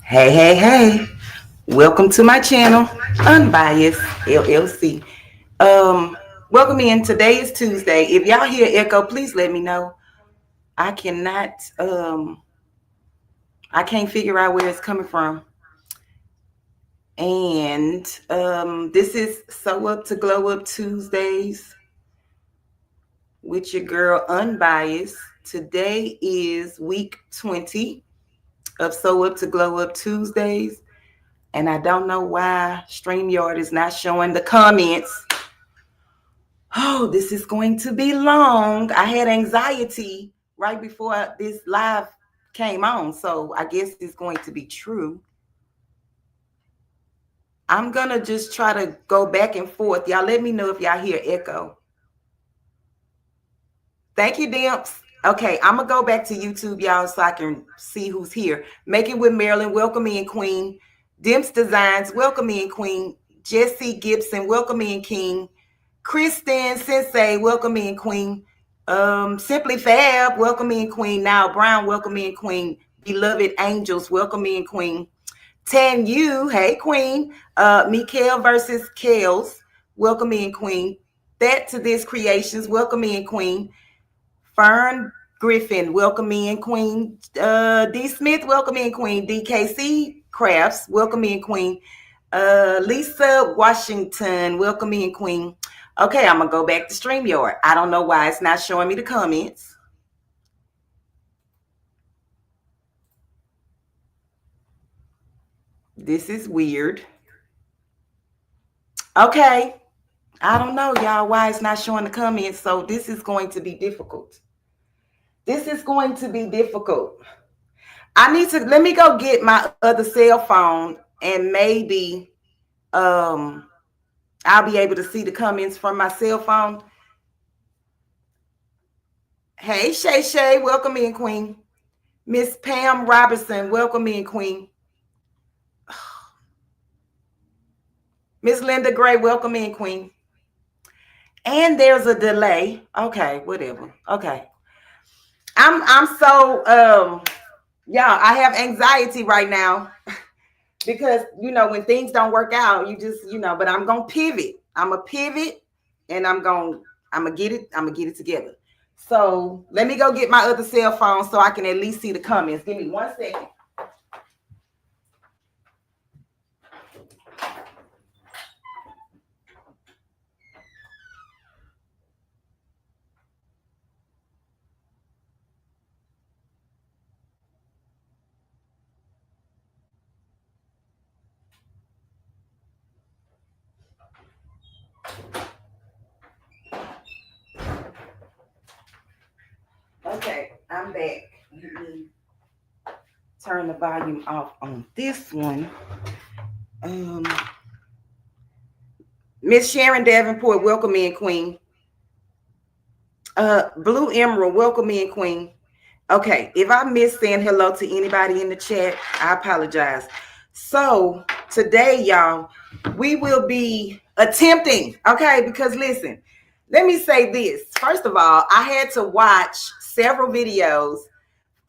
Hey, hey, hey. Welcome to my channel, Unbiased LLC. Welcome in. Today is Tuesday. If y'all hear echo, please let me know. I cannot I can't figure out where it's coming from. And this is Sew Up to Glow Up Tuesdays with your girl Unbiased. Today is week 20 of Sew Up to Glow Up Tuesdays. And I don't know why StreamYard is not showing the comments. Oh, this is going to be long. I had anxiety right before this live came on, so I guess it's going to be true. I'm going to just try to go back and forth. Y'all let me know if y'all hear echo. Thank you, Dimps. Okay, I'm going to go back to YouTube, y'all, so I can see who's here. Making with Marilyn, welcome in, Queen. Dimps Designs, welcome in, Queen. Jesse Gibson, welcome in, King. Kristen Sensei, welcome in, Queen. Simply Fab, welcome in, Queen. Now Brown, welcome in, Queen. Beloved Angels, welcome in, Queen. Tan Yu, hey, Queen. Mikael versus Kales, welcome in, Queen. That to this Creations, welcome in, Queen. Fern Griffin, welcome in, Queen. D. Smith, welcome in, Queen. DKC Crafts, welcome in, Queen. Lisa Washington, welcome in, Queen. Okay, I'm going to go back to StreamYard. I don't know why it's not showing me the comments. This is weird. Okay. I don't know, y'all, why it's not showing the comments. So this is going to be difficult. This is going to be difficult. Let me go get my other cell phone and maybe I'll be able to see the comments from my cell phone. Hey, Shay Shay, welcome in, Queen. Miss Pam Robertson, welcome in, Queen. Miss Linda Gray, welcome in, Queen. And there's a delay. Okay, whatever. Okay. I'm so y'all, I have anxiety right now because when things don't work out, you just, but I'm gonna pivot. I'm a pivot and I'm gonna get it together. So let me go get my other cell phone so I can at least see the comments. Give me 1 second. Okay, I'm back. Let me turn the volume off on this one. Miss Sharon Davenport, welcome in, Queen. Blue Emerald, welcome in, Queen. Okay, if I missed saying hello to anybody in the chat, I apologize. So today, y'all, we will be attempting, okay, because listen, let me say this. First of all, I had to watch several videos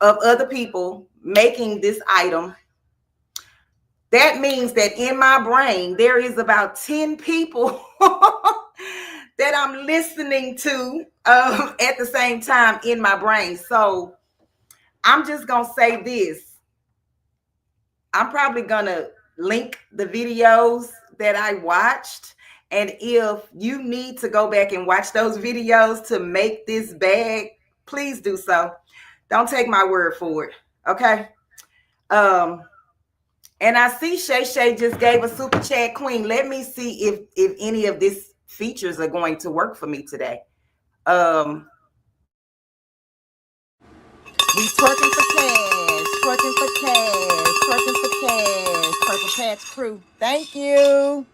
of other people making this item. That means that in my brain, there is about 10 people that I'm listening to at the same time in my brain. So I'm just going to say this. I'm probably going to link the videos that I watched. And if you need to go back and watch those videos to make this bag, please do so. Don't take my word for it. Okay. And I see Shay Shay just gave a super chat, Queen. Let me see if any of these features are going to work for me today. We twerking for cash, twerking for cash, twerking for cash, Purple Patch Crew. Thank you.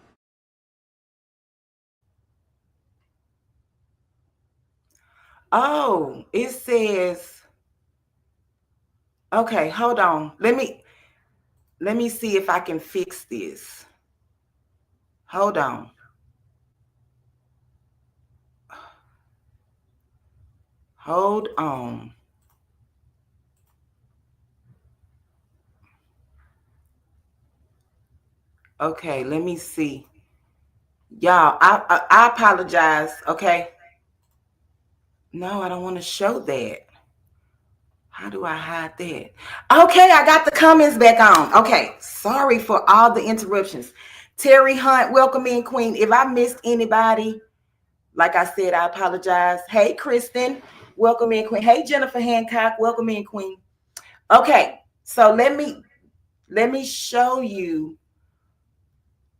Oh, it says, okay, hold on. Let me see if I can fix this. Hold on. Hold on. Okay, let me see. Y'all, I apologize. Okay. No, I don't want to show that. How do I hide that? Okay, I got the comments back on. Okay, sorry for all the interruptions. Terry Hunt, welcome in, Queen. If I missed anybody, like I said, I apologize. Hey, Kristen, welcome in, Queen. Hey, Jennifer Hancock, welcome in, Queen. Okay, so let me show you.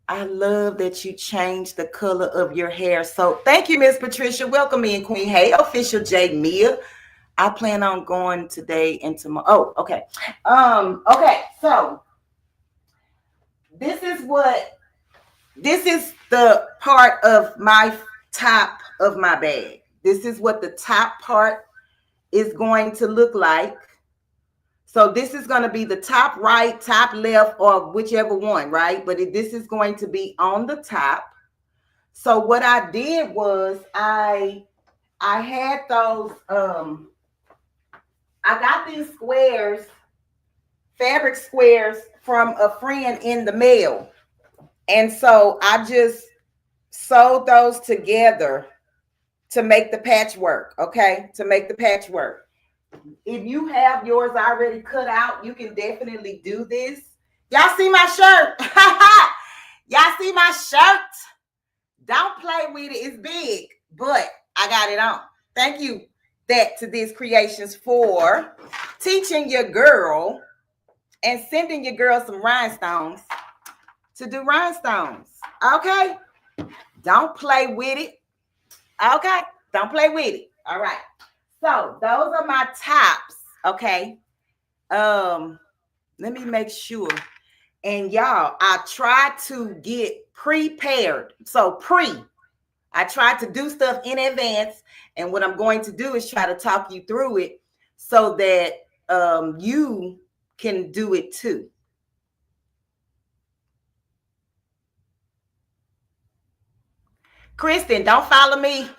I love that you changed the color of your hair. So thank you, Miss Patricia. Welcome in, Queen. Hey, official J Mia. I plan on going today and tomorrow. Oh, okay. Okay, so this is the part of my top of my bag. This is what the top part is going to look like. So this is going to be the top right, top left, or whichever one, right? But this is going to be on the top. So what I did was I had those I got these squares, fabric squares from a friend in the mail. And so I just sewed those together to make the patchwork, okay? To make the patchwork. If you have yours already cut out, you can definitely do this. Y'all see my shirt? Y'all see my shirt? Don't play with it. It's big, but I got it on. Thank you, that to these creations, for teaching your girl and sending your girl some rhinestones to do rhinestones. Okay? Don't play with it. Okay? Don't play with it. All right. So those are my tops. Okay. Let me make sure. And y'all, I tried to get prepared. So I tried to do stuff in advance. And what I'm going to do is try to talk you through it so that you can do it too. Kristen, don't follow me.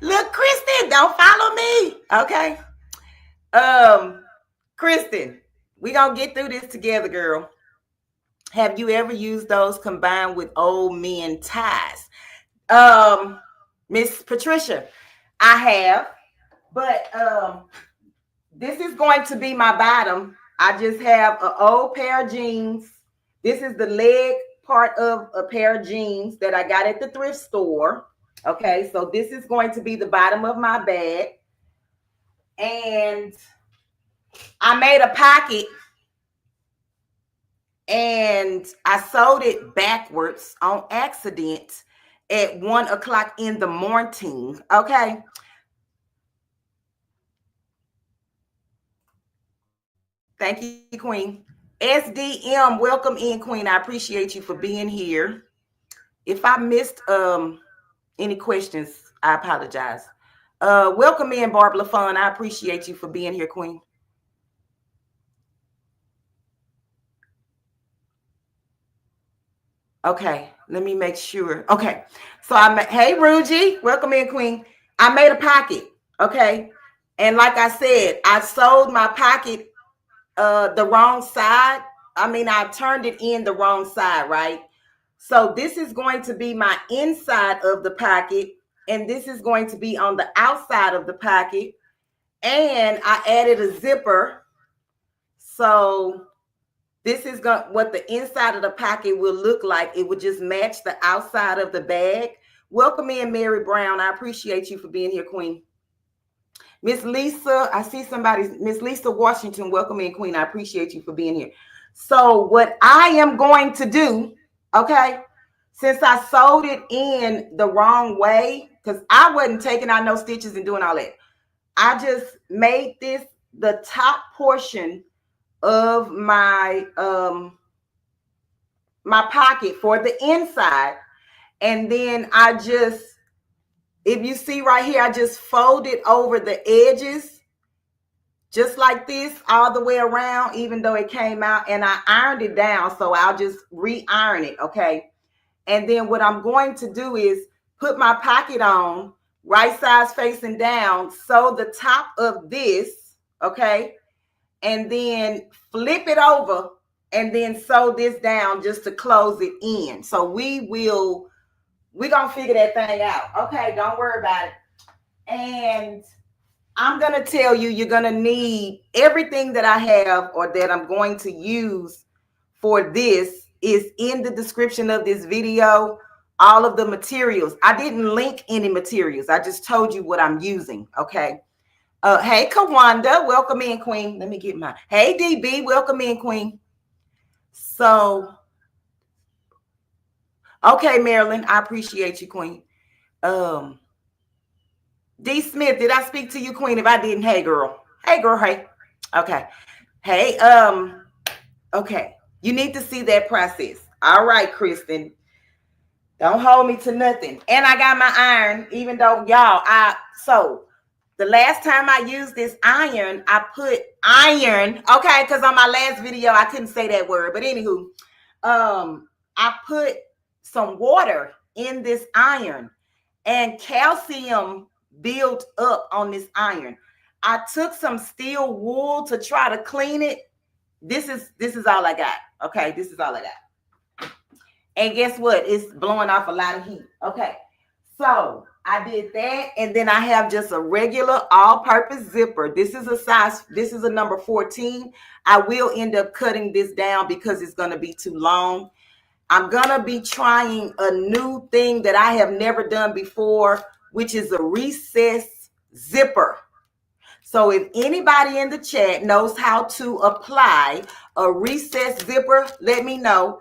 Look, Kristen, don't follow me. Okay. Kristen, we gonna get through this together, girl. Have you ever used those combined with old men ties? Miss Patricia, I have, but this is going to be my bottom. I just have an old pair of jeans. This is the leg part of a pair of jeans that I got at the thrift store. Okay, so this is going to be the bottom of my bag. And I made a pocket and I sewed it backwards on accident at 1 o'clock in the morning. Okay. Thank you, Queen. SDM, welcome in, Queen. I appreciate you for being here. If I missed any questions, I apologize. Welcome in, Barbara Fun. I appreciate you for being here, Queen. Okay, let me make sure. Okay, so hey, Ruji, welcome in, Queen. I made a pocket, okay? And like I said, I sewed my pocket the wrong side. I mean, I turned it in the wrong side, right? So this is going to be my inside of the pocket, and this is going to be on the outside of the pocket. And I added a zipper. So this is what the inside of the pocket will look like. It would just match the outside of the bag. Welcome in, Mary Brown. I appreciate you for being here, Queen. Miss Lisa, I see somebody, Miss Lisa Washington, welcome in, Queen. I appreciate you for being here. So what I am going to do, okay, since I sewed it in the wrong way, because I wasn't taking out no stitches and doing all that, I just made this the top portion of my my pocket for the inside. And then I just, if you see right here, I just folded over the edges just like this all the way around, even though it came out, and I ironed it down. So I'll just re-iron it, okay? And then what I'm going to do is put my pocket on right sides facing down, sew the top of this, okay? And then flip it over and then sew this down just to close it in. So we're gonna figure that thing out. Okay, don't worry about it. And I'm gonna tell you, you're gonna need everything that I have or that I'm going to use for this is in the description of this video. All of the materials. I didn't link any materials. I just told you what I'm using. Okay. Hey, Kawanda, welcome in, Queen. Let me get mine. Hey, DB, welcome in, Queen. So, okay, Marilyn, I appreciate you, Queen. D Smith, did I speak to you, Queen? If I didn't, hey, girl. Hey, girl, hey. Okay. Hey, okay. You need to see that process. All right, Kristen. Don't hold me to nothing. And I got my iron, even though so the last time I used this iron, I put iron, okay, because on my last video, I couldn't say that word. But anywho, I put some water in this iron and calcium built up on this iron. I took some steel wool to try to clean it. This is all I got. Okay, this is all I got. And guess what? It's blowing off a lot of heat. Okay, so I did that, and then I have just a regular all-purpose zipper. This is a number 14. I will end up cutting this down because it's going to be too long. I'm going to be trying a new thing that I have never done before, which is a recess zipper. So if anybody in the chat knows how to apply a recess zipper, let me know.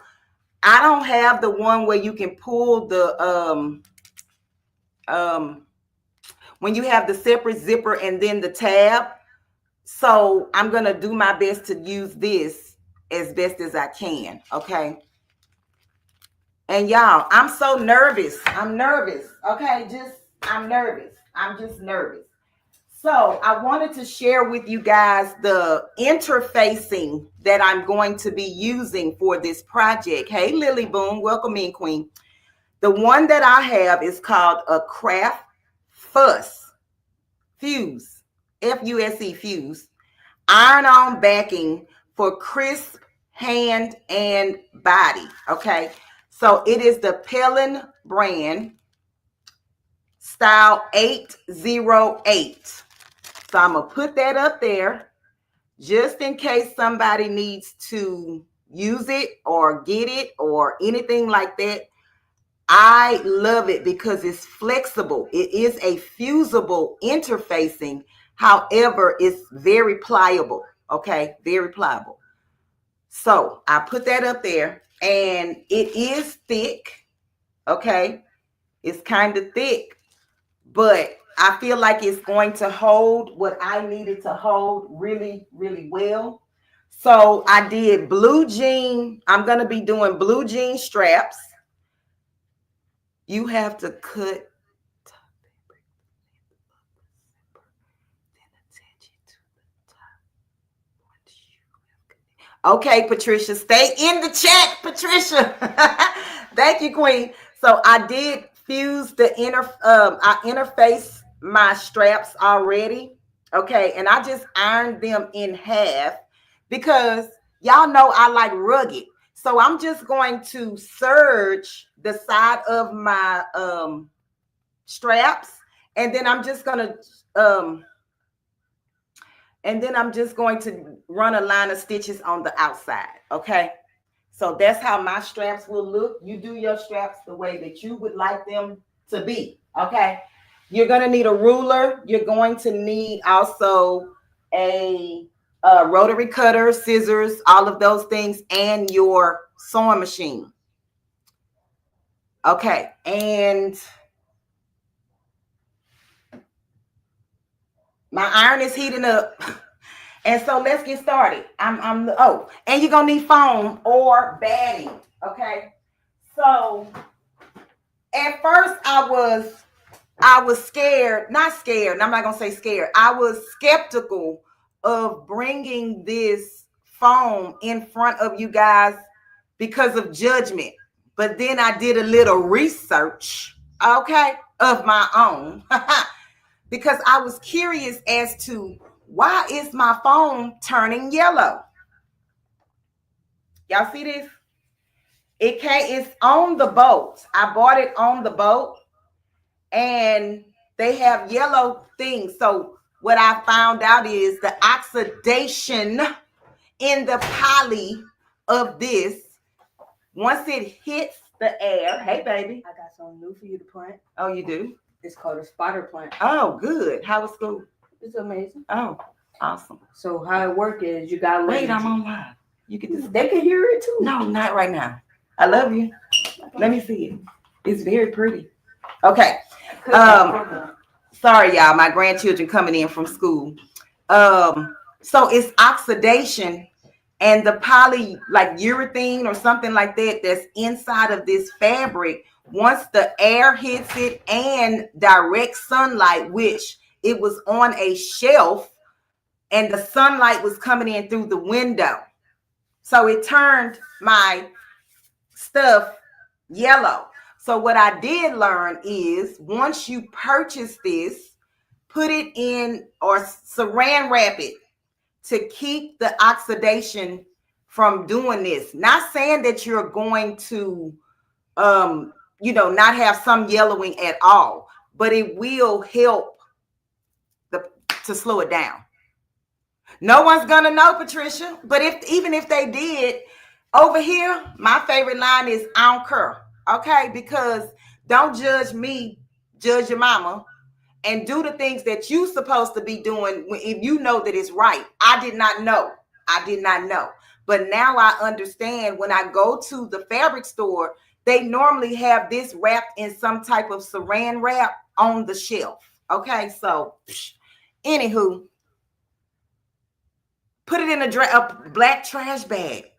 I don't have the one where you can pull the when you have the separate zipper and then the tab. So I'm going to do my best to use this as best as I can. Okay. And y'all, I'm so nervous. I'm nervous. Okay. I'm nervous. I'm just nervous. So I wanted to share with you guys the interfacing that I'm going to be using for this project. Hey, Lily Boom, welcome in, Queen. The one that I have is called a Craft Fuse, F-U-S-E, Fuse, iron-on backing for crisp hand and body, okay? So it is the Pellin brand, style 808. So I'm going to put that up there just in case somebody needs to use it or get it or anything like that. I love it because it's flexible. It is a fusible interfacing. However, it's very pliable. Okay, very pliable. So I put that up there and it is thick. Okay, it's kind of thick, but I feel like it's going to hold what I needed to hold really, really well. So I did blue jean. I'm going to be doing blue jean straps. You have to cut. Okay, Patricia, stay in the chat, Patricia. Thank you, Queen. So I did fuse the I interfaced my straps already. Okay, and I just ironed them in half because y'all know I like rugged. So I'm just going to serge the side of my straps, and then I'm just gonna run a line of stitches on the outside. Okay. So that's how my straps will look. You do your straps the way that you would like them to be. Okay. You're going to need a ruler. You're going to need also a rotary cutter, scissors, all of those things, and your sewing machine. Okay. And my iron is heating up. And so let's get started. And you're gonna need foam or batting. Okay. So at first I was scared, not scared. I'm not gonna say scared. I was skeptical of bringing this foam in front of you guys because of judgment. But then I did a little research, okay, of my own, because I was curious as to why is my phone turning yellow? Y'all see this? It's on the boat. I bought it on the boat, and they have yellow things. So what I found out is the oxidation in the poly of this, once it hits the air. Hey, baby. I got something new for you to plant. Oh, you do? It's called a spider plant. Oh, good. How was school? It's amazing. Oh, awesome. So how it works is you got to wait. I'm on live. You can just. They can hear it too. No, not right now. I love you. Let me see it. It's very pretty. Okay. Sorry, y'all. My grandchildren coming in from school. So it's oxidation, and the poly, like urethane or something like that, that's inside of this fabric. Once the air hits it and direct sunlight, which it was on a shelf, and the sunlight was coming in through the window, so it turned my stuff yellow. So what I did learn is, once you purchase this, put it in or saran wrap it to keep the oxidation from doing this. Not saying that you're going to not have some yellowing at all, but it will help to slow it down. No one's gonna know, Patricia, but even if they did, over here, my favorite line is "I don't care," okay? Because don't judge me, judge your mama, and do the things that you're supposed to be doing if you know that it's right. I did not know. But now I understand. When I go to the fabric store, they normally have this wrapped in some type of saran wrap on the shelf. Okay, so anywho, put it in a black trash bag.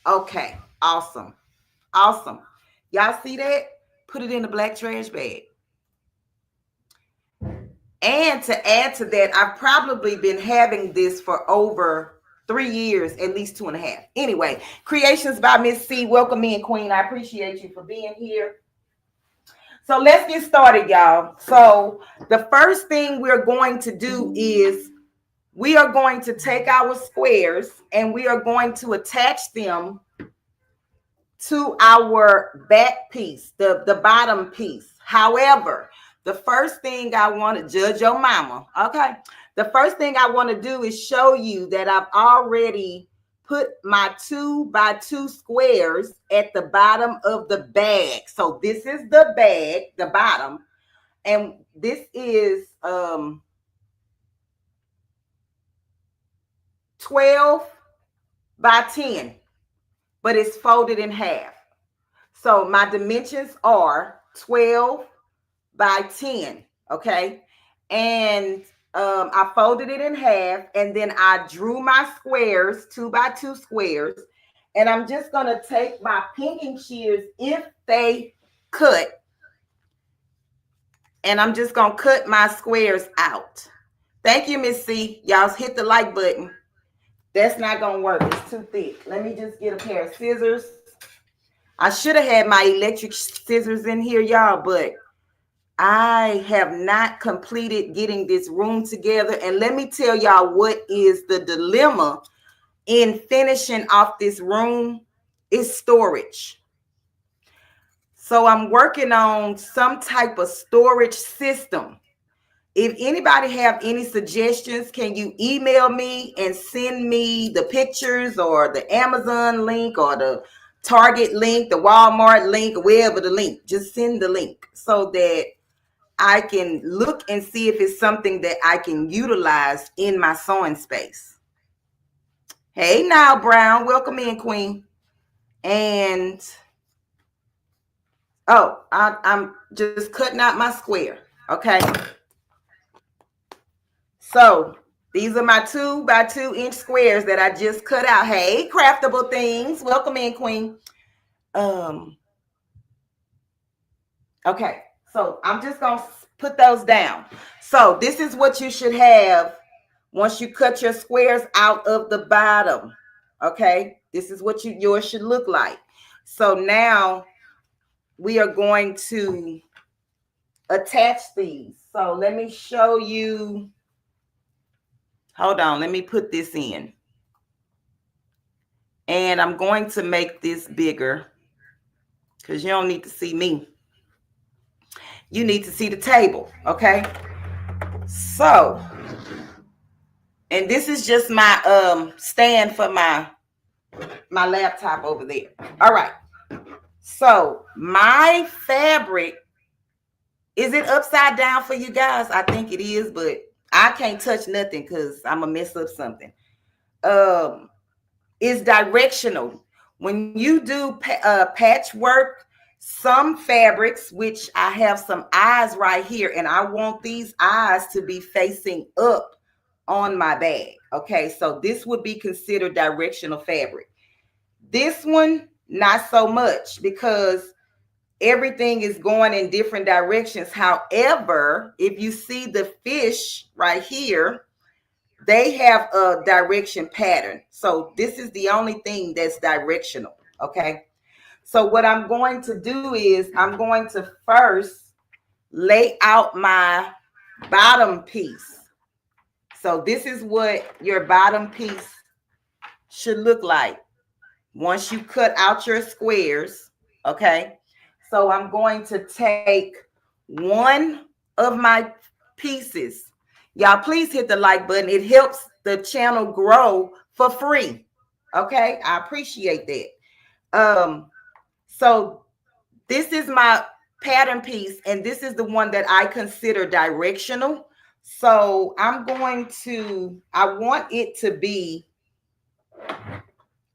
Okay, awesome. Y'all see that? Put it in a black trash bag. And to add to that, I've probably been having this for over 3 years, at least 2.5. Anyway, Creations by Miss C. Welcome me, Queen. I appreciate you for being here. So let's get started, y'all. So the first thing we're going to do is we are going to take our squares and we are going to attach them to our back piece, the bottom piece. However, the first thing I want to judge your mama, okay? The first thing I want to do is show you that I've already put my 2x2 squares at the bottom of the bag. So this is the bag, the bottom, and this is 12 by 10, but it's folded in half. So my dimensions are 12 by 10, okay? And I folded it in half, and then I drew my squares, 2x2 squares, and I'm just gonna take my pinking shears if they cut, and I'm just gonna cut my squares out. Thank you, Miss C. Y'all hit the like button. That's not gonna work, it's too thick. Let me just get a pair of scissors. I should have had my electric scissors in here, y'all, but I have not completed getting this room together. And let me tell y'all what is the dilemma in finishing off this room is storage. So I'm working on some type of storage system. If anybody have any suggestions, can you email me and send me the pictures or the Amazon link or the Target link, the Walmart link, or wherever the link, just send the link so that I can look and see if it's something that I can utilize in my sewing space. Hey, now, Brown, welcome in, Queen. And, I'm just cutting out my square, okay? So these are my 2x2 inch squares that I just cut out. Hey, craftable things, welcome in, Queen. Okay, so I'm just gonna put those down. So this is what you should have once you cut your squares out of the bottom. Okay, this is what yours should look like. So now we are going to attach these. So let me show you. Hold on, let me put this in. And I'm going to make this bigger because you don't need to see me. You need to see the table, okay? So, and this is just my stand for my laptop over there. All right. So, my fabric, is it upside down for you guys? I think it is, but I can't touch nothing because I'm gonna mess up something. Is directional. When you do patchwork, some fabrics, which I have some eyes right here, and I want these eyes to be facing up on my bag. Okay, so this would be considered directional fabric. This one, not so much because everything is going in different directions. However, if you see the fish right here, they have a direction pattern. So this is the only thing that's directional. Okay. So what I'm going to do is I'm going to first lay out my bottom piece. So this is what your bottom piece should look like once you cut out your squares. Okay. So I'm going to take one of my pieces. Y'all, please hit the like button. It helps the channel grow for free. Okay, I appreciate that. So this is my pattern piece, and this is the one that I consider directional. So I want it to be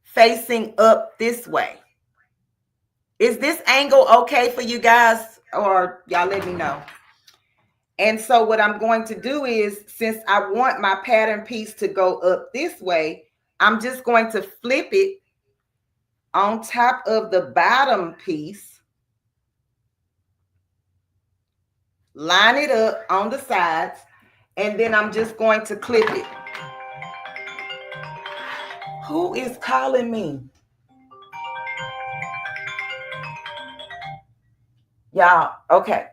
facing up this way. Is this angle okay for you guys, or y'all let me know? And so what I'm going to do is, since I want my pattern piece to go up this way, I'm just going to flip it on top of the bottom piece, line it up on the sides, and then I'm just going to clip it. Who is calling me? Y'all, okay.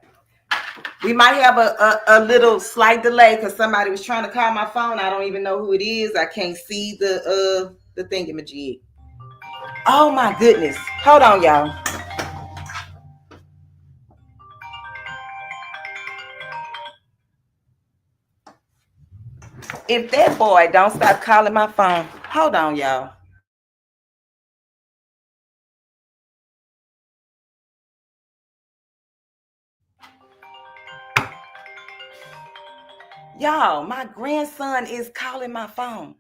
We might have a little slight delay because somebody was trying to call my phone. I don't even know who it is. I can't see the thingamajig. Oh my goodness. Hold on, y'all. If that boy don't stop calling my phone, hold on, y'all. Y'all, my grandson is calling my phone.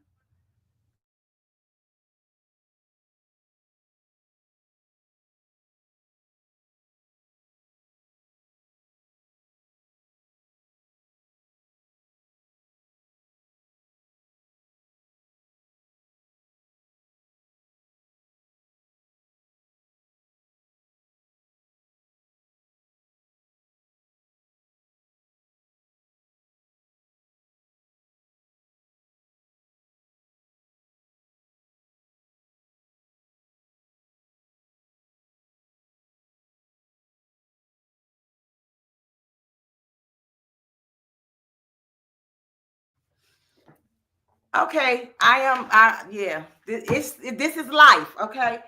Okay, yeah. This is life. Okay,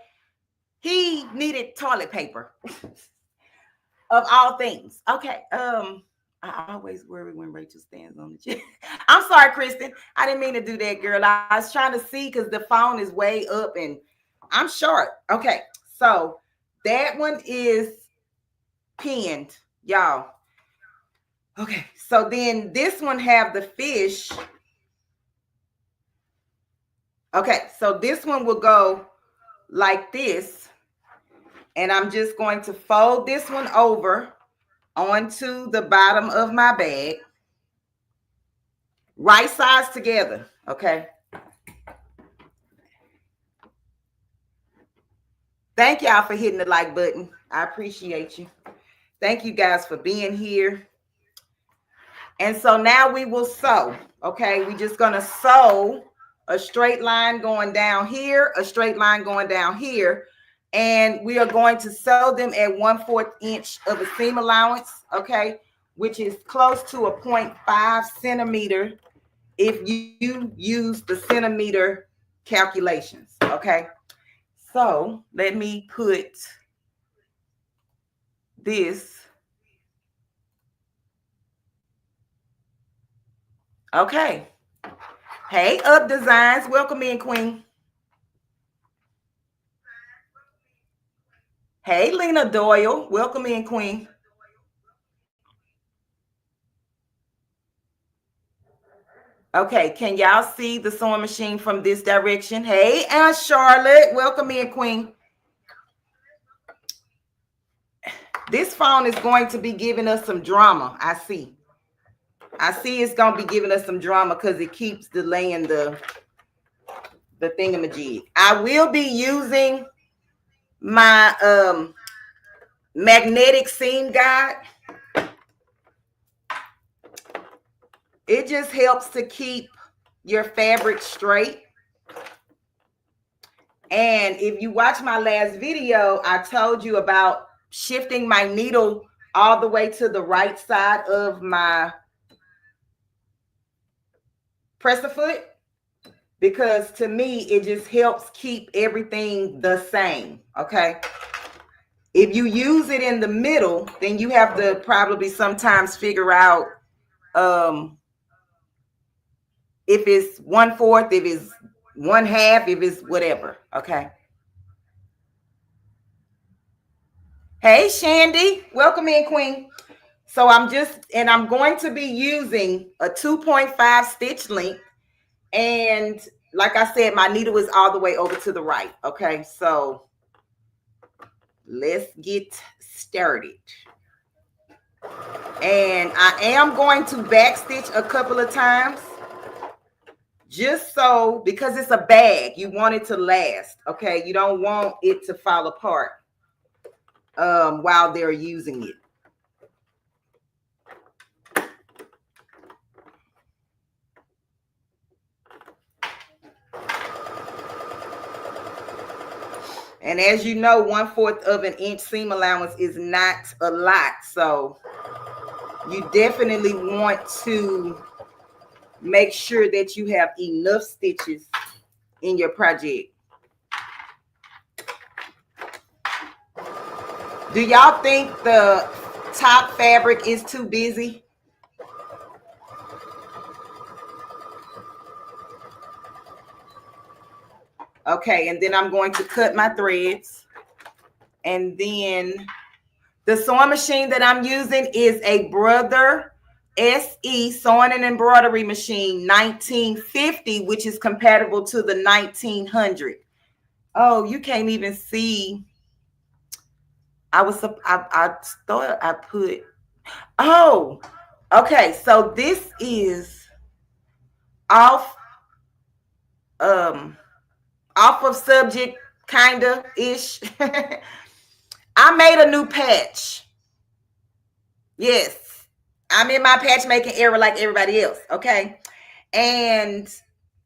he needed toilet paper of all things. Okay, I always worry when Rachel stands on the chair. I'm sorry, Kristen. I didn't mean to do that, girl. I was trying to see because the phone is way up and I'm short. Okay, so that one is pinned, y'all. Okay, so then this one have the fish. Okay, so this one will go like this. And I'm just going to fold this one over onto the bottom of my bag. Right sides together, okay? Thank y'all for hitting the like button. I appreciate you. Thank you guys for being here. And so now we will sew, okay? We're just going to sew a straight line going down here, a straight line going down here. And we are going to sew them at 1/4 inch of a seam allowance, okay? Which is close to a 0.5 centimeter if you use the centimeter calculations, okay? So let me put this. Okay. Hey, Up Designs. Welcome in, Queen. Hey, Lena Doyle. Welcome in, Queen. Okay, can y'all see the sewing machine from this direction? Hey, Aunt Charlotte. Welcome in, Queen. This phone is going to be giving us some drama. I see it's going to be giving us some drama because it keeps delaying the thingamajig. I will be using my magnetic seam guide. It just helps to keep your fabric straight. And if you watch my last video, I told you about shifting my needle all the way to the right side of my presser foot, because to me, it just helps keep everything the same, okay? If you use it in the middle, then you have to probably sometimes figure out if it's 1/4, if it's 1/2, if it's whatever, okay? Hey, Shandy, welcome in, Queen. So I'm going to be using a 2.5 stitch length. And like I said, my needle is all the way over to the right, okay? So let's get started. And I am going to backstitch a couple of times, just so, because it's a bag, you want it to last, okay? You don't want it to fall apart while they're using it. And as you know, 1/4 of an inch seam allowance is not a lot. So you definitely want to make sure that you have enough stitches in your project. Do y'all think the top fabric is too busy? Okay, and then I'm going to cut my threads. And then the sewing machine that I'm using is a Brother SE sewing and embroidery machine 1950, which is compatible to the 1900. Oh, you can't even see. I thought I put. Oh, okay. So this is off of subject, kinda ish. I made a new patch. Yes, I'm in my patch making era like everybody else, okay? And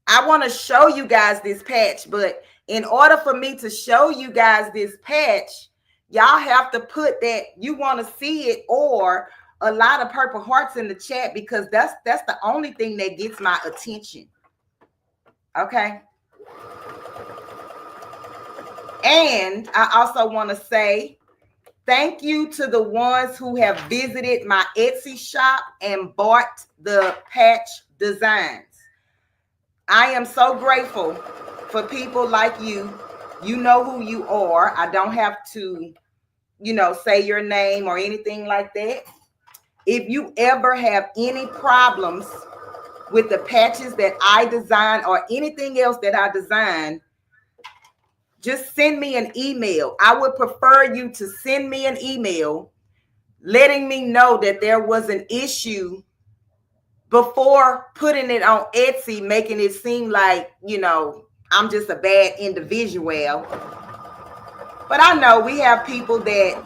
I want to show you guys this patch, but in order for me to show you guys this patch, y'all have to put that you want to see it or a lot of purple hearts in the chat, because that's the only thing that gets my attention, okay? And I also want to say thank you to the ones who have visited my Etsy shop and bought the patch designs. I am so grateful for people like you. You know who you are. I don't have to, say your name or anything like that. If you ever have any problems with the patches that I design or anything else that I design, just send me an email. I would prefer you to send me an email letting me know that there was an issue before putting it on Etsy, making it seem like, I'm just a bad individual. But I know we have people that,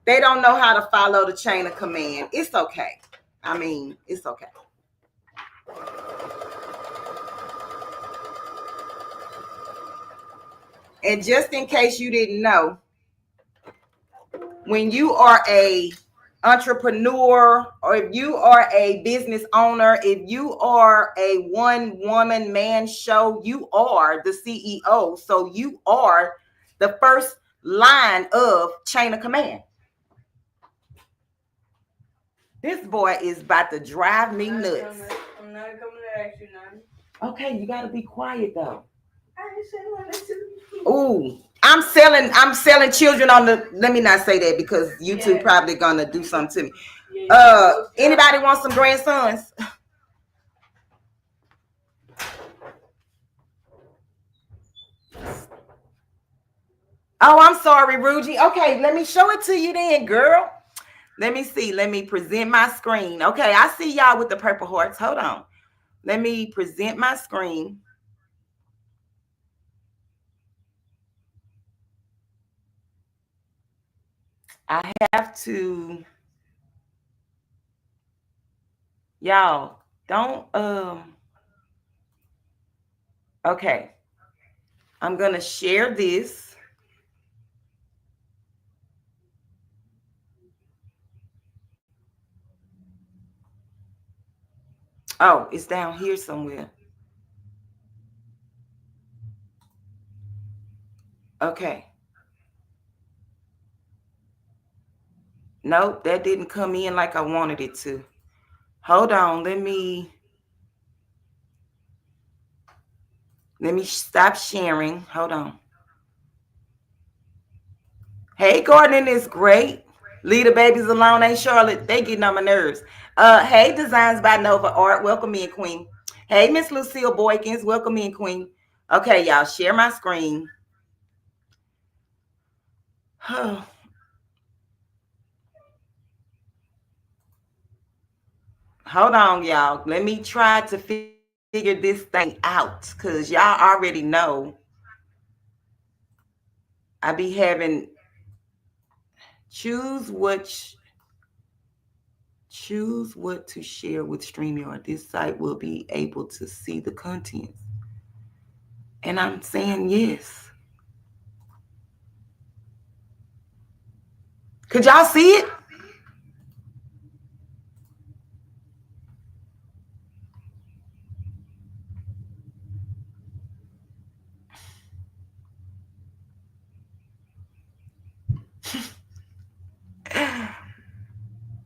they don't know how to follow the chain of command. It's okay. I mean, it's okay. And just in case you didn't know, when you are a entrepreneur, or if you are a business owner, if you are a one woman man show, you are the CEO. So you are the first line of chain of command. This boy is about to drive me nuts. I'm not coming to ask you nothing. Okay, you gotta be quiet though. I ain't saying nothing to you. Ooh, I'm selling children on the. Let me not say that because YouTube probably gonna do something to me. Anybody want some grandsons? Oh, I'm sorry, Ruji. Okay, let me show it to you then, girl. Let me see. Let me present my screen. Okay, I see y'all with the purple hearts. Hold on. Let me present my screen. I have to. Y'all, don't okay. I'm gonna share this. Oh, it's down here somewhere. Okay. Nope, that didn't come in like I wanted it to. Hold on, let me stop sharing. Hold on. Hey, gardening is great. Leave the babies alone. Ain't Charlotte? They getting on my nerves. Hey, Designs by Nova Art. Welcome in, Queen. Hey, Miss Lucille Boykins. Welcome in, Queen. Okay, y'all, share my screen. Hold on, y'all. Let me try to figure this thing out because y'all already know I be having choose what to share with StreamYard. This site will be able to see the contents. And I'm saying yes. Could y'all see it?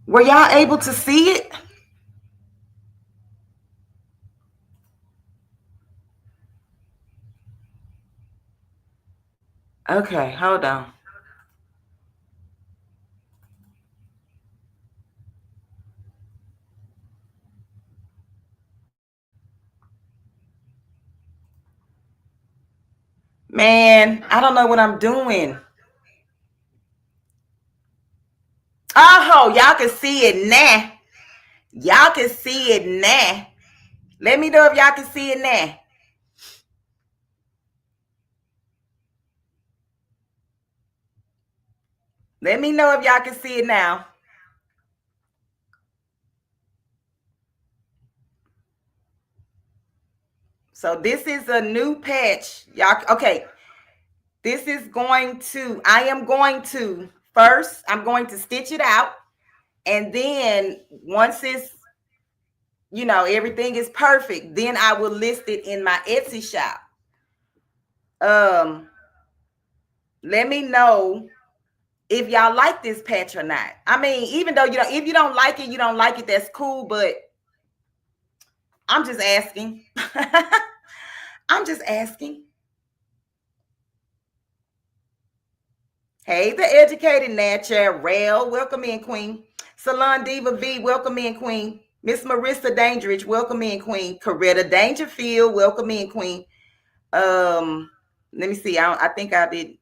Were y'all able to see it? Okay, hold on. Man, I don't know what I'm doing. Oh, y'all can see it now. Y'all can see it now. Let me know if y'all can see it now. Let me know if y'all can see it now. So this is a new patch. Y'all, okay. This is I am going to, first, I'm going to stitch it out. And then once it's, everything is perfect, then I will list it in my Etsy shop. Let me know if y'all like this patch or not. I mean, even though if you don't like it, you don't like it, that's cool, but I'm just asking. I'm just asking. Hey, the educated Natcha Rail, welcome in, Queen. Salon Diva V, welcome in, Queen. Miss Marissa Dangerich, welcome in, Queen. Coretta Dangerfield, welcome in, Queen. Let me see. I think I did.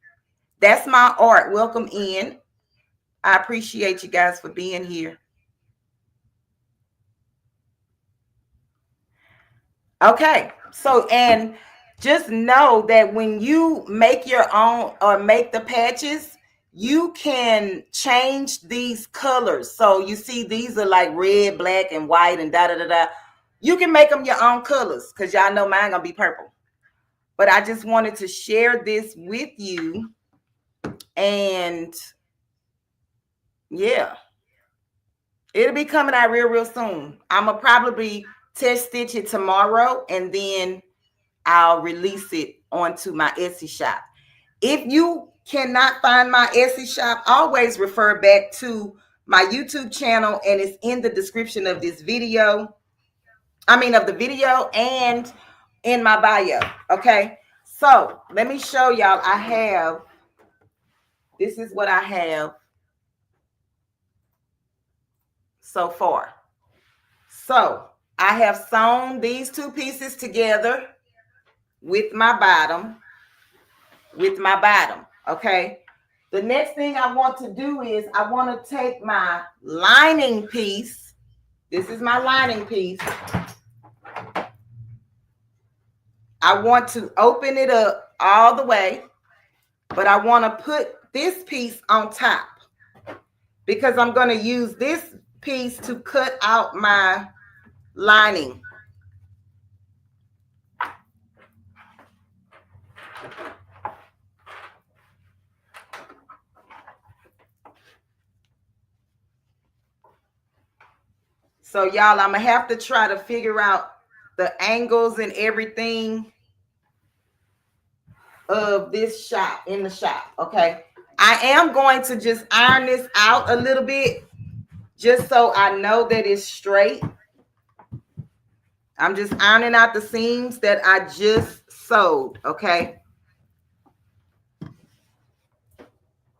That's my art. Welcome in. I appreciate you guys for being here. Okay. So, and just know that when you make your own or make the patches, you can change these colors. So you see these are like red, black, and white and da-da-da-da. You can make them your own colors because y'all know mine gonna be purple. But I just wanted to share this with you. And yeah. It'll be coming out real soon. I'm gonna probably test stitch it tomorrow, and then I'll release it onto my Etsy shop. If you cannot find my Etsy shop, always refer back to my YouTube channel, and it's in the description of this video. I mean, of the video and in my bio. Okay. So let me show y'all. This is what I have so far. So I have sewn these two pieces together with my bottom. Okay. The next thing I want to do is I want to take my lining piece. This is my lining piece. I want to open it up all the way, but I want to put this piece on top because I'm going to use this piece to cut out my lining. So y'all, I'm going to have to try to figure out the angles and everything of this shop, in the shop, okay? I am going to just iron this out a little bit just so I know that it's straight. I'm just ironing out the seams that I just sewed, okay?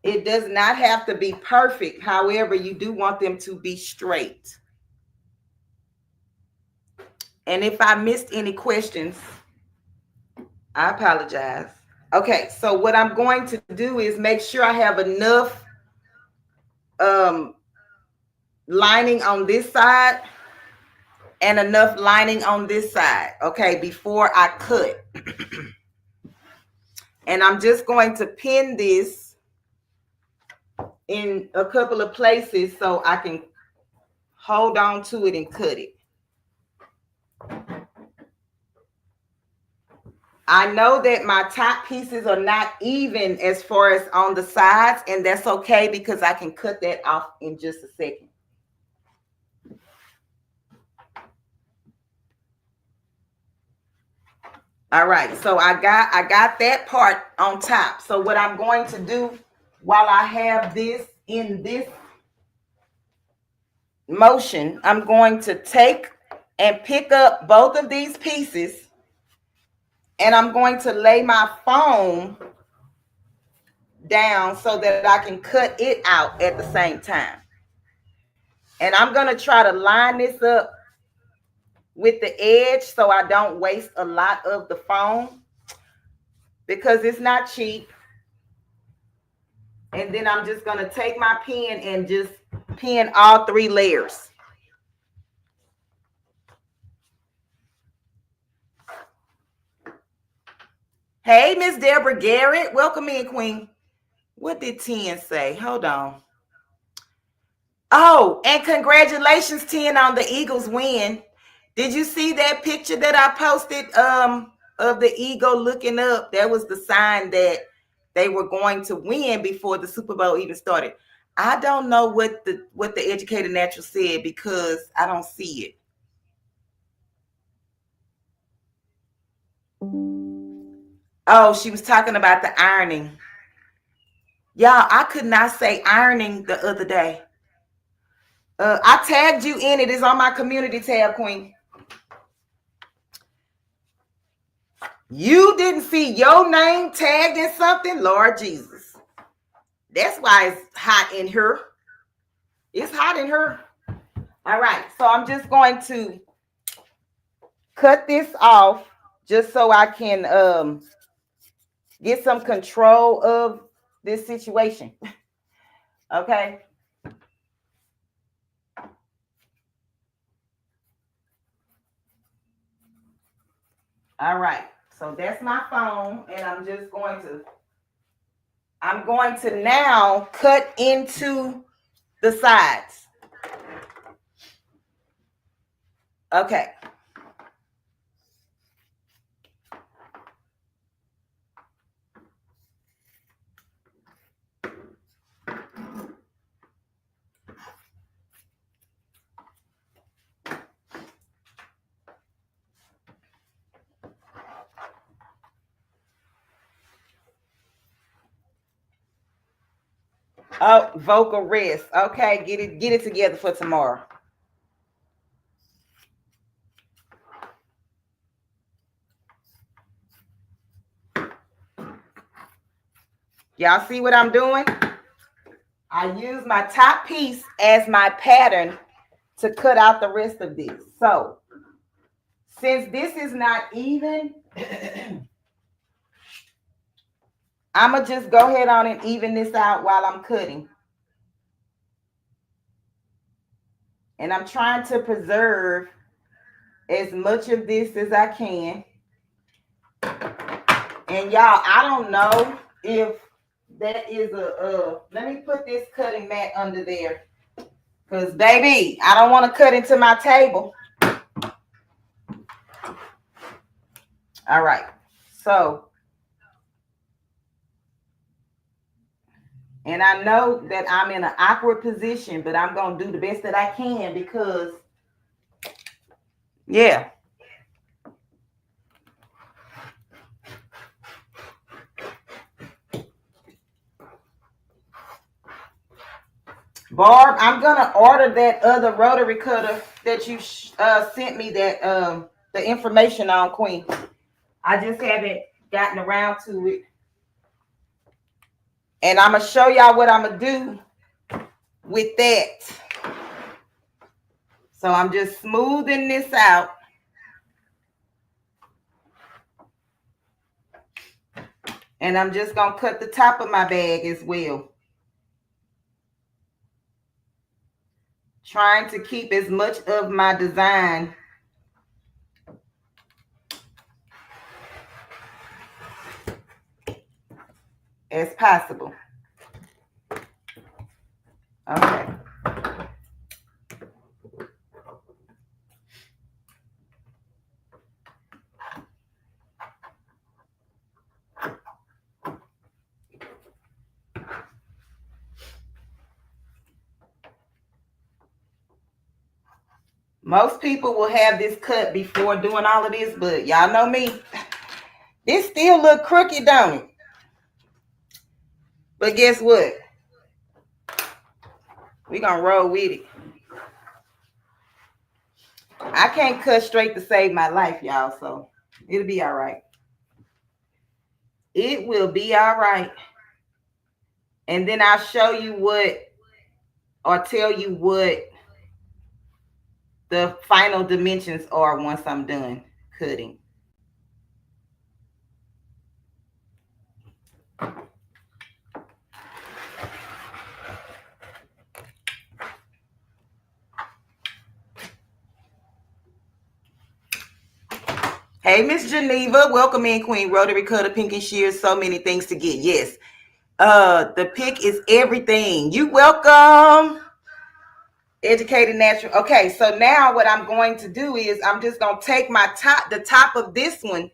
It does not have to be perfect. However, you do want them to be straight. And if I missed any questions, I apologize. Okay, so what I'm going to do is make sure I have enough lining on this side and enough lining on this side, okay, before I cut. And I'm just going to pin this in a couple of places so I can hold on to it and cut it. I know that my top pieces are not even as far as on the sides, and that's okay because I can cut that off in just a second. All right, so I got that part on top. So what I'm going to do while I have this in this motion, I'm going to take and pick up both of these pieces, and I'm going to lay my foam down so that I can cut it out at the same time. And I'm going to try to line this up with the edge so I don't waste a lot of the foam because it's not cheap. And then I'm just going to take my pen and just pin all 3 layers. Hey, Miss Deborah Garrett. Welcome in, Queen. What did 10 say? Hold on. Oh, and congratulations, 10, on the Eagles win. Did you see that picture that I posted of the eagle looking up? That was the sign that they were going to win before the Super Bowl even started. I don't know what the Educated Natural said because I don't see it. Oh, she was talking about the ironing. Y'all, I could not say ironing the other day. I tagged you in it. It's on my community tab, Queen. You didn't see your name tagged in something? Lord Jesus. That's why it's hot in here. It's hot in here. All right. So I'm just going to cut this off just so I can get some control of this situation. Okay. All right. So that's my phone, and I'm going to now cut into the sides. Okay. Oh, vocal rest. Okay, get it together for tomorrow. Y'all see what I'm doing? I use my top piece as my pattern to cut out the rest of this. So since this is not even, I'm going to just go ahead on and even this out while I'm cutting. And I'm trying to preserve as much of this as I can. And y'all, I don't know if that is let me put this cutting mat under there. Because, baby, I don't want to cut into my table. All right. So, and I know that I'm in an awkward position, but I'm going to do the best that I can because, yeah. Barb, I'm going to order that other rotary cutter that you sent me that the information on, Queen. I just haven't gotten around to it. And I'm going to show y'all what I'm going to do with that. So I'm just smoothing this out. And I'm just going to cut the top of my bag as well. Trying to keep as much of my design as possible. Okay. Most people will have this cut before doing all of this, but y'all know me. This still look crooked, don't it? But guess what? We're going to roll with it. I can't cut straight to save my life, y'all, so it'll be all right. It will be all right. And then I'll show you what, or tell you what the final dimensions are once I'm done cutting. Hey, Miss Geneva, welcome in, Queen. Rotary cutter, pink and shears, so many things to get. Yes, the pick is everything. You welcome. Educated natural. Okay, so now what I'm going to do is I'm just going to take my the top of this one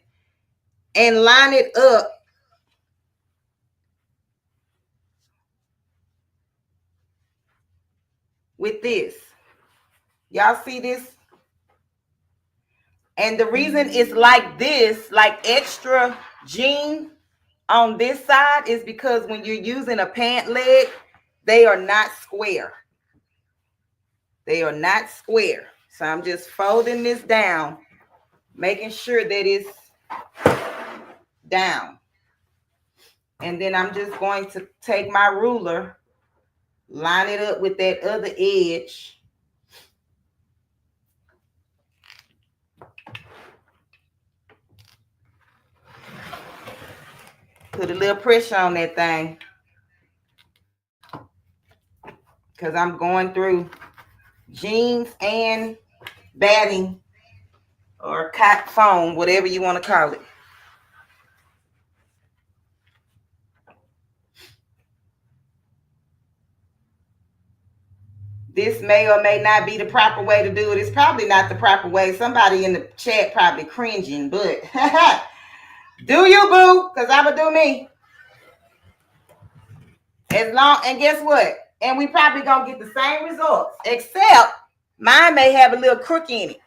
and line it up with this. Y'all see this? And the reason it's like this, like extra jean on this side, is because when you're using a pant leg, they are not square. They are not square. So I'm just folding this down, making sure that it's down. And then I'm just going to take my ruler, line it up with that other edge. Put a little pressure on that thing. Because I'm going through jeans and batting or cotton foam, whatever you want to call it. This may or may not be the proper way to do it. It's probably not the proper way. Somebody in the chat probably cringing, but do you, boo? Because I'm going to do me. As long, and guess what? And we probably going to get the same results, except mine may have a little crook in it.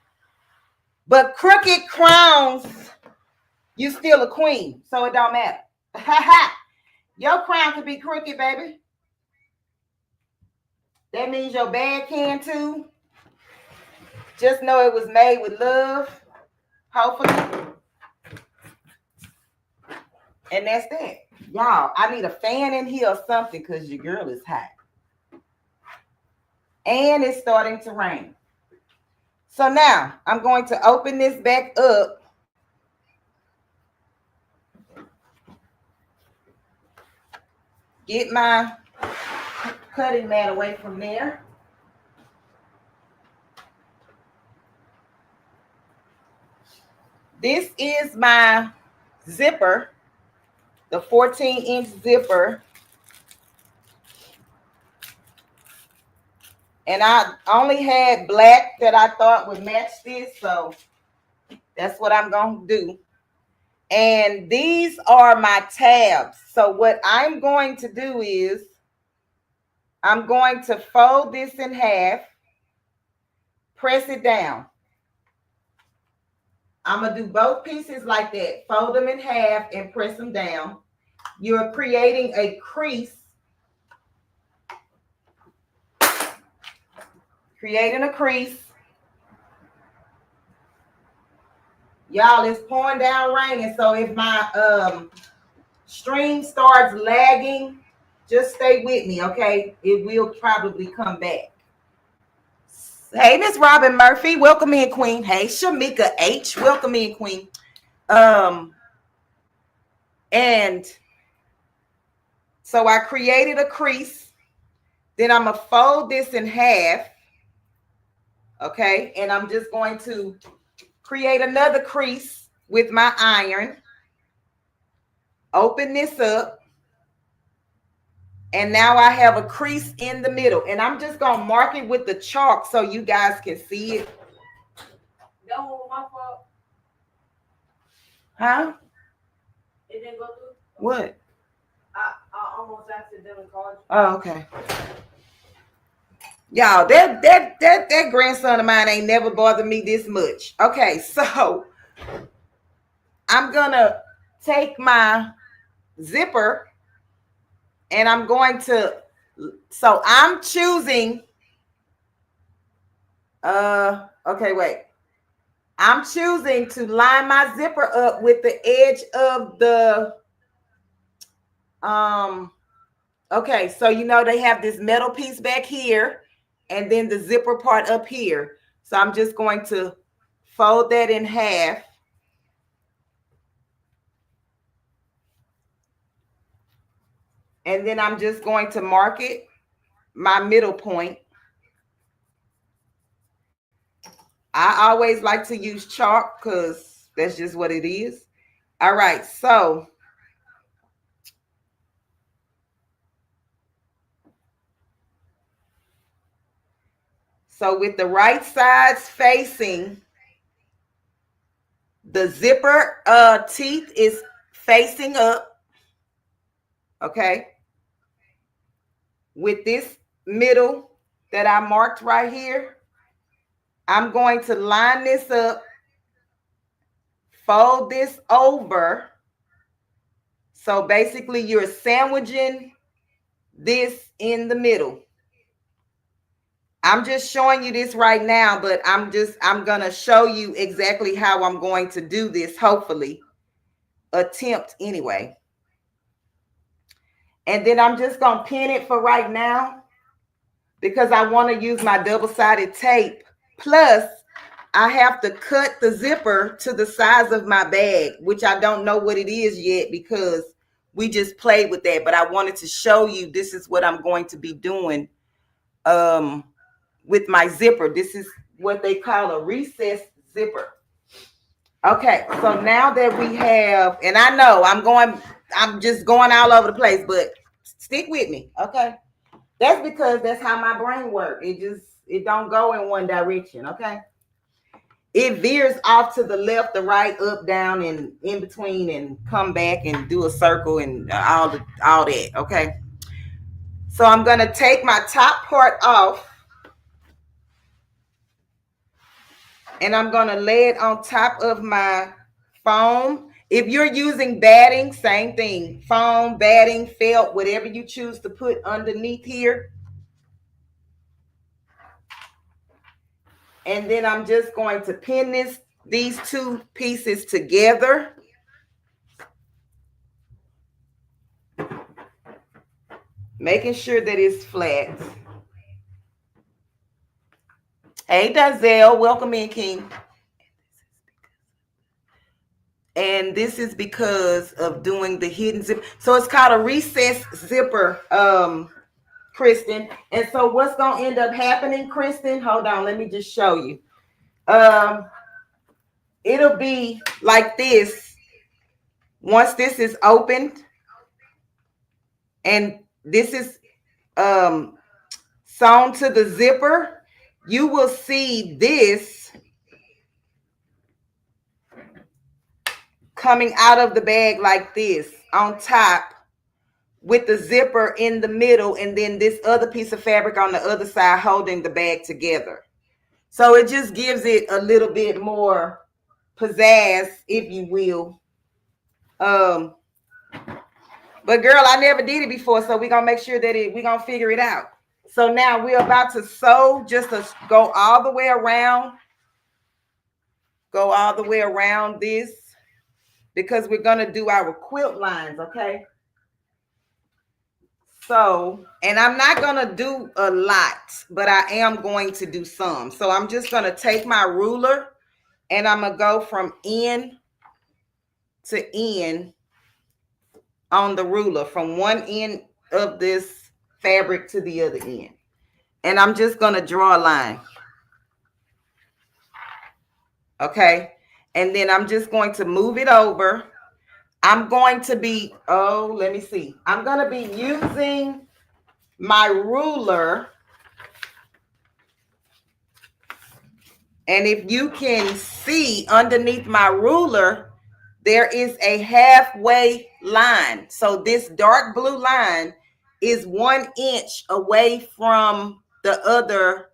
But crooked crowns, you still a queen, so it don't matter. Your crown could be crooked, baby. That means your bag can too. Just know it was made with love, hopefully. And that's that. Y'all, I need a fan in here or something because your girl is hot. And it's starting to rain. So now I'm going to open this back up. Get my cutting mat away from there. This is my zipper, the 14-inch zipper. And I only had black that I thought would match this, so that's what I'm going to do. And these are my tabs. So what I'm going to do is I'm going to fold this in half, press it down. I'm going to do both pieces like that. Fold them in half and press them down. You're creating a crease. Creating a crease. Y'all, it's pouring down raining. So if my stream starts lagging, just stay with me, okay? It will probably come back. Hey, Miss Robin Murphy, welcome in, Queen. Hey, Shamika H, welcome in, Queen. And so I created a crease. Then I'm gonna fold this in half, okay? And I'm just going to create another crease with my iron. Open this up. And now I have a crease in the middle. And I'm just going to mark it with the chalk so you guys can see it. That was my fault. Huh? It didn't go through? What? I almost accidentally called you. Oh, okay. Y'all, that grandson of mine ain't never bothered me this much. Okay, so I'm going to take my zipper and I'm going to, so I'm choosing, okay, wait. I'm choosing to line my zipper up with the edge of the, okay, so you know they have this metal piece back here and then the zipper part up here. So I'm just going to fold that in half. And then I'm just going to mark it, my middle point. I always like to use chalk because that's just what it is. All right, so with the right sides facing, the zipper teeth is facing up, okay? With this middle that I marked right here, I'm going to line this up, fold this over. So basically you're sandwiching this in the middle. I'm just showing you this right now, but I'm going to show you exactly how I'm going to do this, hopefully. Attempt anyway. And then I'm just going to pin it for right now because I want to use my double-sided tape. Plus, I have to cut the zipper to the size of my bag, which I don't know what it is yet because we just played with that. But I wanted to show you this is what I'm going to be doing with my zipper. This is what they call a recessed zipper. Okay, so now that we have, and I know I'm just going all over the place, but stick with me, okay? That's because that's how my brain works. It don't go in one direction, okay? It veers off to the left, the right, up, down, and in between, and come back and do a circle and all that, okay? So I'm gonna take my top part off, and I'm gonna lay it on top of my foam. If you're using batting, same thing. Foam, batting, felt, whatever you choose to put underneath here. And then I'm just going to pin these two pieces together. Making sure that it's flat. Hey, Dazelle, welcome in, King. And this is because of doing the hidden zip. So it's called a recessed zipper, Kristen. And so what's going to end up happening, Kristen? Hold on, let me just show you. It'll be like this once this is opened. And this is sewn to the zipper. You will see this coming out of the bag like this on top with the zipper in the middle, and then this other piece of fabric on the other side holding the bag together. So it just gives it a little bit more pizzazz, if you will. But girl, I never did it before, so we're gonna make sure that we're gonna figure it out. So now we're about to sew, just to go all the way around. Go all the way around this, because we're gonna do our quilt lines, okay? So, and I'm not going to do a lot, but I am going to do some. So I'm just going to take my ruler and I'm going to go from end to end on the ruler, from one end of this fabric to the other end. And I'm just going to draw a line. Okay. And then I'm just going to move it over. I'm going to be, let me see. I'm going to be using my ruler. And if you can see underneath my ruler, there is a halfway line. So this dark blue line is 1 inch away from the other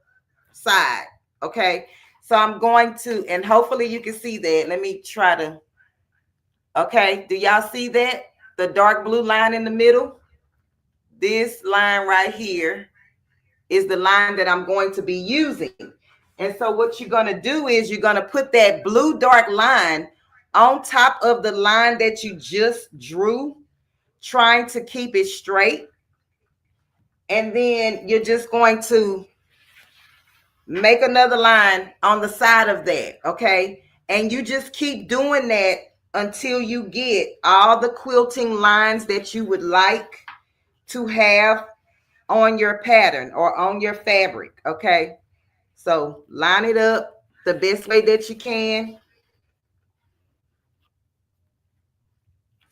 side. Okay. So I'm going to, and hopefully you can see that. Let me try to, okay. Do y'all see that? The dark blue line in the middle? This line right here is the line that I'm going to be using. And so what you're going to do is you're going to put that blue dark line on top of the line that you just drew, trying to keep it straight. And then you're just going to make another line on the side of that, okay? And you just keep doing that until you get all the quilting lines that you would like to have on your pattern or on your fabric, okay? So line it up the best way that you can.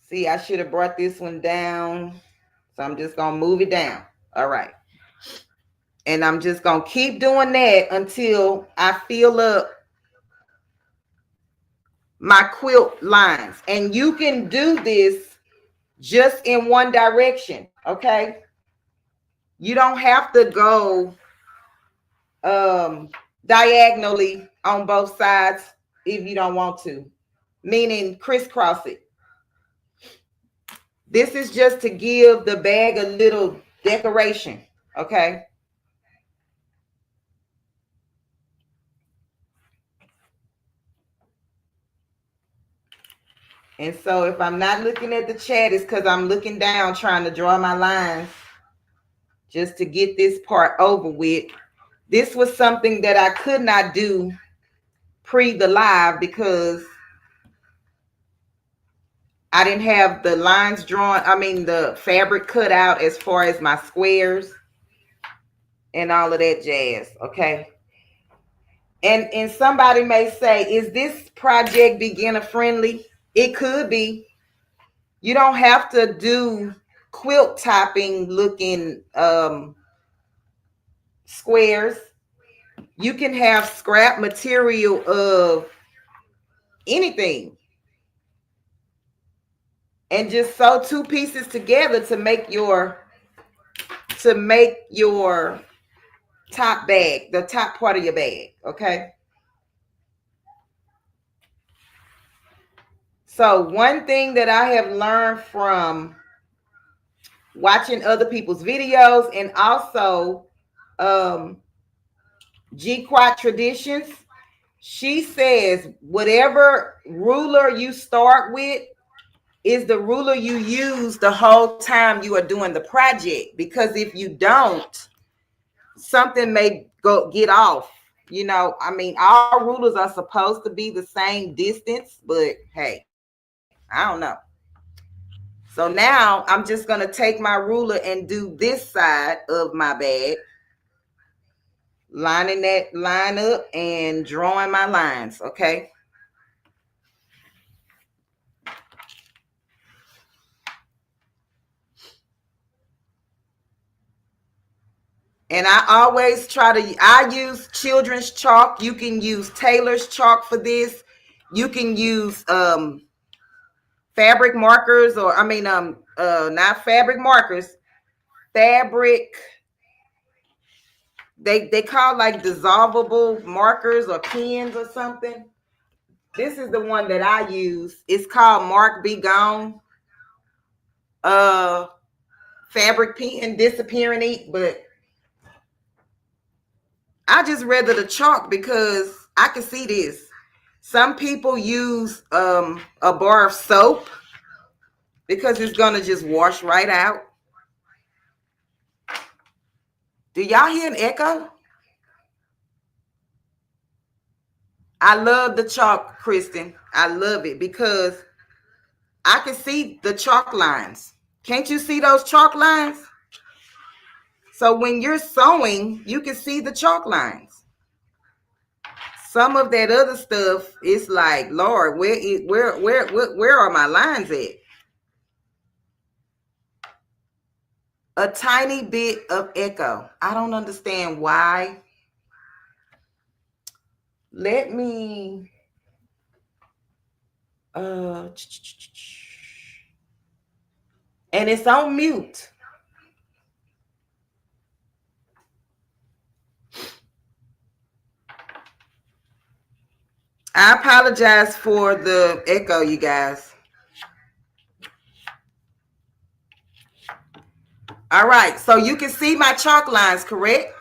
See, I should have brought this one down. So I'm just going to move it down. All right. And I'm just going to keep doing that until I fill up my quilt lines. And you can do this just in one direction, okay? You don't have to go diagonally on both sides if you don't want to, meaning crisscross it. This is just to give the bag a little decoration, okay? And so if I'm not looking at the chat, it's because I'm looking down trying to draw my lines just to get this part over with. This was something that I could not do pre the live because I didn't have the lines drawn. I mean, the fabric cut out as far as my squares and all of that jazz, okay? And somebody may say, is this project beginner friendly? It could be. You don't have to do quilt topping looking squares. You can have scrap material of anything and just sew two pieces together to make your top bag, the top part of your bag, okay? So one thing that I have learned from watching other people's videos and also G Quat Traditions. She says whatever ruler you start with is the ruler you use the whole time you are doing the project. Because if you don't, something may go get off. You know, I mean, all rulers are supposed to be the same distance, but hey, I don't know. So now I'm just going to take my ruler and do this side of my bag, lining that line up and drawing my lines, okay? And I always I use children's chalk. You can use Taylor's chalk for this. You can use fabric markers, or I mean not fabric markers, fabric, they call like dissolvable markers or pens or something. This is the one that I use. It's called Mark Be Gone uh fabric pen, disappearing ink, but I just rather the chalk because I can see this. Some people use a bar of soap because it's gonna just wash right out. Do y'all hear an echo? I love the chalk, Kristen. I love it because I can see the chalk lines. Can't you see those chalk lines? So when you're sewing, you can see the chalk lines. Some of that other stuff is like, Lord, where are my lines at? A tiny bit of echo. I don't understand why. Let me and it's on mute. I apologize for the echo, you guys. All right, so you can see my chalk lines, correct?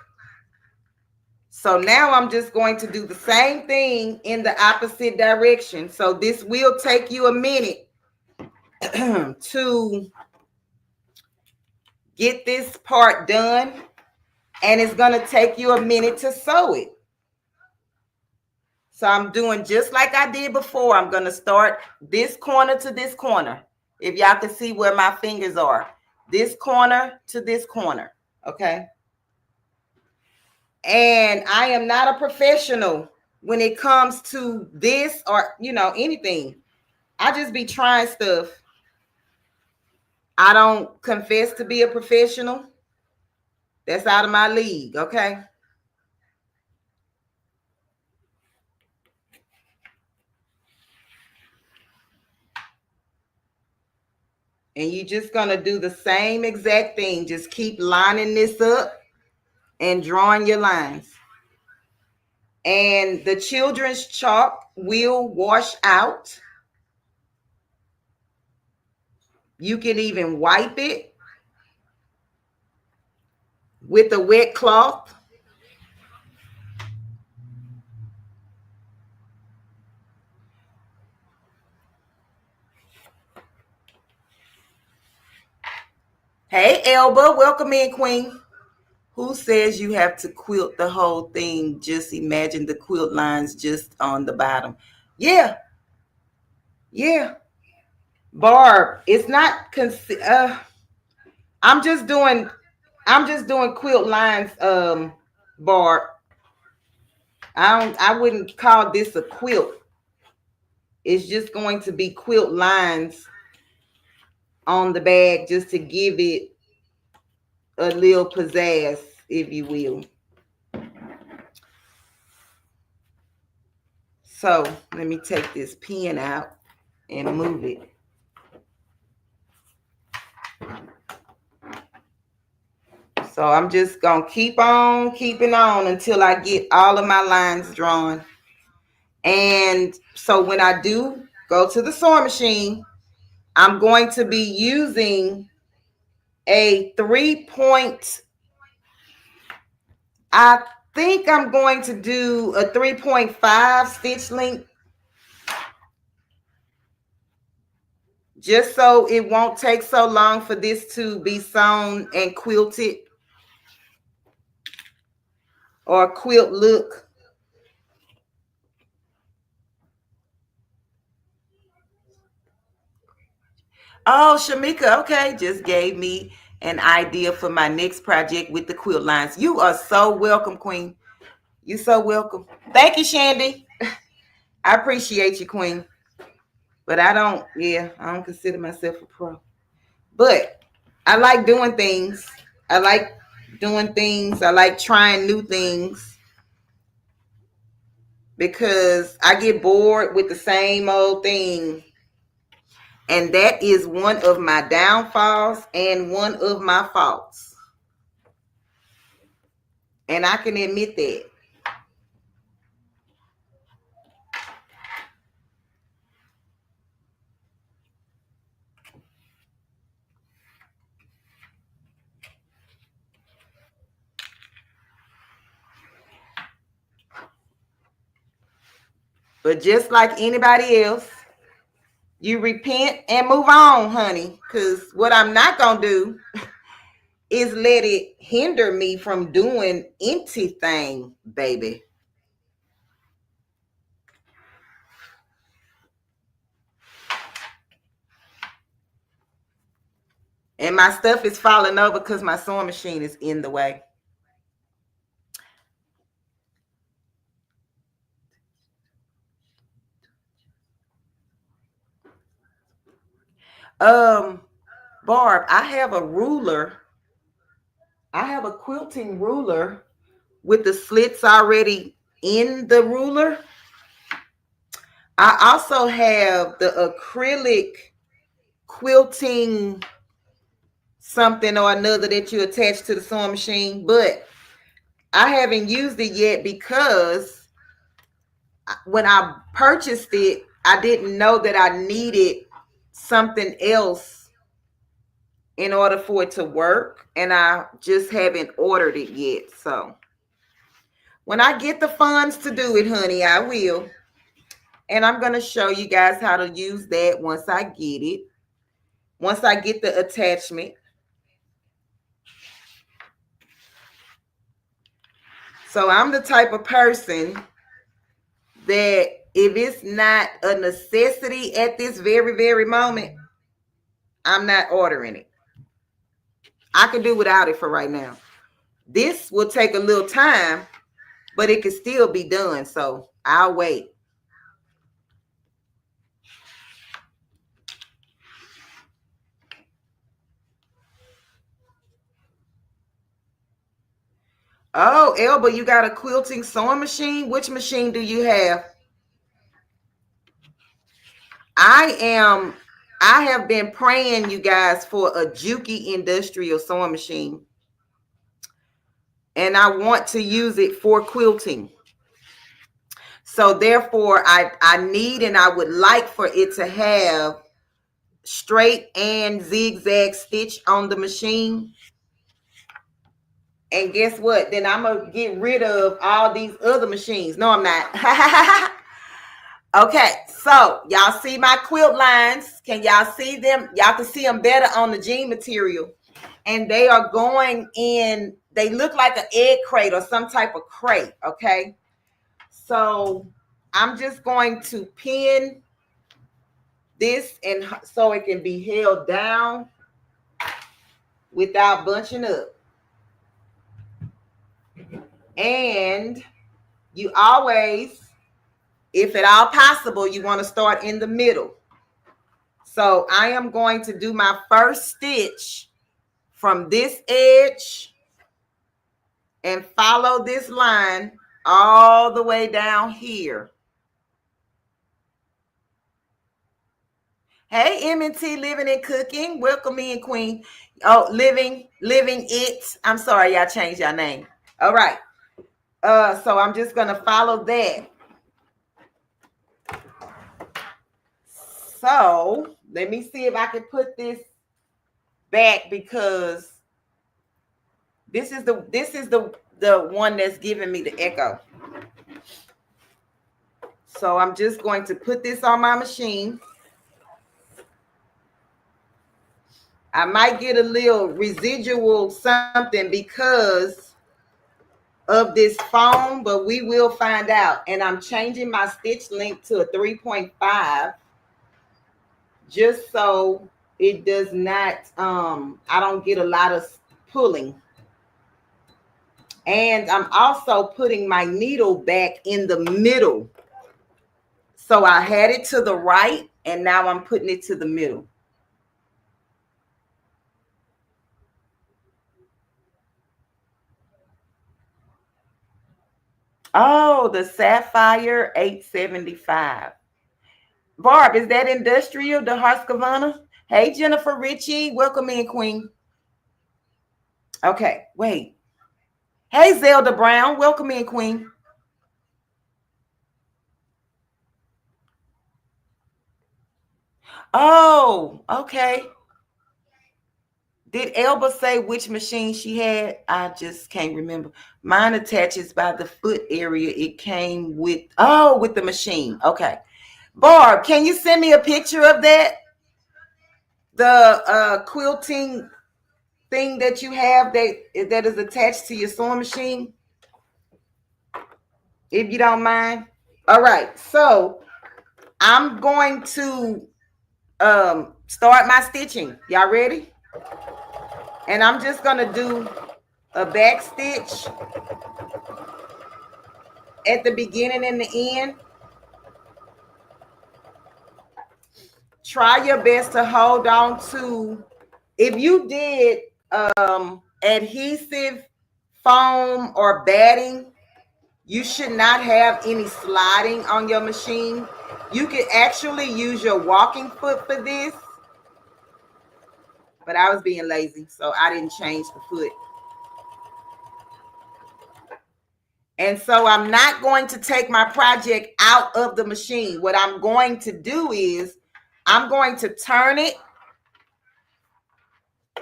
So now I'm just going to do the same thing in the opposite direction. So this will take you a minute to get this part done, and it's going to take you a minute to sew it. So I'm doing just like I did before. I'm going to start this corner to this corner. If y'all can see where my fingers are. This corner to this corner. Okay. And I am not a professional when it comes to this or, you know, anything. I just be trying stuff. I don't confess to be a professional. That's out of my league. Okay. And you're just going to do the same exact thing. Just keep lining this up and drawing your lines. And the children's chalk will wash out. You can even wipe it with a wet cloth. Hey, Elba, welcome in, Queen. Who says you have to quilt the whole thing? Just imagine the quilt lines just on the bottom. Yeah. Yeah. Barb, it's not I'm just doing quilt lines, Barb. I wouldn't call this a quilt. It's just going to be quilt lines on the bag just to give it a little pizzazz, if you will. So let me take this pen out and move it. So I'm just going to keep on keeping on until I get all of my lines drawn. And so when I do go to the sewing machine, I'm going to be using a 3-point, I think I'm going to do a 3.5 stitch length, just so it won't take so long for this to be sewn and quilted, or quilt look. Oh, Shamika, okay, just gave me an idea for my next project with the quilt lines. You are so welcome, Queen. You so welcome. Thank you, Shandy. I appreciate you, Queen. But I don't consider myself a pro. But I like doing things. I like doing things. I like trying new things because I get bored with the same old thing. And that is one of my downfalls and one of my faults. And I can admit that. But just like anybody else, you repent and move on, honey. Because what I'm not going to do is let it hinder me from doing anything, baby. And my stuff is falling over because my sewing machine is in the way. Barb, I have a ruler. I have a quilting ruler with the slits already in the ruler. I also have the acrylic quilting something or another that you attach to the sewing machine, but I haven't used it yet because when I purchased it, I didn't know that I needed something else in order for it to work, and I just haven't ordered it yet. So when I get the funds to do it, honey, I will. And I'm going to show you guys how to use that once I get it. Once I get the attachment. So I'm the type of person that if it's not a necessity at this very, very moment, I'm not ordering it. I can do without it for right now. This will take a little time, but it can still be done. So I'll wait. Oh, Elba, you got a quilting sewing machine? Which machine do you have? I have been praying, you guys, for a Juki industrial sewing machine. And I want to use it for quilting. So therefore, I need and I would like for it to have straight and zigzag stitch on the machine. And guess what? Then I'm going to get rid of all these other machines. No, I'm not. Okay, so y'all see my quilt lines. Can y'all see them? Y'all can see them better on the jean material. And they are going in, they look like an egg crate or some type of crate, okay? So I'm just going to pin this and so it can be held down without bunching up. And you always, if at all possible, you want to start in the middle. So I am going to do my first stitch from this edge and follow this line all the way down here. Hey, M&T Living and Cooking. Welcome in, Queen. Oh, Living It. I'm sorry, y'all changed your name. All right. So I'm just going to follow that. So let me see if I can put this back because this is the the one that's giving me the echo. So I'm just going to put this on my machine. I might get a little residual something because of this foam, but we will find out. And I'm changing my stitch length to a 3.5 just so it does not, I don't get a lot of pulling. And I'm also putting my needle back in the middle. So I had it to the right, and now I'm putting it to the middle. Oh, the Sapphire 875. Barb, is that industrial, the Husqvarna? Hey, Jennifer Ritchie, welcome in, Queen. Okay, wait. Hey, Zelda Brown, welcome in, Queen. Oh, okay. Did Elba say which machine she had? I just can't remember. Mine attaches by the foot area. It came with, with the machine. Okay. Barb, can you send me a picture of that? The quilting thing that you have that is attached to your sewing machine, if you don't mind. All right, so I'm going to start my stitching. Y'all ready? And I'm just gonna do a back stitch at the beginning and the end. Try your best to hold on to, if you did adhesive foam or batting, you should not have any sliding on your machine. You could actually use your walking foot for this, but I was being lazy, so I didn't change the foot. And so I'm not going to take my project out of the machine. What I'm going to do is I'm going to turn it.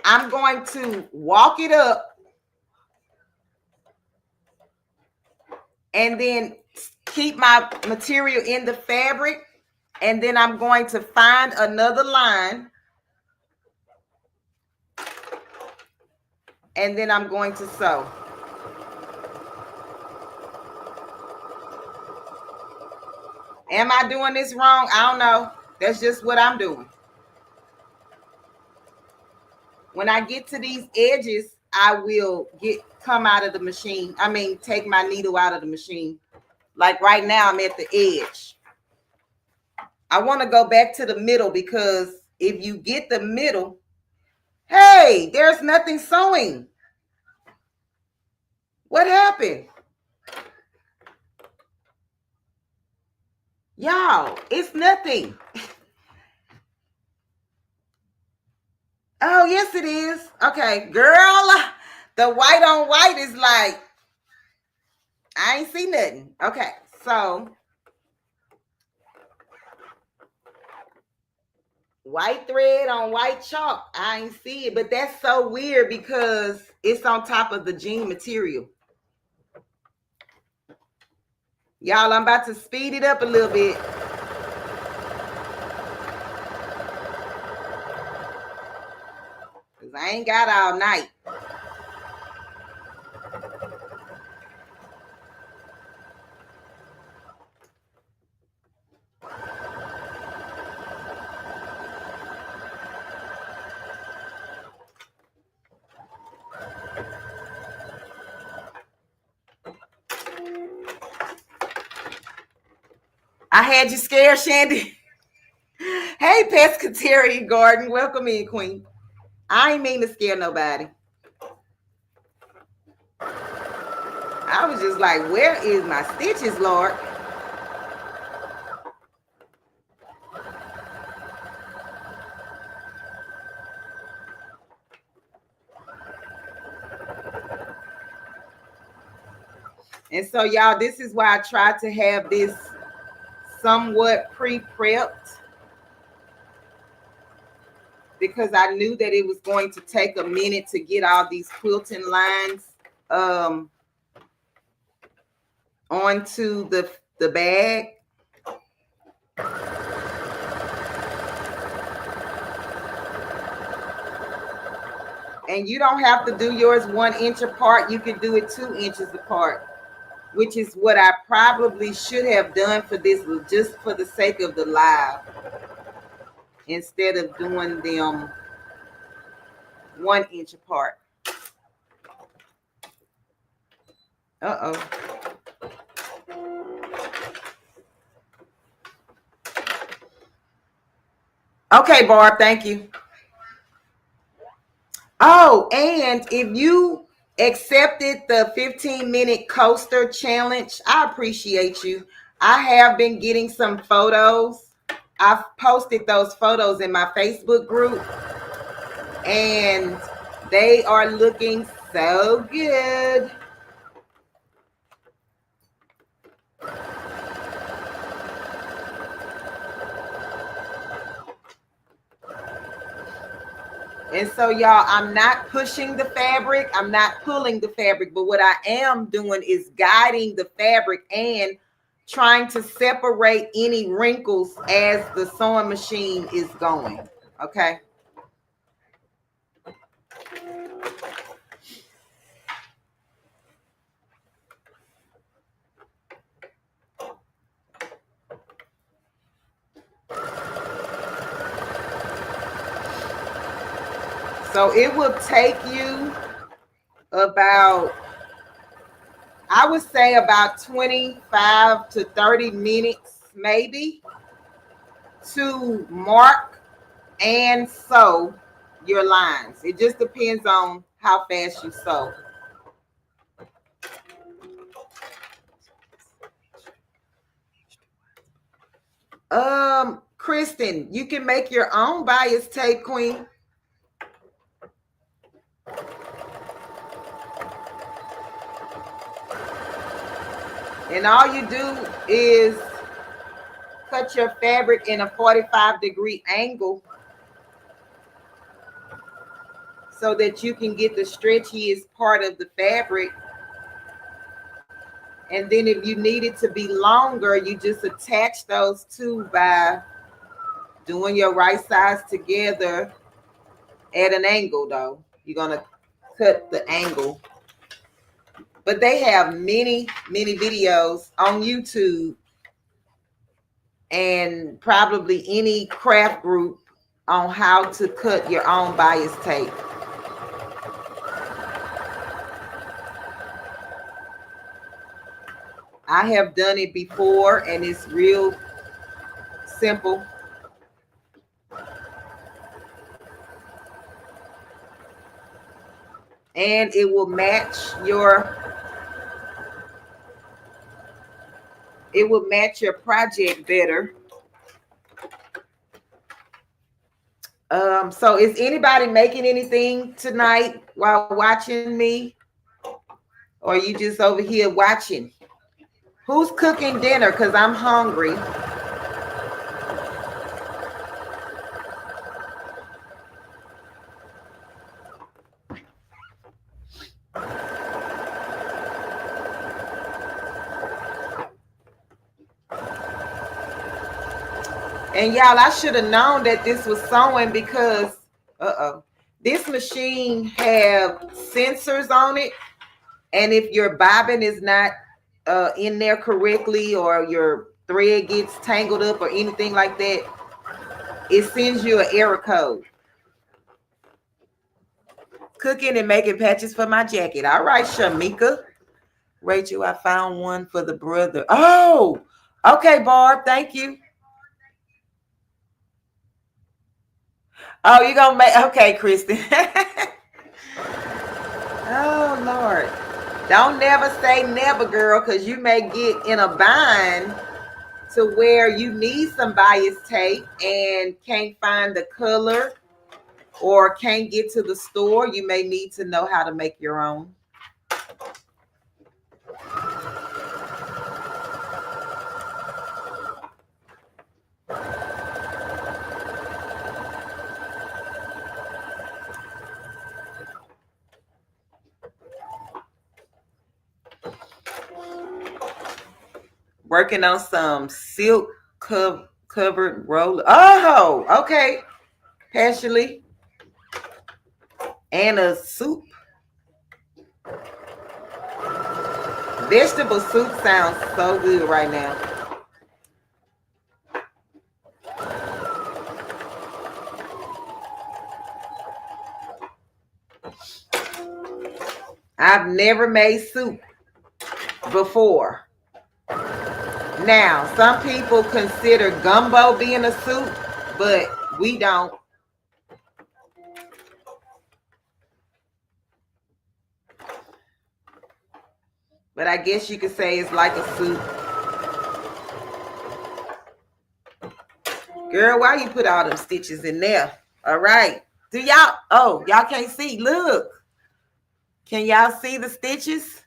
I'm going to walk it up and then keep my material in the fabric. And then I'm going to find another line. And then I'm going to sew. Am I doing this wrong? I don't know. That's just what I'm doing. When I get to these edges, I will come out of the machine. I mean, take my needle out of the machine. Like right now, I'm at the edge. I want to go back to the middle because if you get the middle, hey, there's nothing sewing. What happened? Y'all, it's nothing. Oh, yes, it is. Okay, girl, the white on white is like, I ain't see nothing. Okay, so white thread on white chalk. I ain't see it, but that's so weird because it's on top of the jean material. Y'all, I'm about to speed it up a little bit. Because I ain't got all night. I had you scared, Shandy. Hey, Pescatarian Garden. Welcome in, Queen. I ain't mean to scare nobody. I was just like, where is my stitches, Lord? And so, y'all, this is why I tried to have this somewhat pre-prepped, because I knew that it was going to take a minute to get all these quilting lines onto the bag. And you don't have to do yours 1 inch apart. You can do it 2 inches apart, which is what I probably should have done for this, just for the sake of the live, instead of doing them 1 inch apart. Uh-oh. Okay, Barb, thank you. Oh, and if you accepted the 15-minute coaster challenge, I appreciate you. I have been getting some photos. I've posted those photos in my Facebook group, and they are looking so good. And so, y'all, I'm not pushing the fabric. I'm not pulling the fabric. But what I am doing is guiding the fabric and trying to separate any wrinkles as the sewing machine is going. Okay. So it will take you about, I would say about 25 to 30 minutes maybe to mark and sew your lines. It just depends on how fast you sew. Kristen, you can make your own bias tape, Queen. And all you do is cut your fabric in a 45-degree angle so that you can get the stretchiest part of the fabric. And then if you need it to be longer, you just attach those two by doing your right sides together at an angle, though. You're going to cut the angle. But they have many, many videos on YouTube and probably any craft group on how to cut your own bias tape. I have done it before and it's real simple. And it will match your project better. So is anybody making anything tonight while watching me? Or are you just over here watching? Who's cooking dinner? Because I'm hungry. And y'all, I should have known that this was sewing because, this machine have sensors on it. And if your bobbin is not in there correctly, or your thread gets tangled up or anything like that, it sends you an error code. Cooking and making patches for my jacket. All right, Shamika. Rachel, I found one for the brother. Oh, okay, Barb. Thank you. Oh, you're going to make, okay, Kristen. Oh, Lord. Don't never say never, girl, because you may get in a bind to where you need some bias tape and can't find the color or can't get to the store. You may need to know how to make your own. Working on some silk covered roller. Oh, okay. Partially. And a soup. Vegetable soup sounds so good right now. I've never made soup before. Now, some people consider gumbo being a soup, but we don't. But I guess you could say it's like a soup. Girl, why you put all them stitches in there? All right. Do y'all, oh, y'all can't see. Look. Can y'all see the stitches?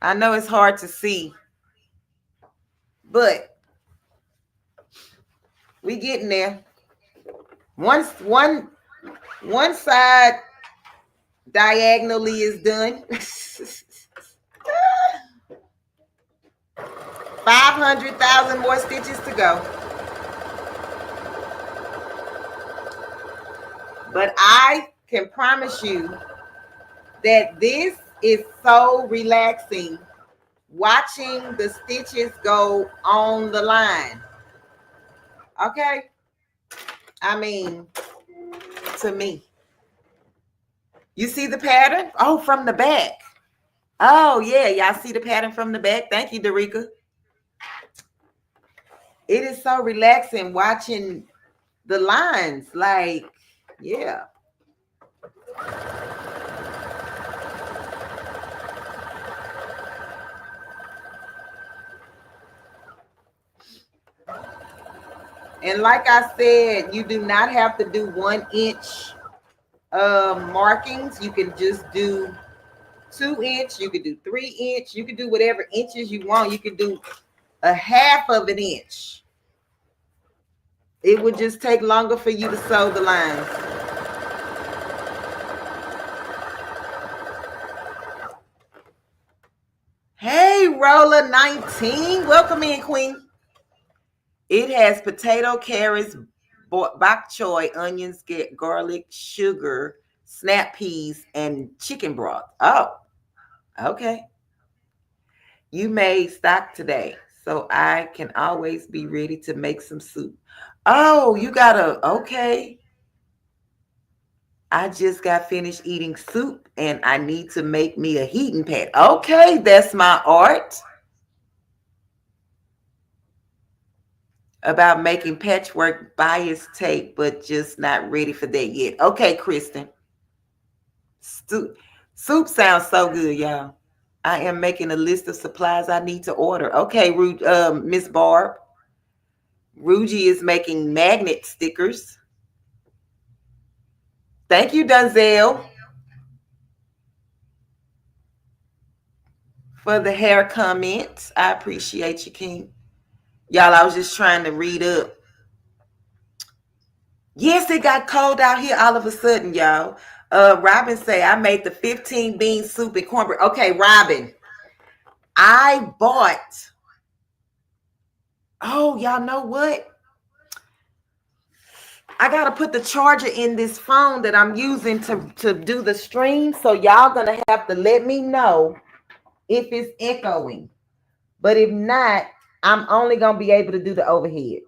I know it's hard to see, but we getting there. One side diagonally is done. 500,000 more stitches to go. But I can promise you that this is so relaxing, watching the stitches go on the line. Okay? I mean, to me. You see the pattern? Oh, from the back. Oh, yeah. Y'all see the pattern from the back? Thank you, Darika. It is so relaxing watching the lines. Like, yeah. And like I said, you do not have to do 1 inch markings. You can just do 2 inch. You can do 3 inch. You can do whatever inches you want. You can do a half of an inch. It would just take longer for you to sew the lines. Hey, Roller 19. Welcome in, Queen. It has potato, carrots, bok choy, onions, garlic, sugar, snap peas, and chicken broth. Oh, okay. You made stock today, so I can always be ready to make some soup. Oh, you gotta, okay. I just got finished eating soup and I need to make me a heating pad. Okay, that's my art. About making patchwork bias tape, but just not ready for that yet. Okay, Kristen. Soup sounds so good, y'all. I am making a list of supplies I need to order. Okay, Miss Barb. Ruji is making magnet stickers. Thank you, Dunzel, for the hair comments. I appreciate you, King. Y'all, I was just trying to read up. Yes, it got cold out here all of a sudden, y'all. Robin say, I made the 15 bean soup and cornbread. Okay, Robin. I bought. Oh, y'all know what? I got to put the charger in this phone that I'm using to do the stream. So y'all going to have to let me know if it's echoing. But if not, I'm only going to be able to do the overhead.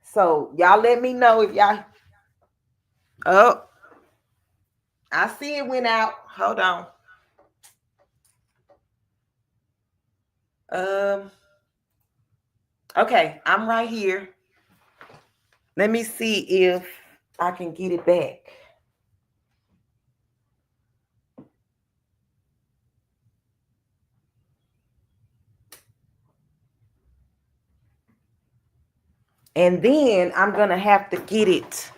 So y'all let me know if y'all. Oh, I see it went out. Hold on. Okay, I'm right here. Let me see if I can get it back. And then I'm going to have to get it.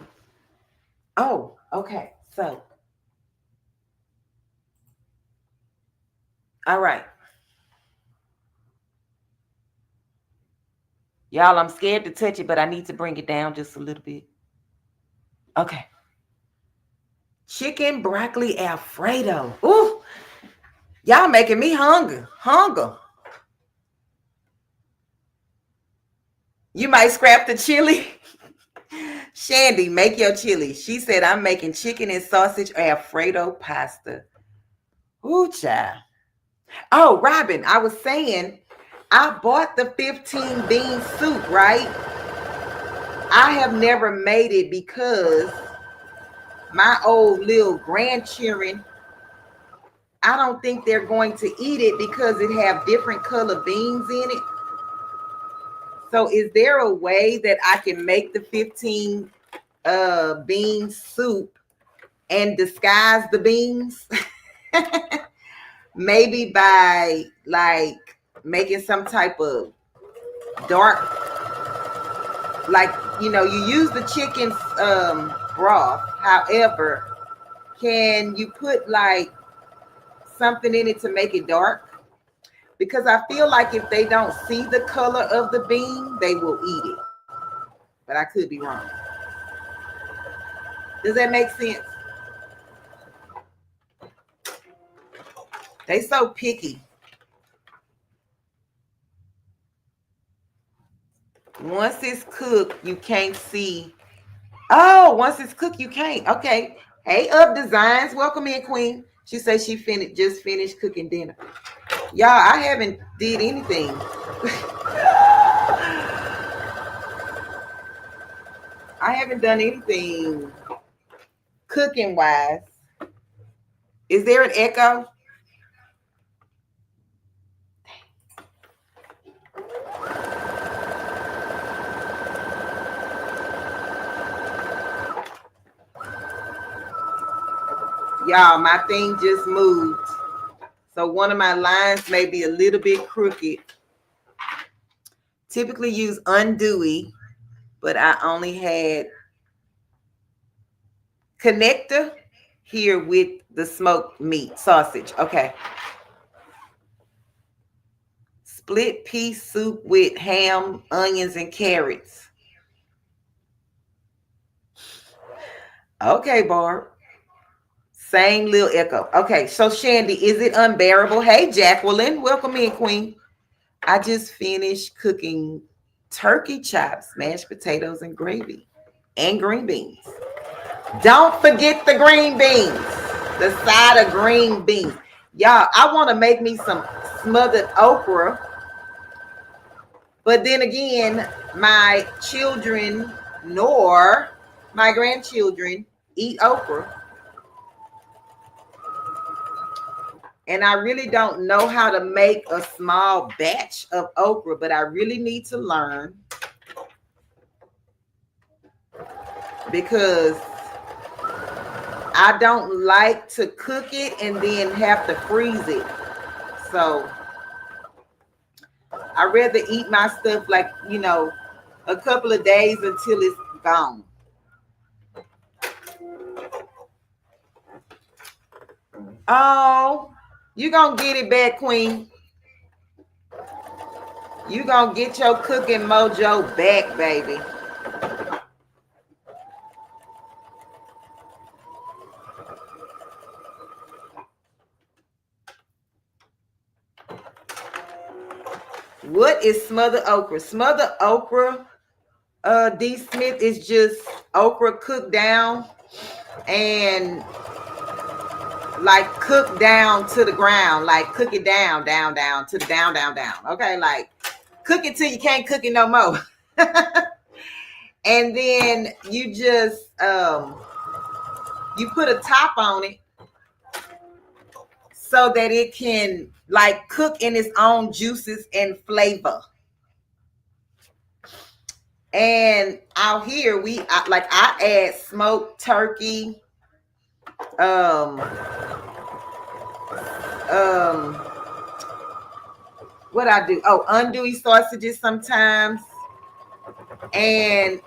Oh, okay. So, all right. Y'all, I'm scared to touch it, but I need to bring it down just a little bit. Okay. Chicken broccoli Alfredo. Ooh. Y'all making me hunger. You might scrap the chili. Shandy, make your chili. She said, I'm making chicken and sausage Alfredo pasta. Ooh, child. Oh, Robin, I was saying, I bought the 15 bean soup, right? I have never made it because my old little grandchildren, I don't think they're going to eat it because it have different color beans in it. So is there a way that I can make the 15 bean soup and disguise the beans? Maybe by like making some type of dark, like, you use the chicken's broth. However, can you put like something in it to make it dark? Because I feel like if they don't see the color of the bean, they will eat it. But I could be wrong. Does that make sense? They so picky. Once it's cooked, you can't see. Oh, once it's cooked, you can't. Okay. Hey, Up Designs. Welcome in, Queen. She says she just finished cooking dinner. Y'all, I haven't did anything. I haven't done anything cooking wise. Is there an echo? Y'all, my thing just moved. So one of my lines may be a little bit crooked. Typically use undoey, but I only had connector here with the smoked meat sausage. Okay. Split pea soup with ham, onions, and carrots. Okay, Barb. Same little echo. Okay, so Shandy, is it unbearable? Hey, Jacqueline, welcome in, Queen. I just finished cooking turkey chops, mashed potatoes, and gravy, and green beans. Don't forget the green beans, the side of green beans. Y'all, I want to make me some smothered okra. But then again, my children nor my grandchildren eat okra. And I really don't know how to make a small batch of okra, but I really need to learn because I don't like to cook it and then have to freeze it. So I'd rather eat my stuff like, a couple of days until it's gone. Oh, you gonna get it back, Queen. You gonna get your cooking mojo back, baby. What is smothered okra? Smothered okra, D. Smith, is just okra cooked down and like cook down to the ground, like cook it down to the down. Okay, like cook it till you can't cook it no more. And then you just you put a top on it so that it can like cook in its own juices and flavor. And out here I add smoked turkey, what I do? Oh, andouille sausages sometimes. And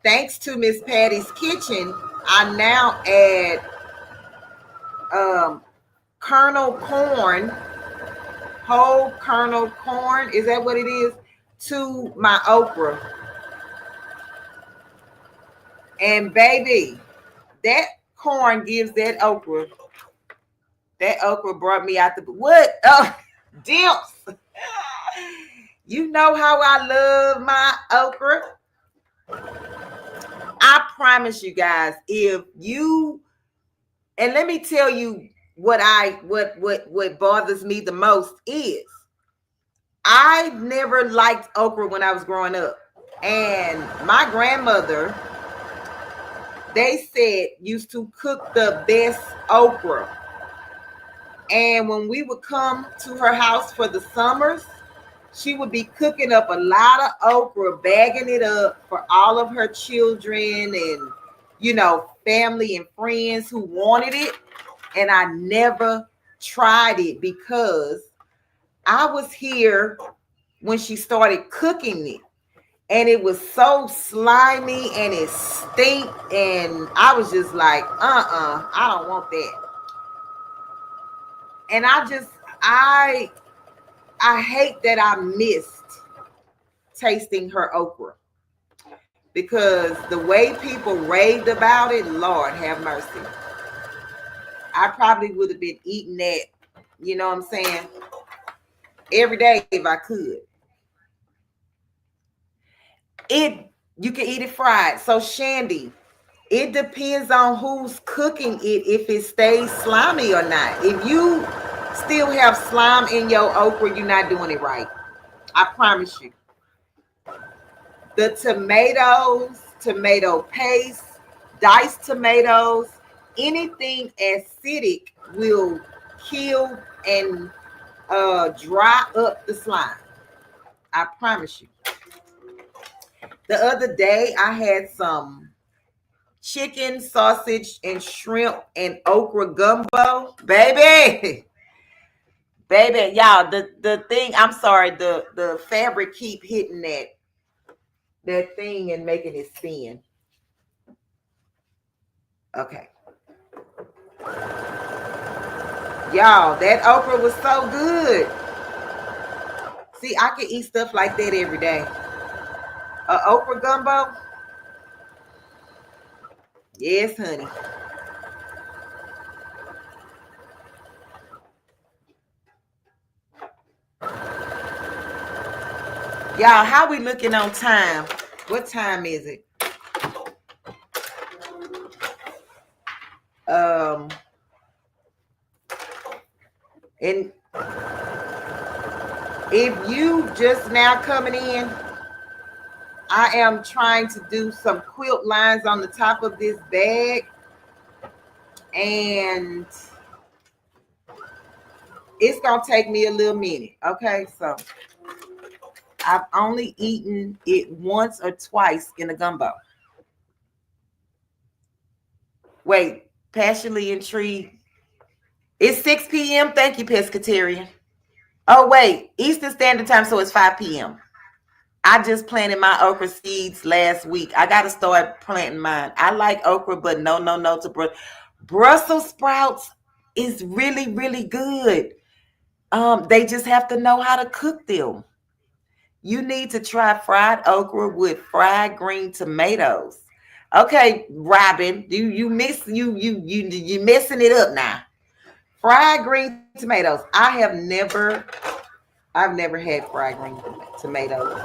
thanks to Miss Patty's Kitchen, I now add kernel corn, whole kernel corn. Is that what it is? To my okra. And baby, that corn gives that okra That okra brought me out the what? Oh, dimps. You know how I love my okra. I promise you guys, if you and let me tell you what bothers me the most is I never liked okra when I was growing up. And my grandmother, they said, used to cook the best okra. And when we would come to her house for the summers, she would be cooking up a lot of okra, bagging it up for all of her children and, family and friends who wanted it. And I never tried it because I was here when she started cooking it. And it was so slimy and it stinked. And I was just like, I don't want that. And I hate that I missed tasting her okra. Because the way people raved about it, Lord have mercy. I probably would have been eating that, you know what I'm saying, every day if I could. You can eat it fried. So Shandy, it depends on who's cooking it if it stays slimy or not. If you still have slime in your okra, you're not doing it right. I promise you. The tomatoes, tomato paste, diced tomatoes, anything acidic will kill and dry up the slime. I promise you. The other day, I had some chicken, sausage, and shrimp and okra gumbo. Baby, y'all, the thing, I'm sorry, the fabric keep hitting that thing and making it spin. Okay. Y'all, that okra was so good. See, I can eat stuff like that every day. Okra gumbo? Yes, honey. Y'all, how we looking on time? What time is it? And if you just now coming in, I am trying to do some quilt lines on the top of this bag. And it's going to take me a little minute. Okay, so I've only eaten it once or twice in a gumbo. Wait, passionately intrigued. It's 6 p.m. Thank you, Pescatarian. Oh, wait, Eastern Standard Time, so it's 5 p.m. I just planted my okra seeds last week. I got to start planting mine. I like okra, but no to Brussels sprouts is really, really good. They just have to know how to cook them. You need to try fried okra with fried green tomatoes. Okay, Robin, you messing it up now. Fried green tomatoes. I've never had fried green tomatoes.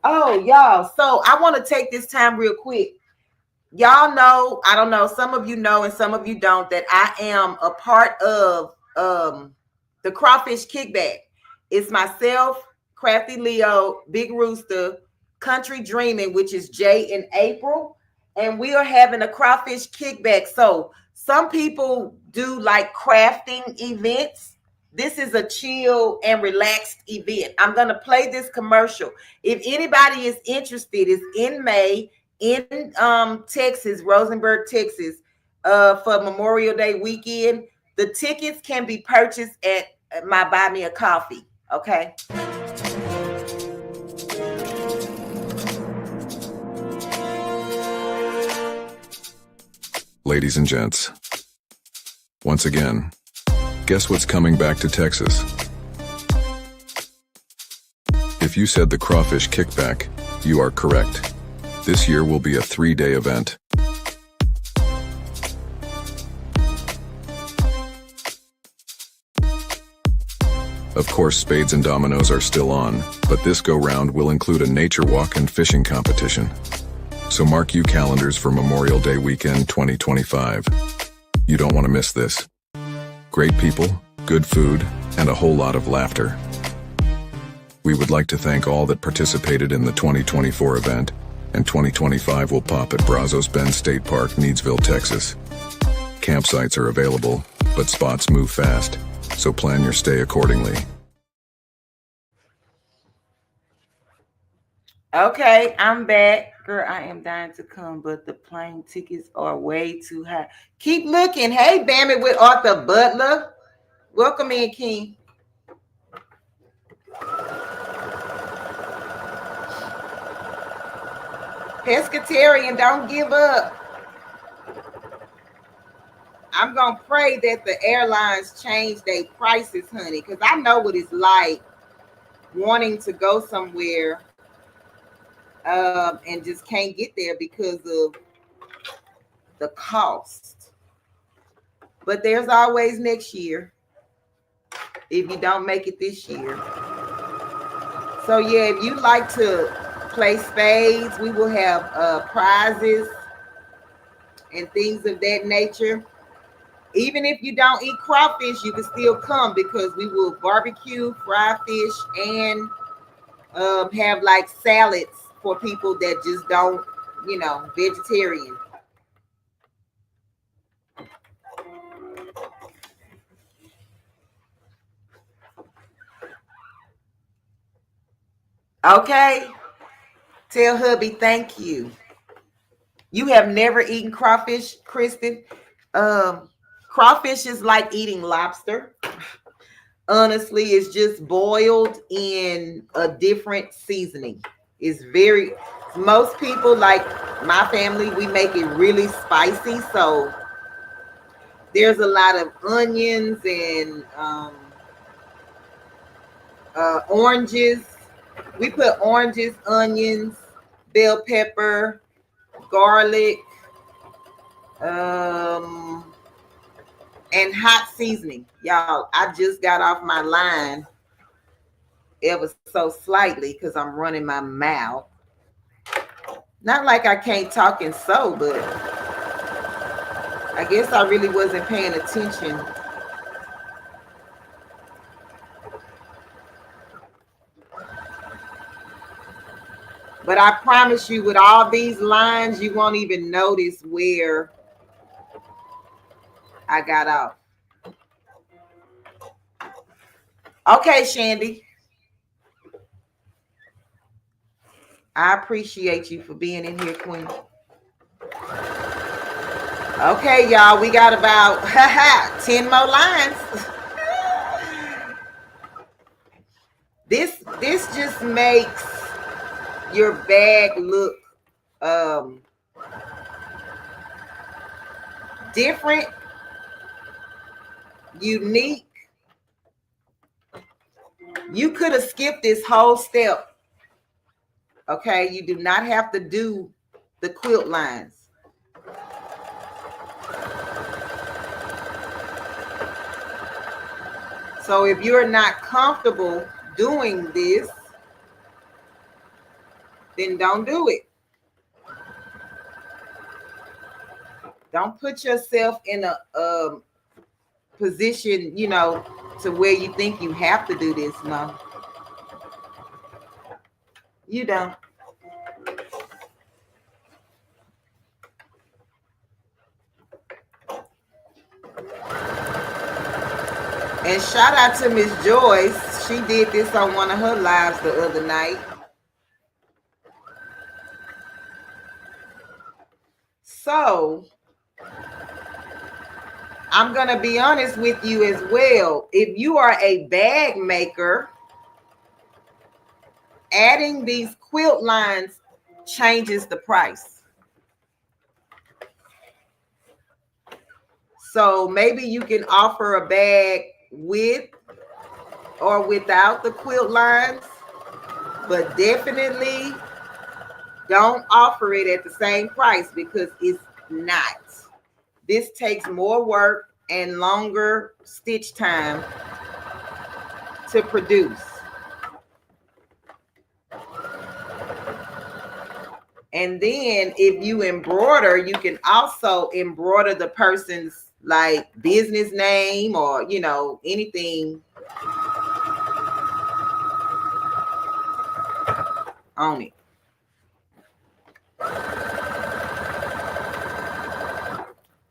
Oh, y'all. So I want to take this time real quick. Y'all know, I don't know, some of you know and some of you don't, that I am a part of the Crawfish Kickback. It's myself, Crafty Leo, Big Rooster, Country Dreaming, which is Jay and April. And we are having a Crawfish Kickback. So some people do like crafting events. This is a chill and relaxed event. I'm going to play this commercial. If anybody is interested, it's in May in Texas, Rosenberg, Texas, for Memorial Day weekend. The tickets can be purchased at my Buy Me a Coffee. Okay. Ladies and gents, once again, guess what's coming back to Texas? If you said the Crawfish Kickback, you are correct. This year will be a 3-day event. Of course, spades and dominoes are still on, but this go-round will include a nature walk and fishing competition. So mark you calendars for Memorial Day weekend 2025. You don't want to miss this. Great people, good food, and a whole lot of laughter. We would like to thank all that participated in the 2024 event, and 2025 will pop at Brazos Bend State Park, Needsville, Texas. Campsites are available, but spots move fast, so plan your stay accordingly. Okay, I'm back. Girl, I am dying to come, but the plane tickets are way too high. Keep looking. Hey, Bammy with Arthur Butler. Welcome in, King. Pescatarian, don't give up. I'm going to pray that the airlines change their prices, honey, because I know what it's like wanting to go somewhere and just can't get there because of the cost. But there's always next year if you don't make it this year. So yeah, if you like to play spades, we will have prizes and things of that nature. Even if you don't eat crawfish, you can still come because we will barbecue, fry fish, and have like salads for people that just don't, vegetarian. Okay. Tell hubby thank you. You have never eaten crawfish, Kristen? Crawfish is like eating lobster. Honestly, it's just boiled in a different seasoning. It's most people, like my family, we make it really spicy. So there's a lot of onions and oranges. We put oranges, onions, bell pepper, garlic, and hot seasoning. Y'all, I just got off my line ever so slightly because I'm running my mouth. Not like I can't talk and sew, but I guess I really wasn't paying attention. But I promise you, with all these lines, you won't even notice where I got off. Okay, Shandy. I appreciate you for being in here, Queen. Okay, y'all, we got about 10 more lines. This just makes your bag look different, unique. You could have skipped this whole step. Okay, you do not have to do the quilt lines. So if you're not comfortable doing this, then don't do it. Don't put yourself in a position, to where you think you have to do this. No, you don't. And shout out to Miss Joyce. She did this on one of her lives the other night. So I'm going to be honest with you as well. If you are a bag maker, adding these quilt lines changes the price. So maybe you can offer a bag with or without the quilt lines, but definitely don't offer it at the same price because it's not. This takes more work and longer stitch time to produce. And then if you embroider, you can also embroider the person's like business name or, you know, anything on it.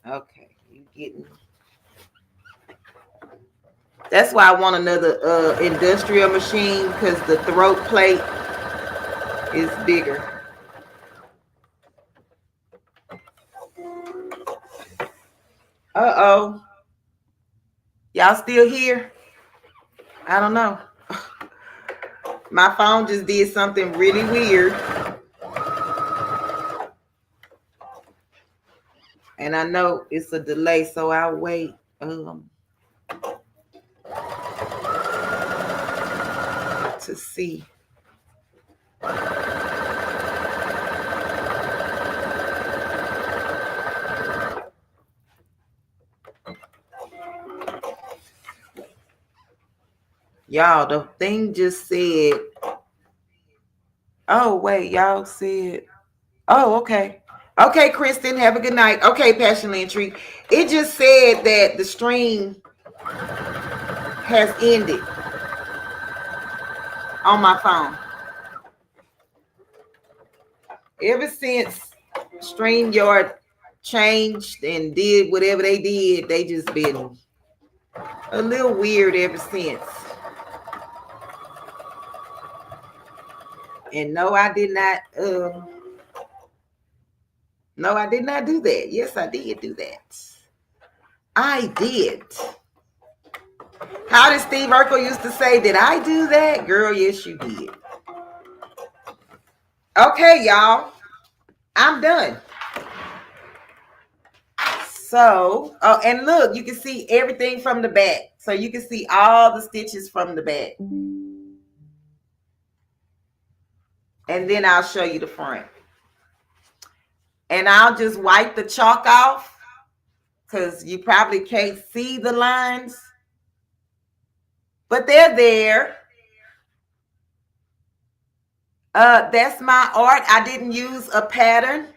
Okay, you getting. That's why I want another industrial machine, because the throat plate is bigger. Uh-oh. Y'all still here? I don't know. My phone just did something really weird. And I know it's a delay, so I'll wait. To see. Y'all, the thing just said. Oh, wait, y'all said. Oh, okay. Okay, Kristen, have a good night. Okay, Passionately Intrigued. It just said that the stream has ended on my phone. Ever since StreamYard changed and did whatever they did, they just been a little weird ever since. And no, I did not. No, I did not do that. Yes, I did do that. I did. How did Steve Urkel used to say, did I do that? Girl, yes, you did. Okay, y'all. I'm done. So, oh, and look, you can see everything from the back. So you can see all the stitches from the back. And then I'll show you the front. And I'll just wipe the chalk off because you probably can't see the lines. But they're there. That's my art. I didn't use a pattern.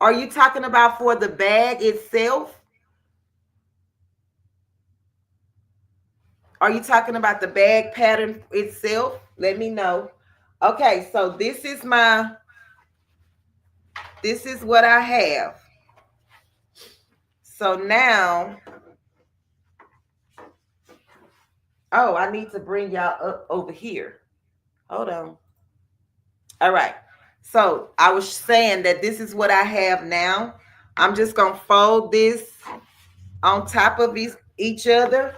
Are you talking about for the bag itself? Are you talking about the bag pattern itself? Let me know. Okay, so this is what I have. So now, oh, I need to bring y'all up over here. Hold on. All right. So I was saying that this is what I have now. I'm just going to fold this on top of each other.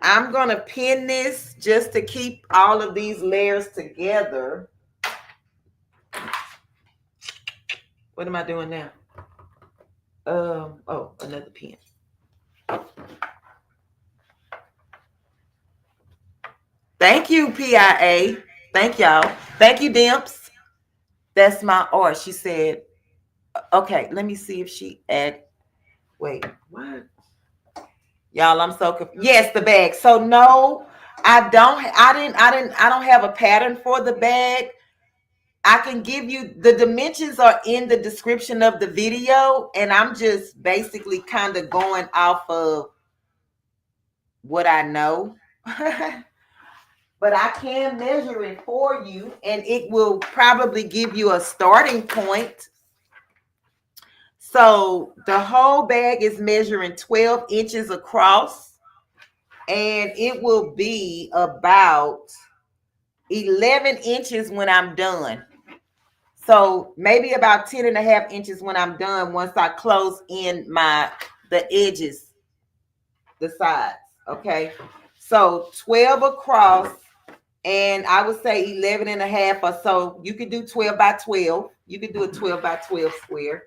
I'm going to pin this just to keep all of these layers together. What am I doing now? Oh, another pin. Thank you, PIA. Thank y'all. Thank you, Dimps. That's my art. She said, okay, let me see if she wait, what? Y'all, I'm so confused. Yes, the bag. So no, I don't have a pattern for the bag. I can give you the dimensions are in the description of the video, and I'm just basically kind of going off of what I know. But I can measure it for you, and it will probably give you a starting point. So the whole bag is measuring 12 inches across, and it will be about 11 inches when I'm done. So maybe about 10 and a half inches when I'm done, once I close in the edges, the sides. Okay. So 12 across, and I would say 11 and a half or so. You could do 12 by 12. You could do a 12 by 12 square.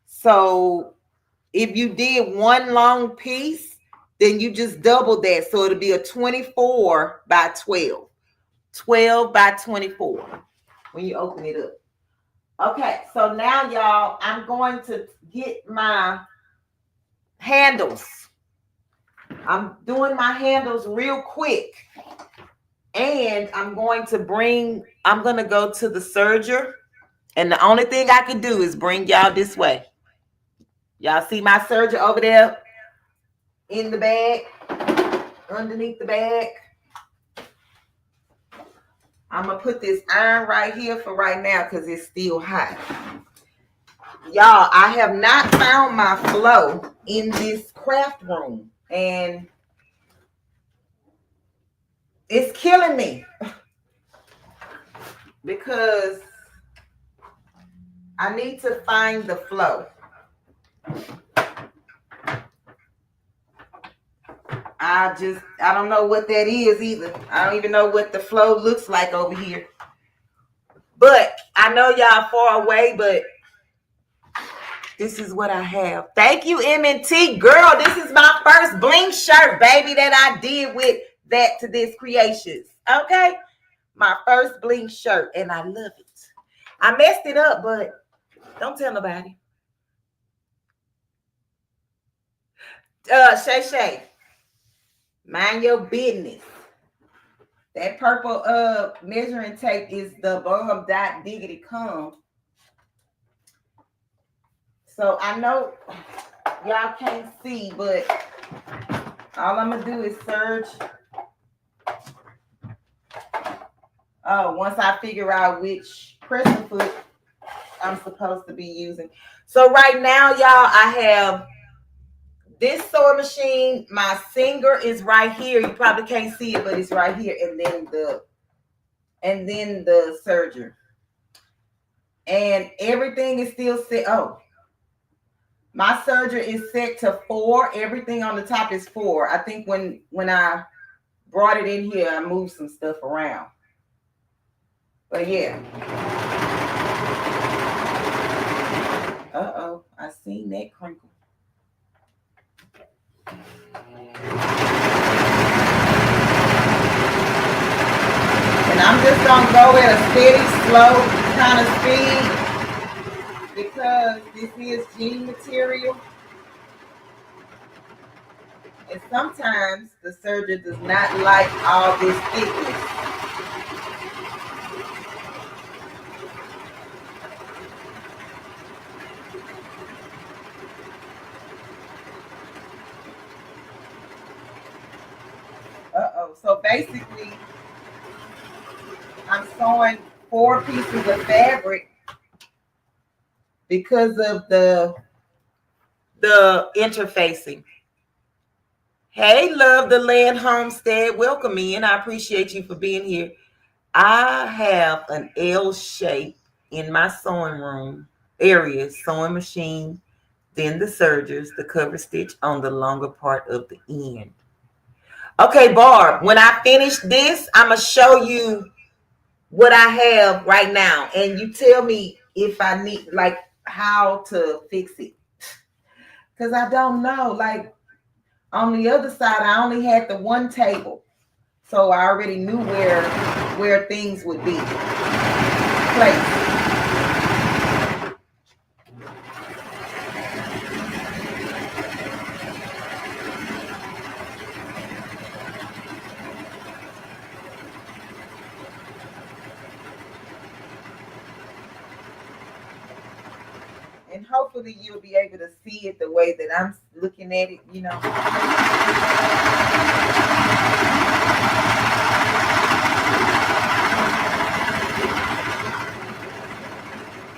So if you did one long piece, then you just double that. So it'll be a 24 by 12. 12 by 24 when you open it up. Okay, so now, y'all, I'm going to get my handles. I'm doing my handles real quick. And I'm going to go to the serger. And the only thing I can do is bring y'all this way. Y'all see my serger over there in the bag, underneath the bag. I'm going to put this iron right here for right now because it's still hot. Y'all, I have not found my flow in this craft room. And it's killing me. Because I need to find the flow. I don't know what that is either. I don't even know what the flow looks like over here. But I know y'all far away, but this is what I have. Thank you, M&T. Girl, this is my first bling shirt, baby, that I did with that to this creations. Okay? My first bling shirt, and I love it. I messed it up, but don't tell nobody. Shay, mind your business. That purple measuring tape is the bum dot diggity cum. So I know y'all can't see, but all I'm gonna do is serge. Once I figure out which pressure foot I'm supposed to be using. So right now, y'all, I have this sewing machine. My singer is right here. You probably can't see it, but it's right here. And then the serger. And everything is still set. Oh, my serger is set to 4. Everything on the top is 4. I think when I brought it in here, I moved some stuff around. But yeah. Uh-oh, I seen that crinkle. And I'm just gonna go at a steady, slow kind of speed because this is jean material. And sometimes the serger does not like all this thickness. So basically, I'm sewing 4 pieces of fabric because of the interfacing. Hey, love the land homestead. Welcome in. I appreciate you for being here. I have an L shape in my sewing room area, sewing machine, then the sergers, the cover stitch on the longer part of the end. Okay, Barb, when I finish this, I'm going to show you what I have right now. And you tell me if I need, like, how to fix it. Because I don't know. Like, on the other side, I only had the one table. So I already knew where things would be placed. And hopefully you'll be able to see it the way that I'm looking at it, you know.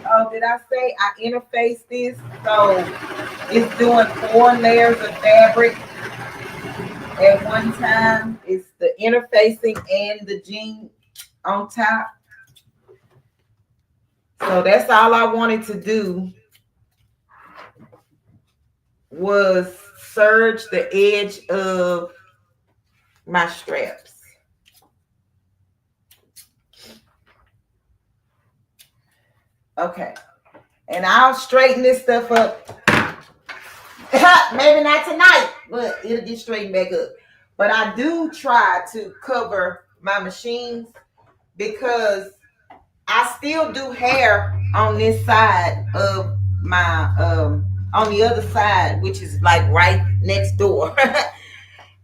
Oh, did I say I interface this? So it's doing 4 layers of fabric at one time. It's the interfacing and the jean on top. So that's all I wanted to do was serge the edge of my straps. Okay. And I'll straighten this stuff up. Maybe not tonight, but it'll get straightened back up. But I do try to cover my machines because I still do hair on this side of my on the other side, which is like right next door.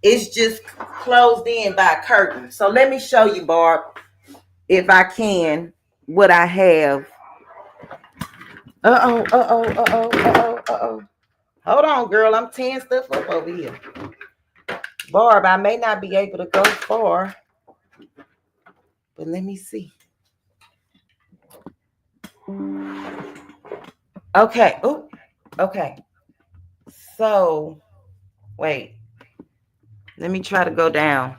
it's just closed in by a curtain. So let me show you, Barb, if I can, what I have. Hold on, girl. I'm tearing stuff up over here. Barb, I may not be able to go far, but let me see. Okay. Oh, okay. So, wait. Let me try to go down.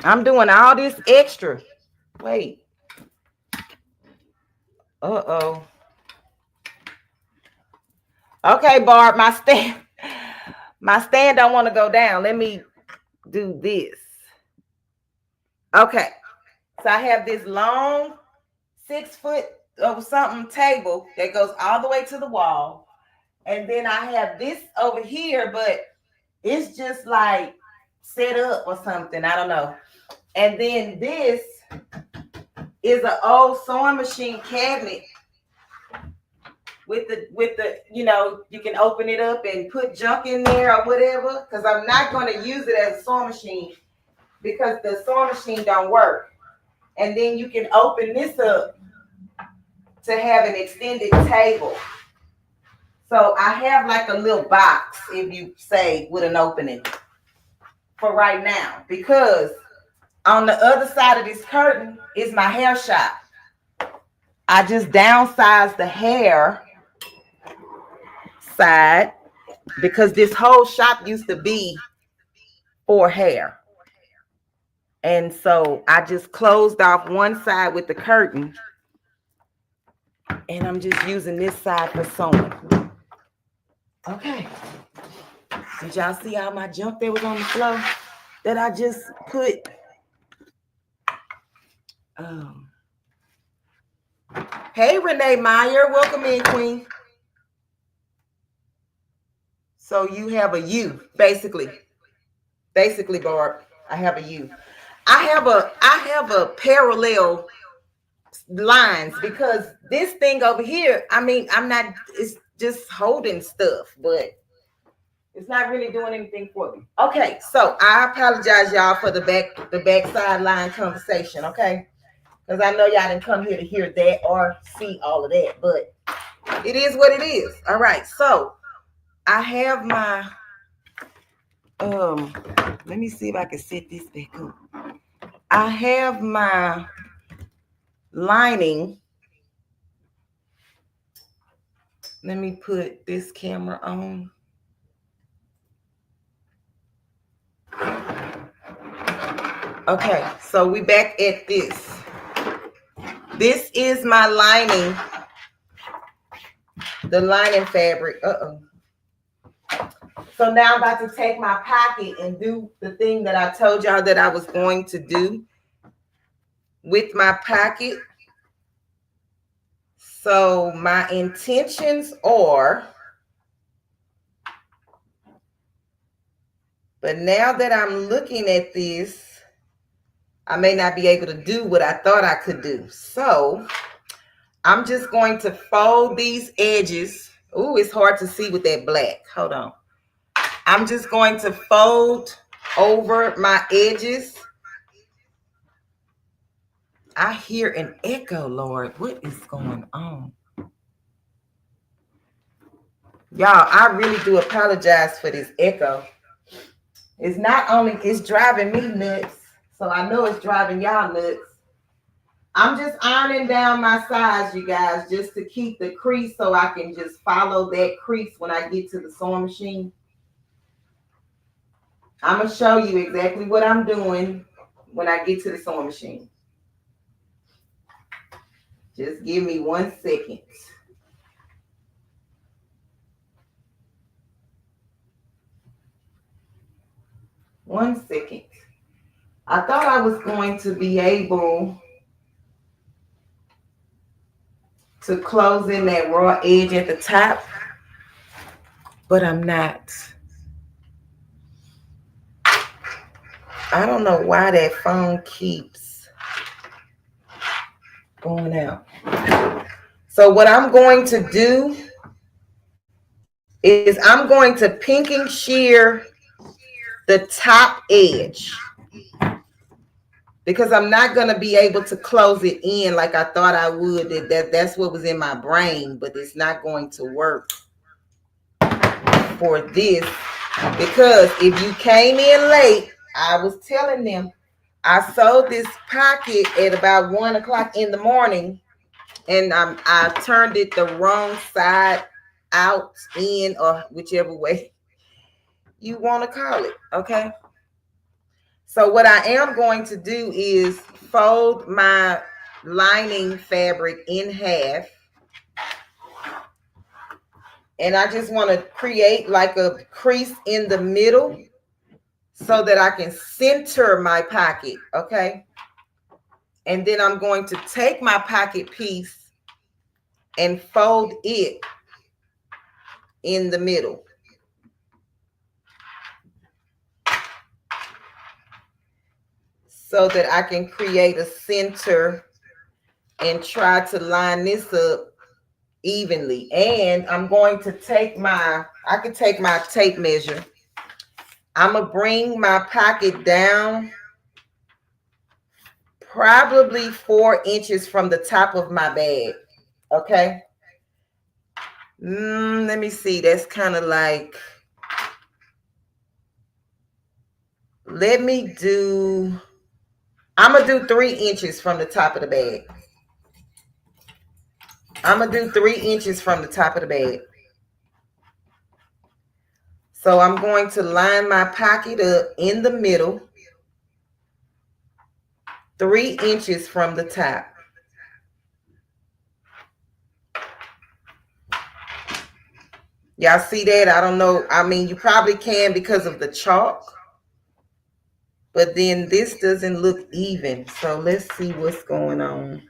I'm doing all this extra. Wait. Uh-oh. Okay, Barb, my stand don't want to go down. Let me do this. Okay. So I have this long 6 foot or something table that goes all the way to the wall. And then I have this over here, but it's just like set up or something. I don't know. And then this is an old sewing machine cabinet with the you can open it up and put junk in there or whatever, because I'm not going to use it as a sewing machine because the sewing machine don't work. And then you can open this up to have an extended table. So I have like a little box, if you say, with an opening for right now, because on the other side of this curtain is my hair shop. I just downsized the hair side because this whole shop used to be for hair. And so I just closed off one side with the curtain, and I'm just using this side for sewing. Okay. Did y'all see all my junk that was on the floor that I just put? Hey, Renee Meyer, welcome in, Queen. So you have a U, basically. Basically, Barb, I have a U. I have a parallel lines because this thing over here, I mean, it's just holding stuff, but it's not really doing anything for me. Okay, so I apologize, y'all, for the backside line conversation, okay? Because I know y'all didn't come here to hear that or see all of that, but it is what it is. All right, so I have my let me see if I can set this back up. I have my lining. Let me put this camera on. Okay, so we back at this. This is my lining, the lining fabric. So now I'm about to take my pocket and do the thing that I told y'all that I was going to do with my pocket. So my intentions are, but now that I'm looking at this, I may not be able to do what I thought I could do. So I'm just going to fold these edges. Ooh, it's hard to see with that black. Hold on. I'm just going to fold over my edges. I hear an echo, Lord. What is going on? Y'all, I really do apologize for this echo. It's not only, it's driving me nuts, so I know it's driving y'all nuts. I'm just ironing down my sides, you guys, just to keep the crease so I can just follow that crease when I get to the sewing machine. I'm going to show you exactly what I'm doing when I get to the sewing machine. Just give me 1 second. One second. I thought I was going to be able to close in that raw edge at the top, but I'm not. I don't know why that phone keeps going out. So what I'm going to do is I'm going to pinking shear the top edge because I'm not going to be able to close it in like I thought I would. That's what was in my brain, but it's not going to work for this because if you came in late, I was telling them I sold this pocket at about 1 o'clock in the morning, and I turned it the wrong side out, in, or whichever way you want to call it. Okay. So what I am going to do is fold my lining fabric in half. And I just want to create like a crease in the middle so that I can center my pocket. Okay. And then I'm going to take my pocket piece and fold it in the middle. So that I can create a center and try to line this up evenly. And I'm going to take I could take my tape measure. I'm going to bring my pocket down probably 4 inches from the top of my bag. Okay. Let me see. That's kind of like, I'm going to do 3 inches from the top of the bag. I'm going to do 3 inches from the top of the bag. So I'm going to line my pocket up in the middle, 3 inches from the top. Y'all see that? I don't know. I mean, you probably can because of the chalk. But then this doesn't look even. So let's see what's going on.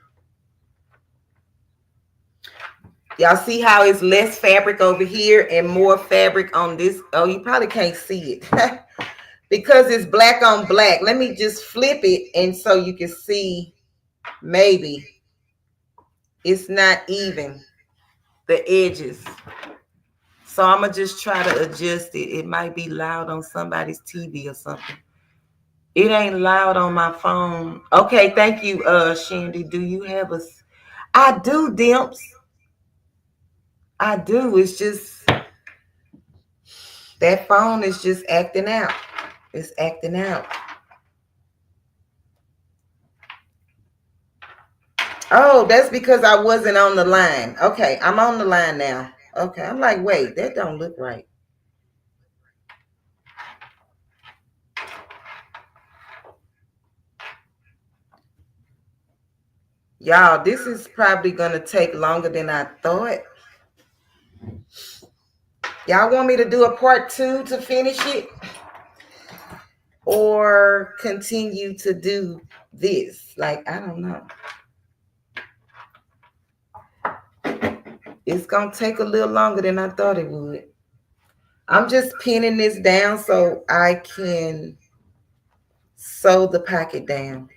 Y'all see how it's less fabric over here and more fabric on this? Oh, you probably can't see it. Because it's black on black. Let me just flip it and so you can see maybe it's not even the edges. So I'm going to just try to adjust it. It might be loud on somebody's TV or something. It ain't loud on my phone. Okay, thank you, Shandy. Do you have I do, Dimps. I do. It's just that phone is just acting out. It's acting out. Oh, that's because I wasn't on the line. Okay, I'm on the line now. Okay, I'm like, wait, that don't look right. Y'all, this is probably going to take longer than I thought. Y'all want me to do a part 2 to finish it? Or continue to do this? Like, I don't know. It's going to take a little longer than I thought it would. I'm just pinning this down so I can sew the pocket down.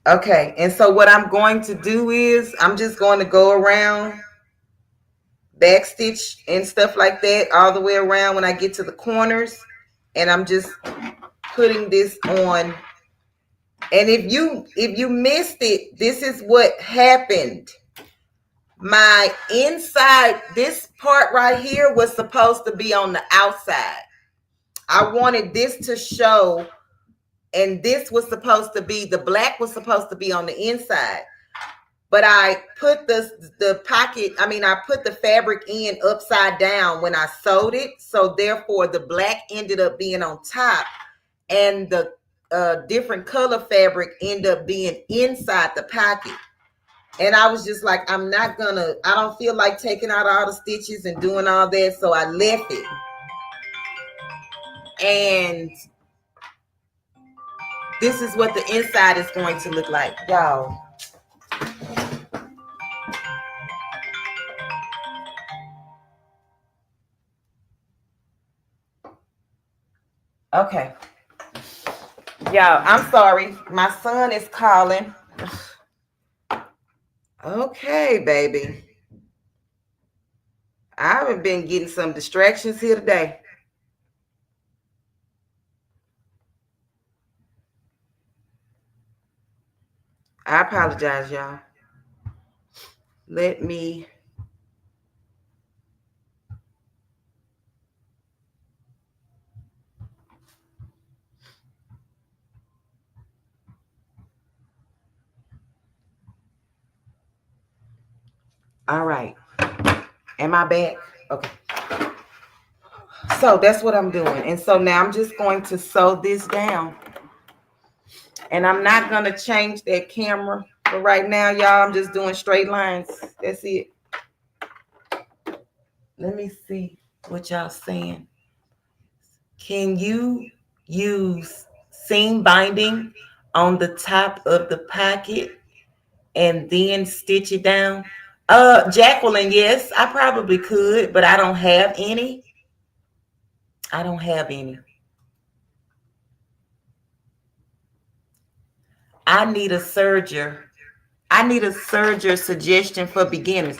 Okay, and so what I'm going to do is I'm just going to go around, backstitch and stuff like that all the way around when I get to the corners. And I'm just putting this on. And if you missed it, this is what happened. My inside, this part right here was supposed to be on the outside. I wanted this to show, and this was supposed to be, the black was supposed to be on the inside. But I put the pocket, I put the fabric in upside down when I sewed it. So therefore the black ended up being on top, and the different color fabric ended up being inside the pocket. And I was just like, I don't feel like taking out all the stitches and doing all that. So I left it. And this is what the inside is going to look like, y'all. Okay. Y'all, I'm sorry. My son is calling. Okay, baby. I've been getting some distractions here today. I apologize, y'all. Let me. All right. Am I back? Okay. So that's what I'm doing. And so now I'm just going to sew this down. And I'm not going to change that camera. But right now, y'all, I'm just doing straight lines. That's it. Let me see what y'all saying. Can you use seam binding on the top of the pocket and then stitch it down? Jacqueline, yes, I probably could, but I don't have any. I don't have any. I need a serger. I need a serger suggestion for beginners.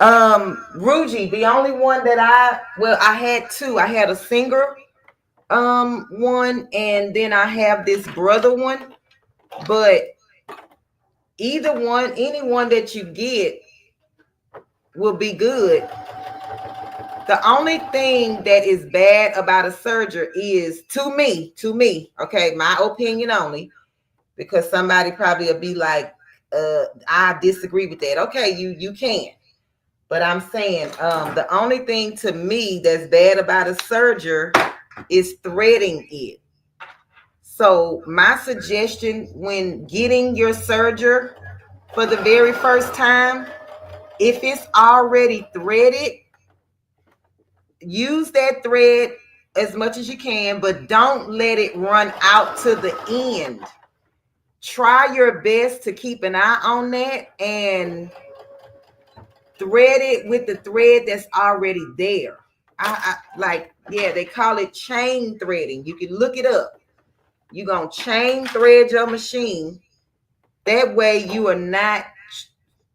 Ruji, the only one that I had two. I had a Singer one, and then I have this Brother one. But either one, any one that you get will be good. The only thing that is bad about a serger is, to me, okay, my opinion only, because somebody probably will be like, I disagree with that. Okay, you can. But I'm saying the only thing to me that's bad about a serger is threading it. So my suggestion when getting your serger for the very first time, if it's already threaded, use that thread as much as you can, but don't let it run out to the end. Try your best to keep an eye on that and thread it with the thread that's already there. They call it chain threading. You can look it up. You're going to chain thread your machine. That way you are not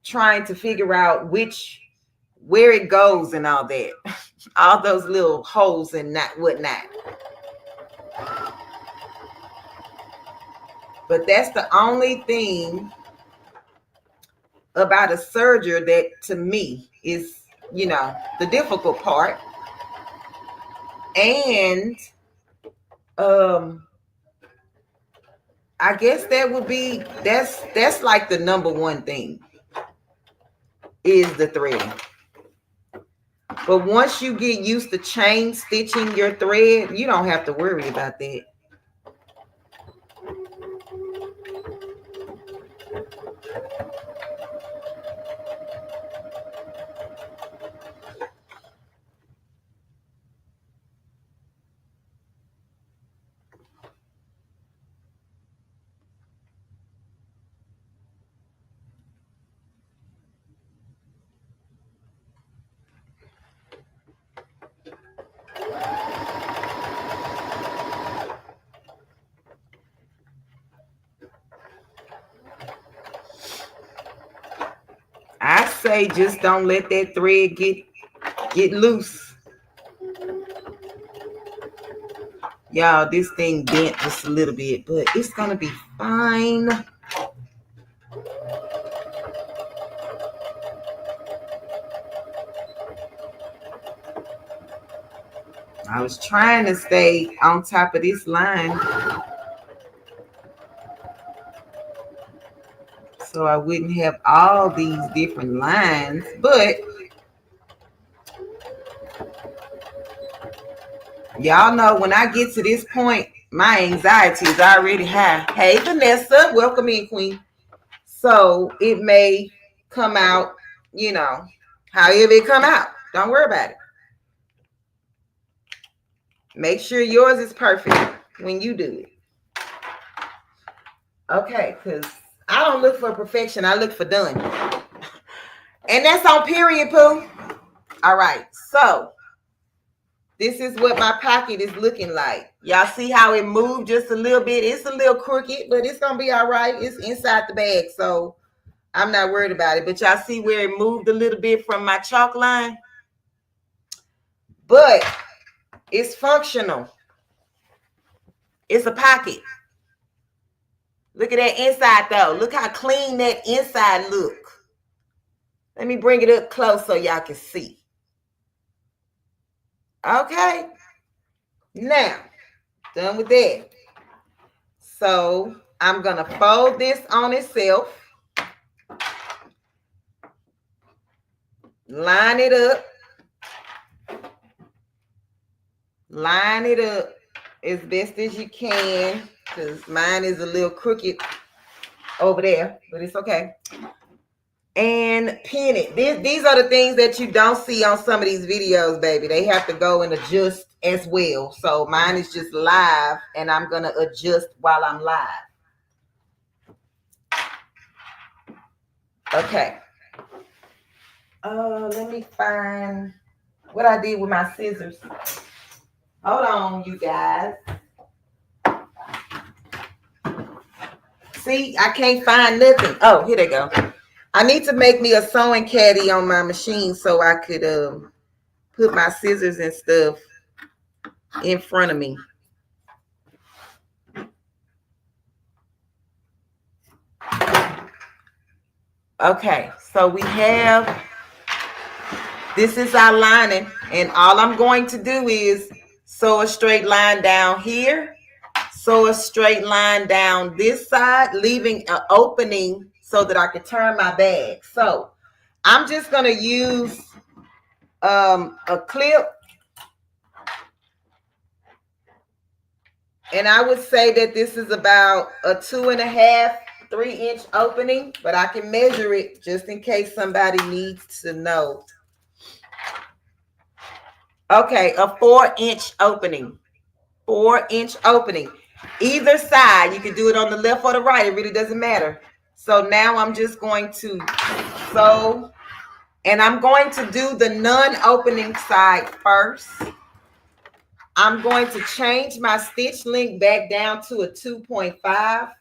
trying to figure out where it goes and all that. All those little holes and whatnot. But that's the only thing about a serger that to me is, the difficult part. And I guess that's like the number one thing is the threading. But once you get used to chain stitching your thread, you don't have to worry about that. I say just don't let that thread get loose. Y'all, this thing bent just a little bit, but it's gonna be fine. I was trying to stay on top of this line so I wouldn't have all these different lines, but y'all know when I get to this point, my anxiety is already high. Hey, Vanessa, welcome in, Queen. So it may come out, however it come out. Don't worry about it. Make sure yours is perfect when you do it. Okay, because I don't look for perfection. I look for done. And that's on period, Pooh. All right, so this is what my pocket is looking like. Y'all see how it moved just a little bit? It's a little crooked, but it's going to be all right. It's inside the bag, so I'm not worried about it. But y'all see where it moved a little bit from my chalk line? but it's functional. It's a pocket. Look at that inside though. Look how clean that inside look. Let me bring it up close so y'all can see. Okay. Now, done with that. So I'm going to fold this on itself. Line it up. Line it up as best as you can, because mine is a little crooked over there, but it's okay. And pin it. These are the things that you don't see on some of these videos, baby. They have to go and adjust as well. So mine is just live, and I'm going to adjust while I'm live. Okay. Let me find what I did with my scissors. Hold on, you guys. See, I can't find nothing. Oh, here they go. I need to make me a sewing caddy on my machine so I could put my scissors and stuff in front of me. Okay, so we have, this is our lining, and all I'm going to do is sew a straight line down here, sew a straight line down this side, leaving an opening so that I can turn my bag. So I'm just going to use a clip, and I would say that this is about a 2.5, 3-inch opening, but I can measure it just in case somebody needs to know. Okay, a 4-inch opening. 4-inch opening. Either side, you can do it on the left or the right. It really doesn't matter. So now I'm just going to sew, and I'm going to do the non-opening side first. I'm going to change my stitch length back down to a 2.5.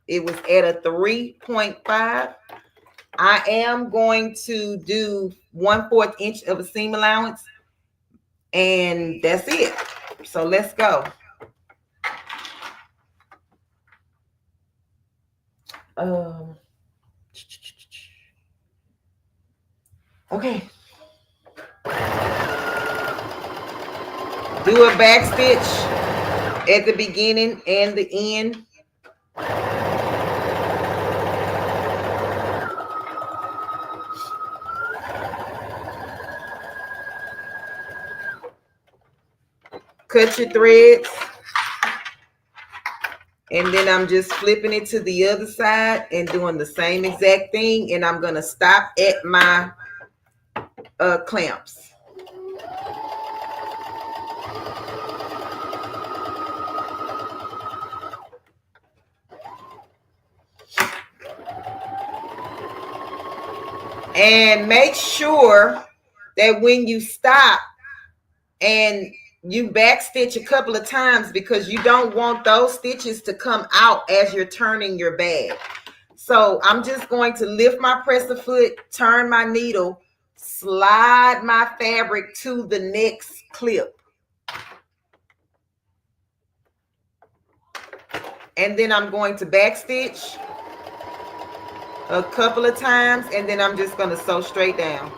It was at a 3.5. I am going to do 1/4 inch of a seam allowance, and that's it. So let's go. Okay. Do a back stitch at the beginning and the end. Cut your threads. And then I'm just flipping it to the other side and doing the same exact thing. And I'm going to stop at my clamps. And make sure that when you stop and you back stitch a couple of times, because you don't want those stitches to come out as you're turning your bag. So I'm just going to lift my presser foot, turn my needle, slide my fabric to the next clip. And then I'm going to back stitch a couple of times, and then I'm just going to sew straight down.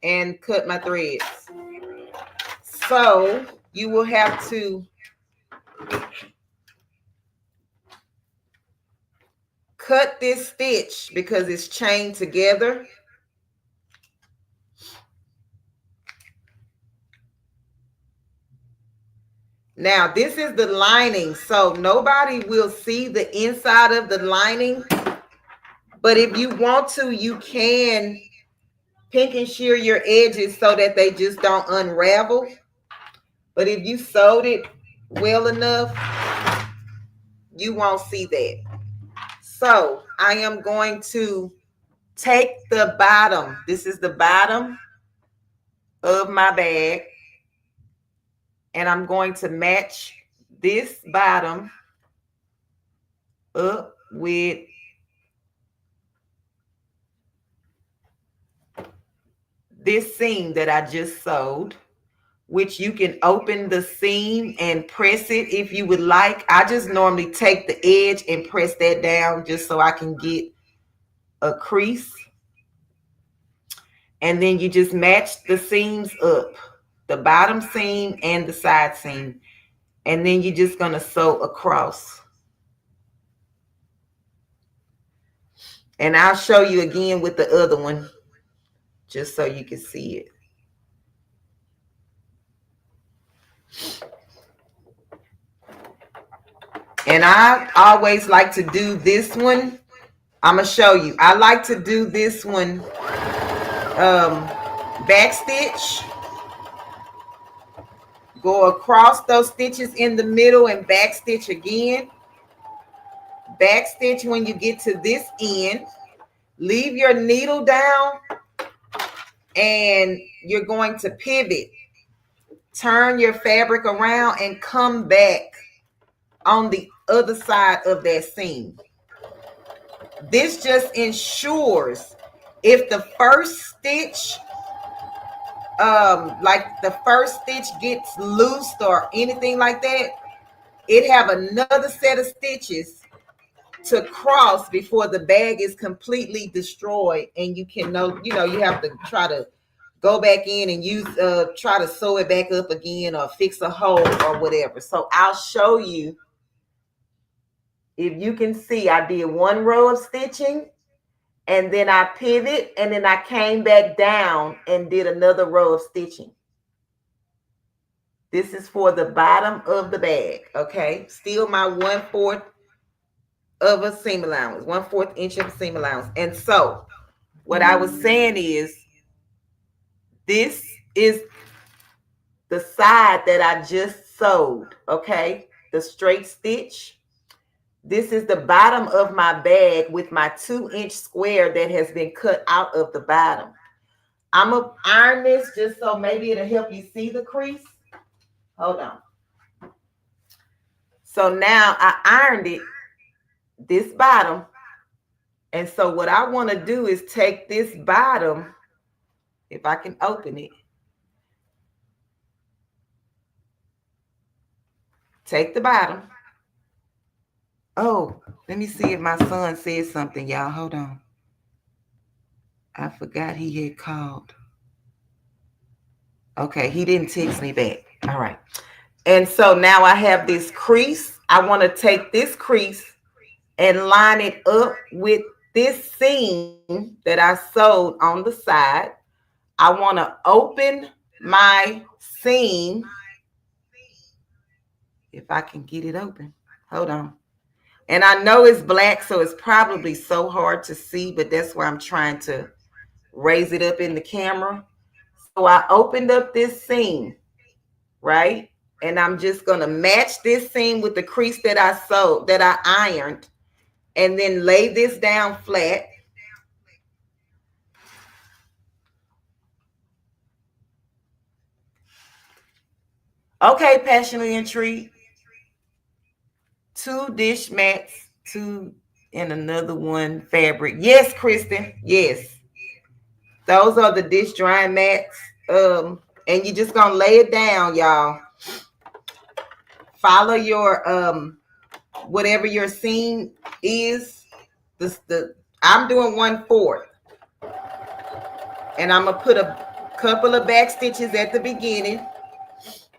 And cut my threads. So you will have to cut this stitch because it's chained together. Now this is the lining, so nobody will see the inside of the lining, but if you want to, you can pink and shear your edges so that they just don't unravel. But if you sewed it well enough, you won't see that. So I am going to take the bottom. This is the bottom of my bag. And I'm going to match this bottom up with this seam that I just sewed, which you can open the seam and press it if you would like. I just normally take the edge and press that down just so I can get a crease. And then you just match the seams up, the bottom seam and the side seam. And then you're just going to sew across. And I'll show you again with the other one, just so you can see it. And I always like to do this one. I'm going to show you. I like to do this one back stitch. Go across those stitches in the middle and back stitch again. Back stitch when you get to this end. Leave your needle down and you're going to pivot. Turn your fabric around and come back on the other side of that seam. This just ensures if the first stitch, like the first stitch gets loosed or anything like that, it have another set of stitches to cross before the bag is completely destroyed, and you can know, you have to try to go back in and use try to sew it back up again or fix a hole or whatever. So I'll show you. If you can see, I did one row of stitching and then I pivot and then I came back down and did another row of stitching. This is for the bottom of the bag, okay? Still my 1/4 of a seam allowance, 1/4 inch of a seam allowance. And so what I was saying is, this is the side that I just sewed, okay? The straight stitch. This is the bottom of my bag with my 2-inch square that has been cut out of the bottom. I'm going to iron this just so maybe it'll help you see the crease. Hold on. So now I ironed it, this bottom. And so what I want to do is take this bottom, if I can open it. Take the bottom. Oh, let me see if my son said something, y'all. Hold on. I forgot he had called. Okay, he didn't text me back. All right. And so now I have this crease. I want to take this crease and line it up with this seam that I sewed on the side. I want to open my seam. If I can get it open. Hold on. And I know it's black, so it's probably so hard to see, but that's why I'm trying to raise it up in the camera. So I opened up this seam, right? And I'm just going to match this seam with the crease that I sewed, that I ironed, and then lay this down flat. Okay, passionately intrigued. 2 dish mats, 2 and another one fabric. Yes, Kristen. Yes. Those are the dish drying mats. And you're just going to lay it down, y'all. Follow your, whatever your seam is. I'm doing 1/4. And I'm going to put a couple of back stitches at the beginning.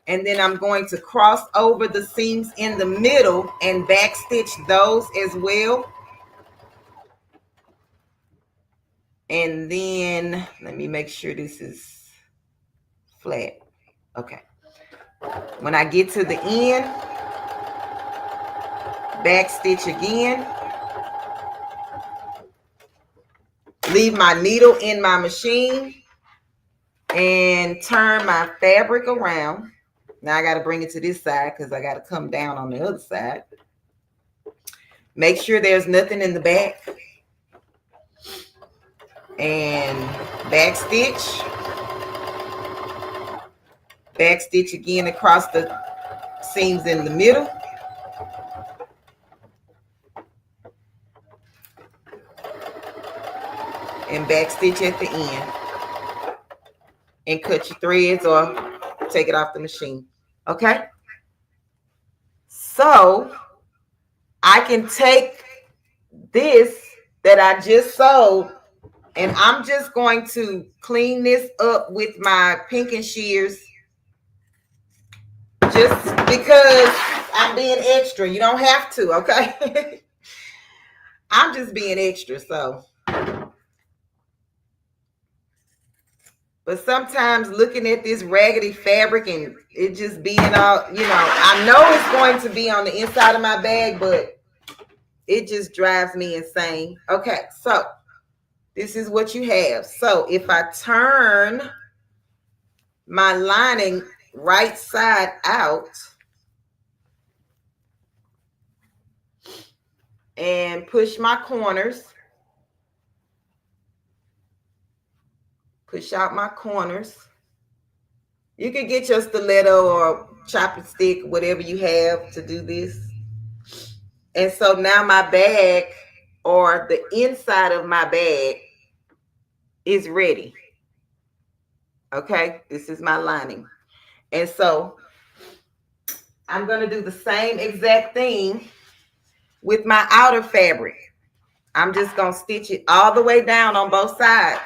And then I'm going to cross over the seams in the middle and back stitch those as well. And then let me make sure this is flat. Okay. When I get to the end, back stitch again. Leave my needle in my machine and turn my fabric around. Now I got to bring it to this side because I got to come down on the other side. Make sure there's nothing in the back. And back stitch. Back stitch again across the seams in the middle. And back stitch at the end. and cut your threads or take it off the machine. Okay? So I can take this that I just sewed, and I'm just going to clean this up with my pinking shears just because I'm being extra. You don't have to, okay? I'm just being extra, so. But sometimes looking at this raggedy fabric and it just being all, I know it's going to be on the inside of my bag, but it just drives me insane. Okay, so this is what you have. So if I turn my lining right side out and push my corners, push out my corners. You can get your stiletto or chopping stick, whatever you have to do this. And so now my bag, or the inside of my bag, is ready. Okay, this is my lining. And so I'm going to do the same exact thing with my outer fabric. I'm just going to stitch it all the way down on both sides.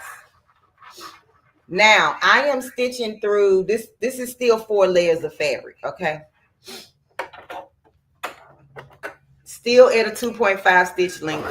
Now, I am stitching through, this is still 4 layers of fabric, okay? Still at a 2.5 stitch length.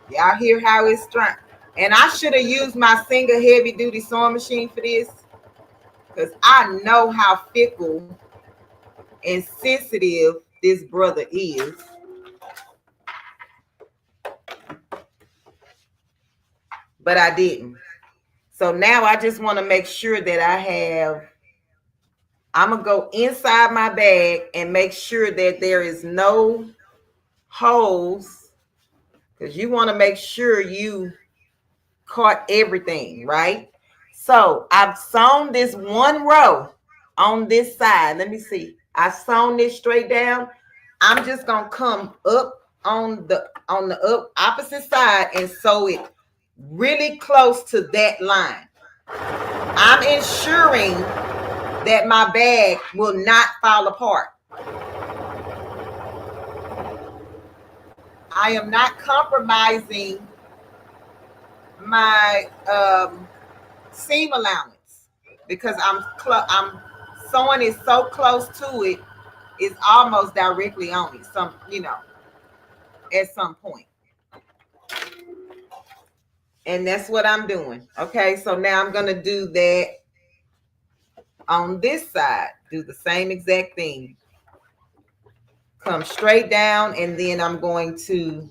Y'all hear how it's strong? And I should have used my Singer heavy duty sewing machine for this, because I know how fickle and sensitive this brother is. But I didn't. So now I just want to make sure that I'm going to go inside my bag and make sure that there is no holes, because you want to make sure you caught everything, right? So I've sewn this one row on this side. Let me see. I sewn this straight down. I'm just going to come up on the opposite side and sew it really close to that line. I'm ensuring that my bag will not fall apart. I am not compromising my seam allowance, because I'm sewing it so close to it, it's almost directly on it. At some point. And that's what I'm doing. Okay, so now I'm gonna do that on this side. Do the same exact thing. Come straight down, and then I'm going to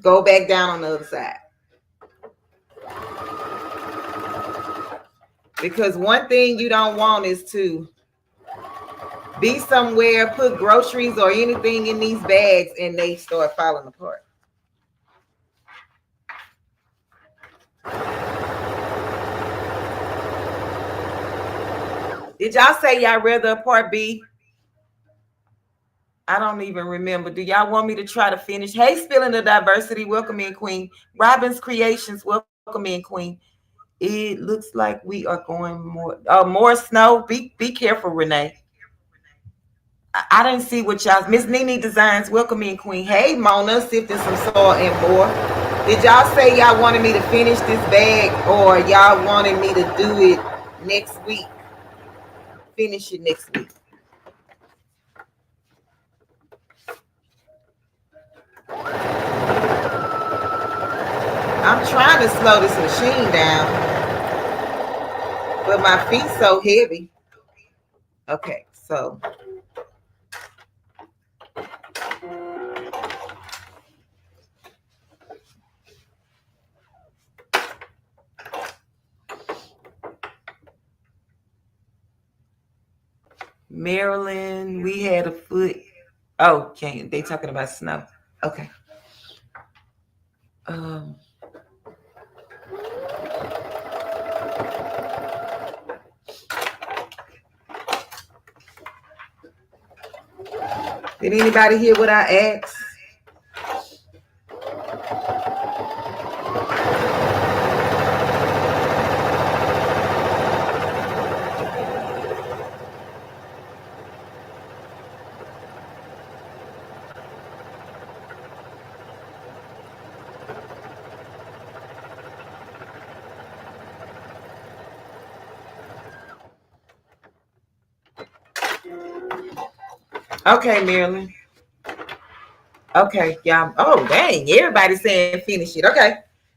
go back down on the other side. Because one thing you don't want is to be somewhere, put groceries or anything in these bags, and they start falling apart. Did y'all say y'all rather a part B? I don't even remember. Do y'all want me to try to finish? Hey, Spilling the Diversity, welcome in, Queen. Robin's Creations, welcome in, Queen. It looks like we are going more snow. Be careful, Renee. I didn't see what y'all. Miss Nene Designs, welcome in, Queen. Hey, Mona, sifting some soil and more. Did y'all say y'all wanted me to finish this bag, or y'all wanted me to do it next week? Finish it next week. I'm trying to slow this machine down, but my feet so heavy. Okay, so Maryland, we had a foot. Oh, can't they talking about snow? Okay. Did anybody hear what I asked? Okay, Marilyn. Okay, y'all. Oh, dang. Everybody's saying finish it. Okay.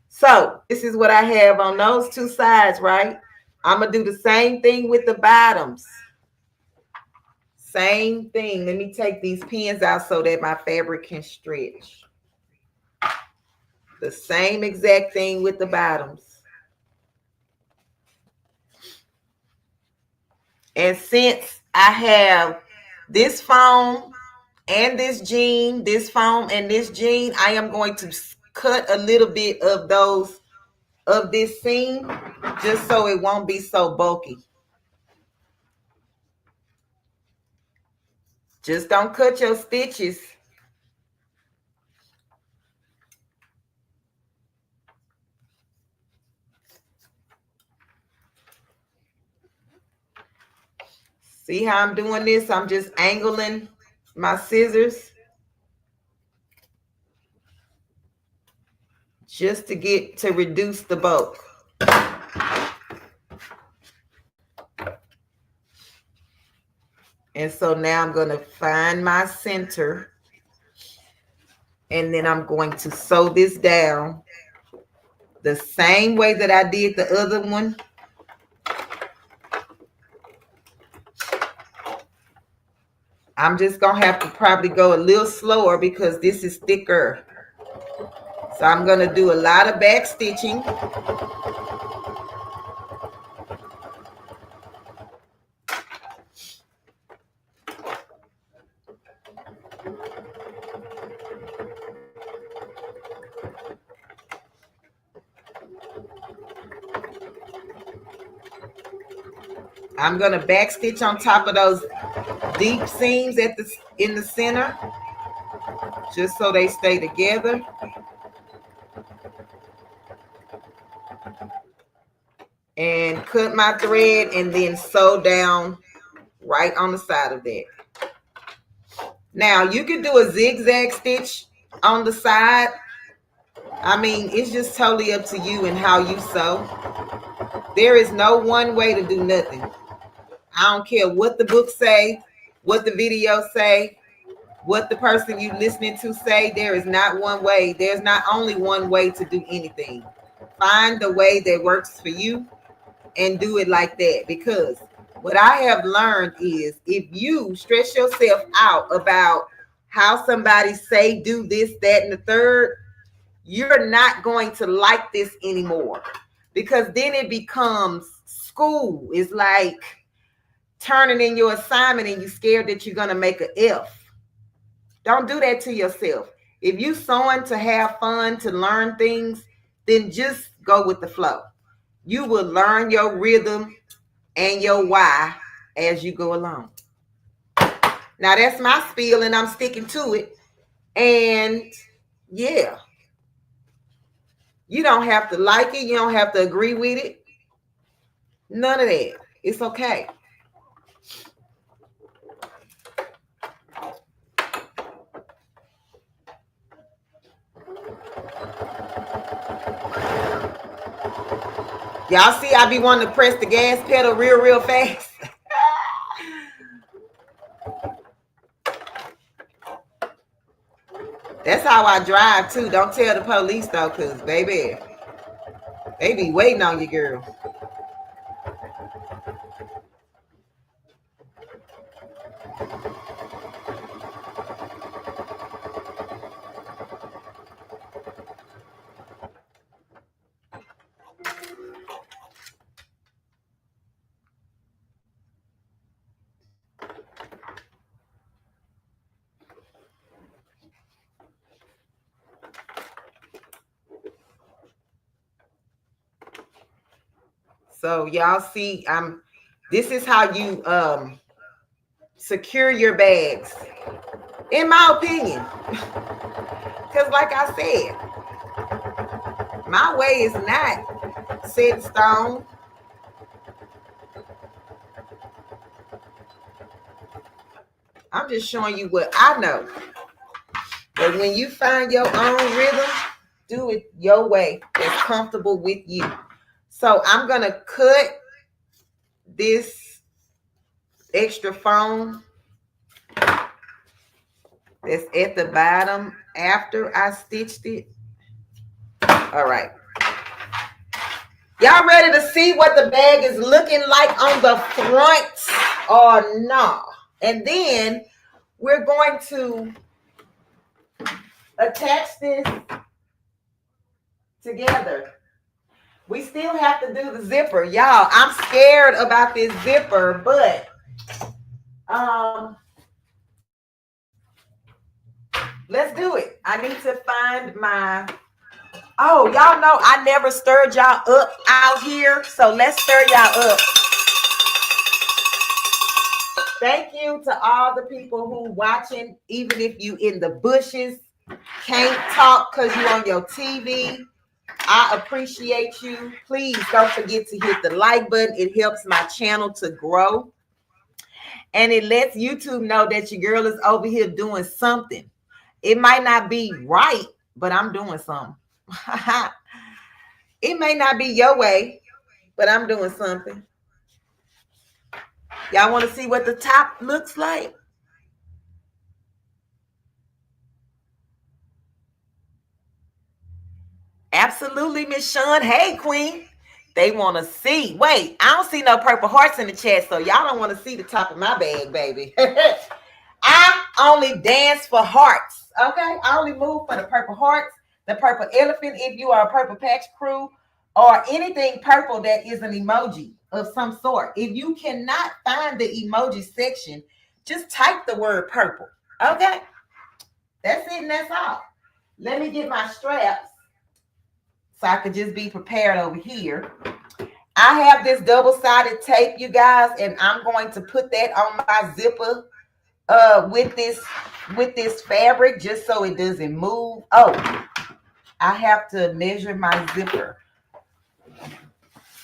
So this is what I have on those two sides, right? I'm going to do the same thing with the bottoms. Same thing. Let me take these pins out so that my fabric can stretch. The same exact thing with the bottoms. And since I have this foam and this jean, this foam and this jean, I am going to cut a little bit of this seam just so it won't be so bulky. Just don't cut your stitches. See how I'm doing this? I'm just angling my scissors just to reduce the bulk. And so now I'm going to find my center, and then I'm going to sew this down the same way that I did the other one. I'm just going to have to probably go a little slower because this is thicker. So I'm going to do a lot of back stitching. I'm going to back stitch on top of those deep seams in the center, just so they stay together. And cut my thread and then sew down right on the side of that. Now you can do a zigzag stitch on the side. I mean, it's just totally up to you and how you sew. There is no one way to do nothing. I don't care what the book say, what the video say, what the person you listening to say. There is not one way. There's not only one way to do anything. Find the way that works for you and do it like that. Because what I have learned is if you stress yourself out about how somebody say do this, that, and the third, you're not going to like this anymore. Because then it becomes school. It's like turning in your assignment and you're scared that you're going to make an F. Don't do that to yourself. If you're sewing to have fun, to learn things, then just go with the flow. You will learn your rhythm and your why as you go along. Now that's my spiel and I'm sticking to it. And yeah, you don't have to like it. You don't have to agree with it. None of that. It's okay. Y'all see I be wanting to press the gas pedal real fast. That's how I drive too. Don't tell the police though, because baby, they be waiting on you, girl. So y'all see, this is how you secure your bags, in my opinion. Because like I said, my way is not set in stone. I'm just showing you what I know. But when you find your own rhythm, do it your way that's comfortable with you. So I'm going to cut this extra foam that's at the bottom after I stitched it. All right. Y'all ready to see what the bag is looking like on the front or not? And then we're going to attach this together. We still have to do the zipper. Y'all, I'm scared about this zipper, but let's do it. I need to find my... Oh, y'all know I never stirred y'all up out here, so let's stir y'all up. Thank you to all the people who watching, even if you in the bushes, can't talk because you on your TV. I appreciate you. Please don't forget to hit the like button. It helps my channel to grow. And it lets YouTube know that your girl is over here doing something. It might not be right, but I'm doing something. It may not be your way, but I'm doing something. Y'all want to see what the top looks like? Absolutely, Miss Sean. Hey, Queen. They want to see. Wait, I don't see no purple hearts in the chat, so y'all don't want to see the top of my bag, baby. I only dance for hearts, okay? I only move for the purple hearts, the purple elephant, if you are a purple patch crew, or anything purple that is an emoji of some sort. If you cannot find the emoji section, just type the word purple, okay? That's it and that's all. Let me get my straps so I could just be prepared over here. I have this double-sided tape, you guys, and I'm going to put that on my zipper with this fabric just so it doesn't move. Oh, I have to measure my zipper.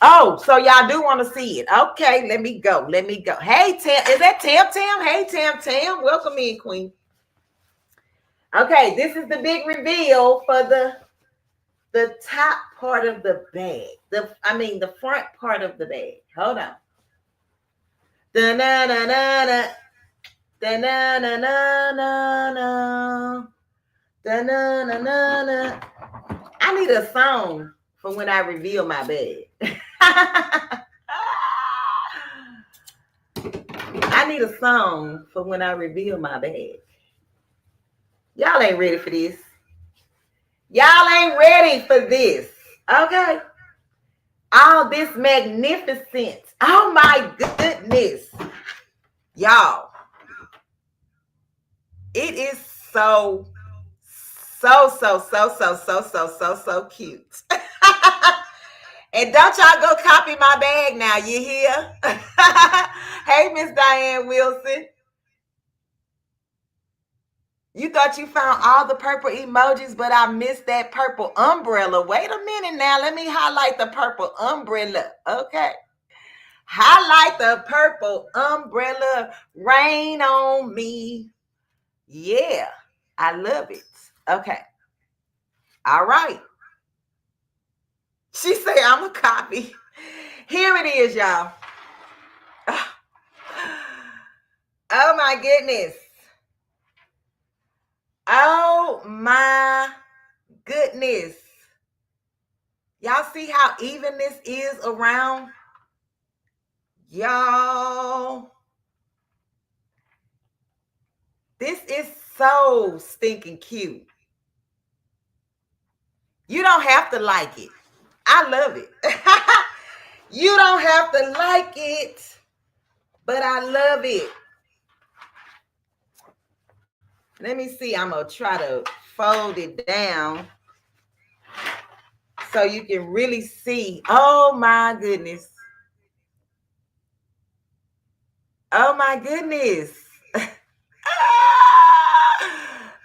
Oh, so y'all do want to see it. Okay, let me go. Hey, Tam, is that Tam? Hey, Tam. Welcome in, Queen. Okay, this is the big reveal for the top part of the bag. The front part of the bag. Hold on. Da-na-na-na-na. Da-na-na-na-na-na. Da-na-na-na-na. I need a song for when I reveal my bag. I need a song for when I reveal my bag. Y'all ain't ready for this. Y'all ain't ready for this. Okay? All this magnificence. Oh my goodness. Y'all. It is so cute. And don't y'all go copy my bag now, you hear? Hey, Miss Diane Wilson. You thought you found all the purple emojis, but I missed that purple umbrella. Wait a minute now. Let me highlight the purple umbrella. Okay. Highlight the purple umbrella. Rain on me. Yeah. I love it. Okay. All right. She said I'm a copy. Here it is, y'all. Oh my goodness. Oh my goodness. Y'all see how even this is around? Y'all. This is so stinking cute. You don't have to like it. I love it. You don't have to like it, but I love it. Let me see. I'm going to try to fold it down so you can really see. Oh, my goodness. Oh my goodness.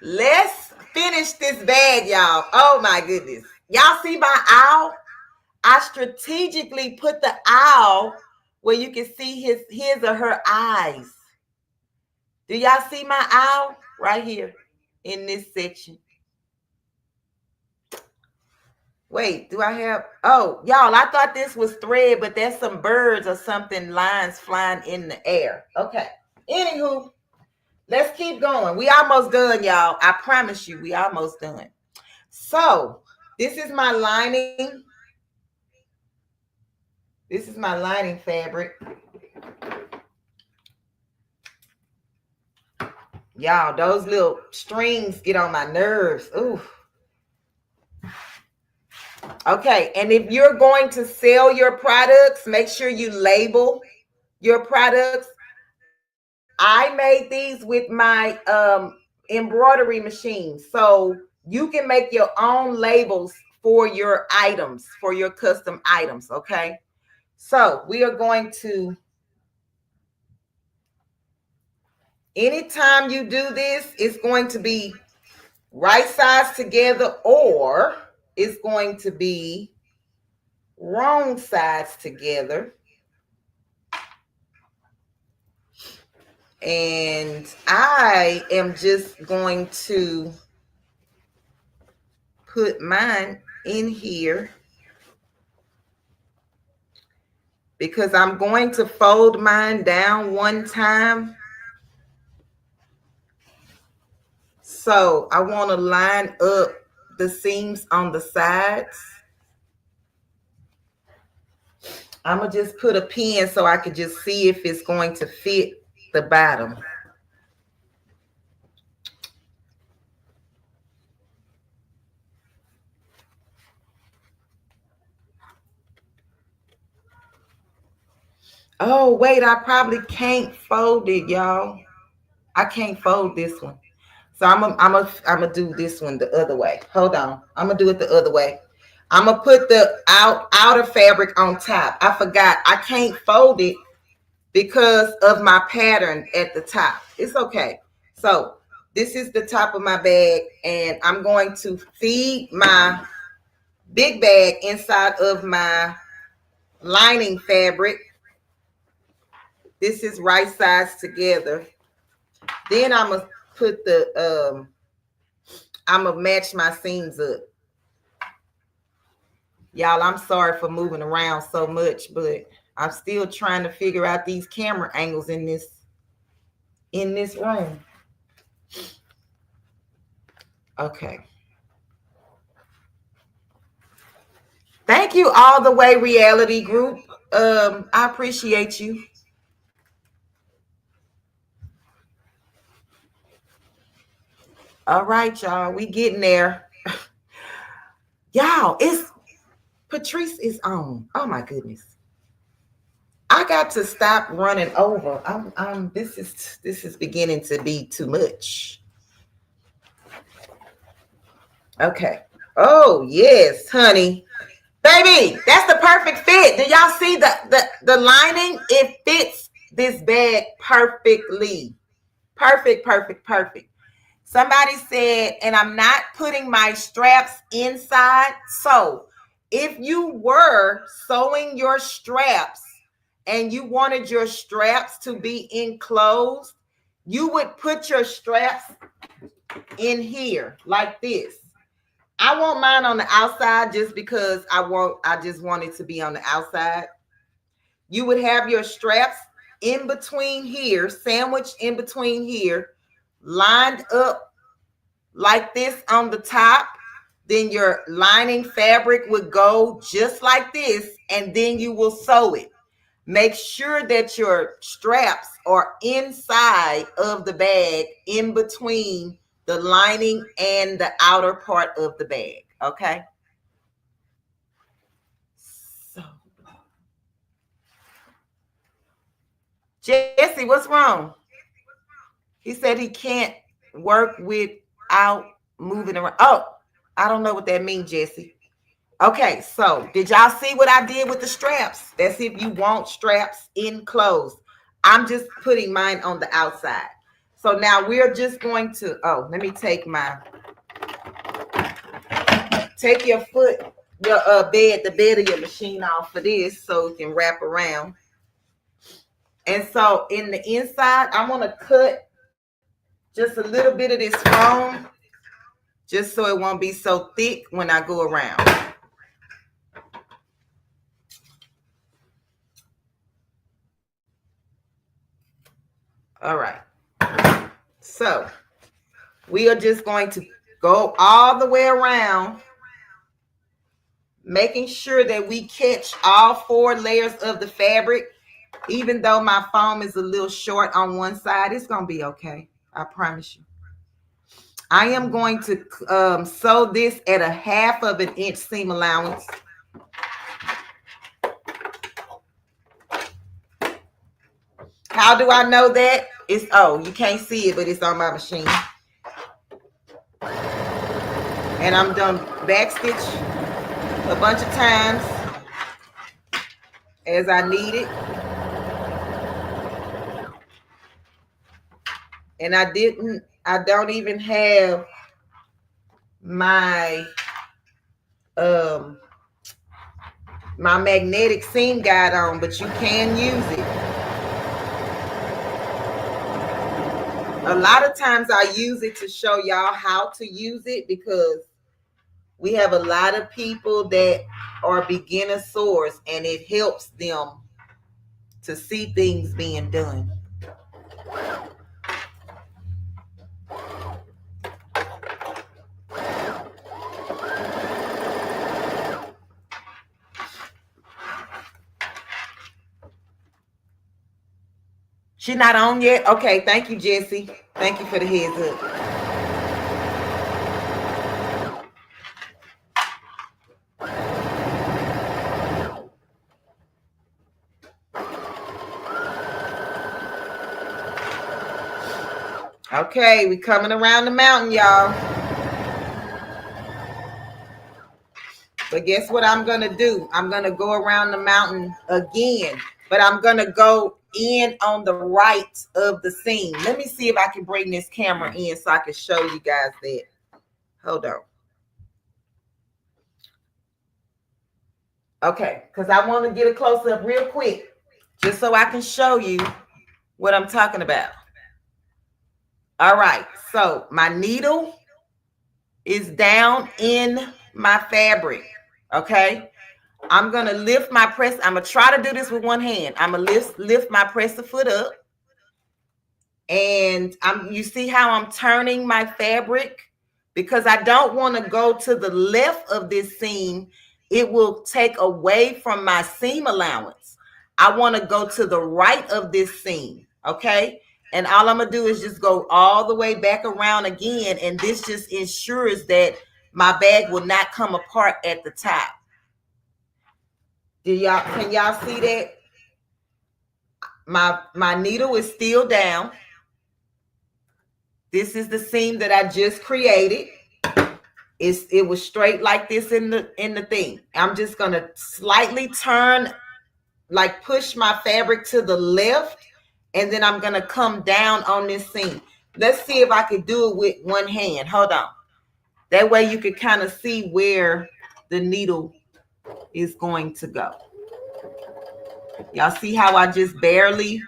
Let's finish this bag, y'all. Oh my goodness. Y'all see my owl? I strategically put the owl where you can see his or her eyes. Do y'all see my owl? Right here in this section. Wait, do I have? Oh, y'all, I thought this was thread, but there's some birds or something, lines flying in the air. Okay. Anywho, let's keep going. We almost done, y'all. I promise you, we almost done. So, this is my lining. This is my lining fabric. Y'all, those little strings get on my nerves. Ooh. Okay, and if you're going to sell your products, make sure you label your products. I made these with my embroidery machine. So you can make your own labels for your items, for your custom items, okay? So we are going to, anytime you do this, it's going to be right sides together, or it's going to be wrong sides together. And I am just going to put mine in here because I'm going to fold mine down one time. So I want to line up the seams on the sides. I'm going to just put a pin so I can just see if it's going to fit the bottom. Oh, wait, I probably can't fold it, y'all. I can't fold this one. So I'm gonna do this one the other way. Hold on. I'm gonna do it the other way. I'm gonna put the outer fabric on top. I forgot. I can't fold it because of my pattern at the top. It's okay. So this is the top of my bag, and I'm going to feed my big bag inside of my lining fabric. This is right sides together. Then I'm gonna put the I'm gonna match my seams up. Y'all, I'm sorry for moving around so much, but I'm still trying to figure out these camera angles in this room. Okay. Thank you, All the Way Reality Group. I appreciate you. All right, y'all, we getting there. Y'all, Patrice is on. Oh my goodness. I got to stop running over. This is beginning to be too much. Okay. Oh, yes, honey. Baby, that's the perfect fit. Do y'all see the lining? It fits this bag perfectly. Perfect, perfect, perfect. Somebody said, and I'm not putting my straps inside. So if you were sewing your straps and you wanted your straps to be enclosed, you would put your straps in here like this. I want mine on the outside just because I just want it to be on the outside. You would have your straps in between here, sandwiched in between here, lined up like this on the top. Then your lining fabric would go just like this, and then you will sew it. Make sure that your straps are inside of the bag, in between the lining and the outer part of the bag. Okay. So, Jesse, what's wrong? He said he can't work without moving around. Oh, I don't know what that means, Jesse. Okay, so did y'all see what I did with the straps? That's if you want straps enclosed. I'm just putting mine on the outside. So now we're just going to, let me take your foot, your the bed of your machine off for this so it can wrap around. And so in the inside, I'm going to cut just a little bit of this foam just so it won't be so thick when I go around. All right. So we are just going to go all the way around, making sure that we catch all 4 layers of the fabric. Even though my foam is a little short on one side, it's going to be okay. I promise you. I am going to sew this at a 1/2 of an inch seam allowance. How do I know that? It's, you can't see it, but it's on my machine. And I'm done backstitch a bunch of times as I need it. And I don't even have my my magnetic seam guide on, but you can use it. A lot of times I use it to show y'all how to use it because we have a lot of people that are beginner sewers and it helps them to see things being done. She not on yet? Okay, thank you, Jessie. Thank you for the heads up. Okay, we coming around the mountain, y'all. But guess what I'm going to do? I'm going to go around the mountain again, but I'm going to go in on the right of the seam. Let me see if I can bring this camera in so I can show you guys that. Hold on. Okay, because I want to get a close-up real quick just so I can show you what I'm talking about. All right, so my needle is down in my fabric, okay? I'm going to lift my press. I'm going to try to do this with one hand. I'm going to lift my presser foot up. And you see how I'm turning my fabric? Because I don't want to go to the left of this seam. It will take away from my seam allowance. I want to go to the right of this seam, okay? And all I'm going to do is just go all the way back around again. And this just ensures that my bag will not come apart at the top. Can y'all see that? My needle is still down. This is the seam that I just created. It was straight like this in the thing. I'm just gonna slightly turn, like push my fabric to the left, and then I'm gonna come down on this seam. Let's see if I can do it with one hand. Hold on. That way you can kind of see where the needle is going to go. Y'all see how I just barely,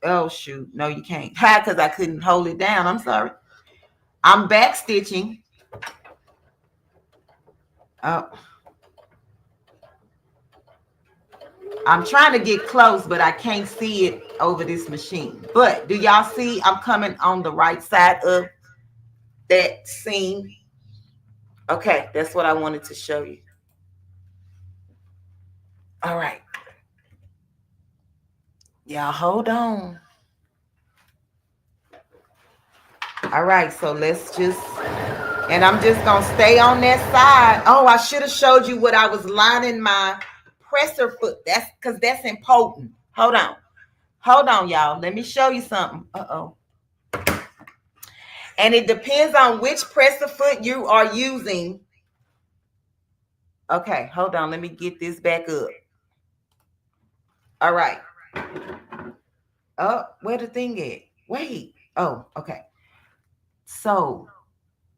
oh shoot, no you can't. Because I couldn't hold it down, I'm sorry. I'm back stitching. Oh, I'm trying to get close, but I can't see it over this machine. But do y'all see I'm coming on the right side of that seam? Okay, that's what I wanted to show you. All right. Y'all hold on. All right, so let's just, and I'm just going to stay on that side. Oh, I should have showed you what I was lining my presser foot. That's because that's important. Hold on. Hold on, y'all. Let me show you something. Uh-oh. And it depends on which presser foot you are using. Okay, hold on. Let me get this back up. All right. Oh, where the thing at? Wait. Oh, okay. So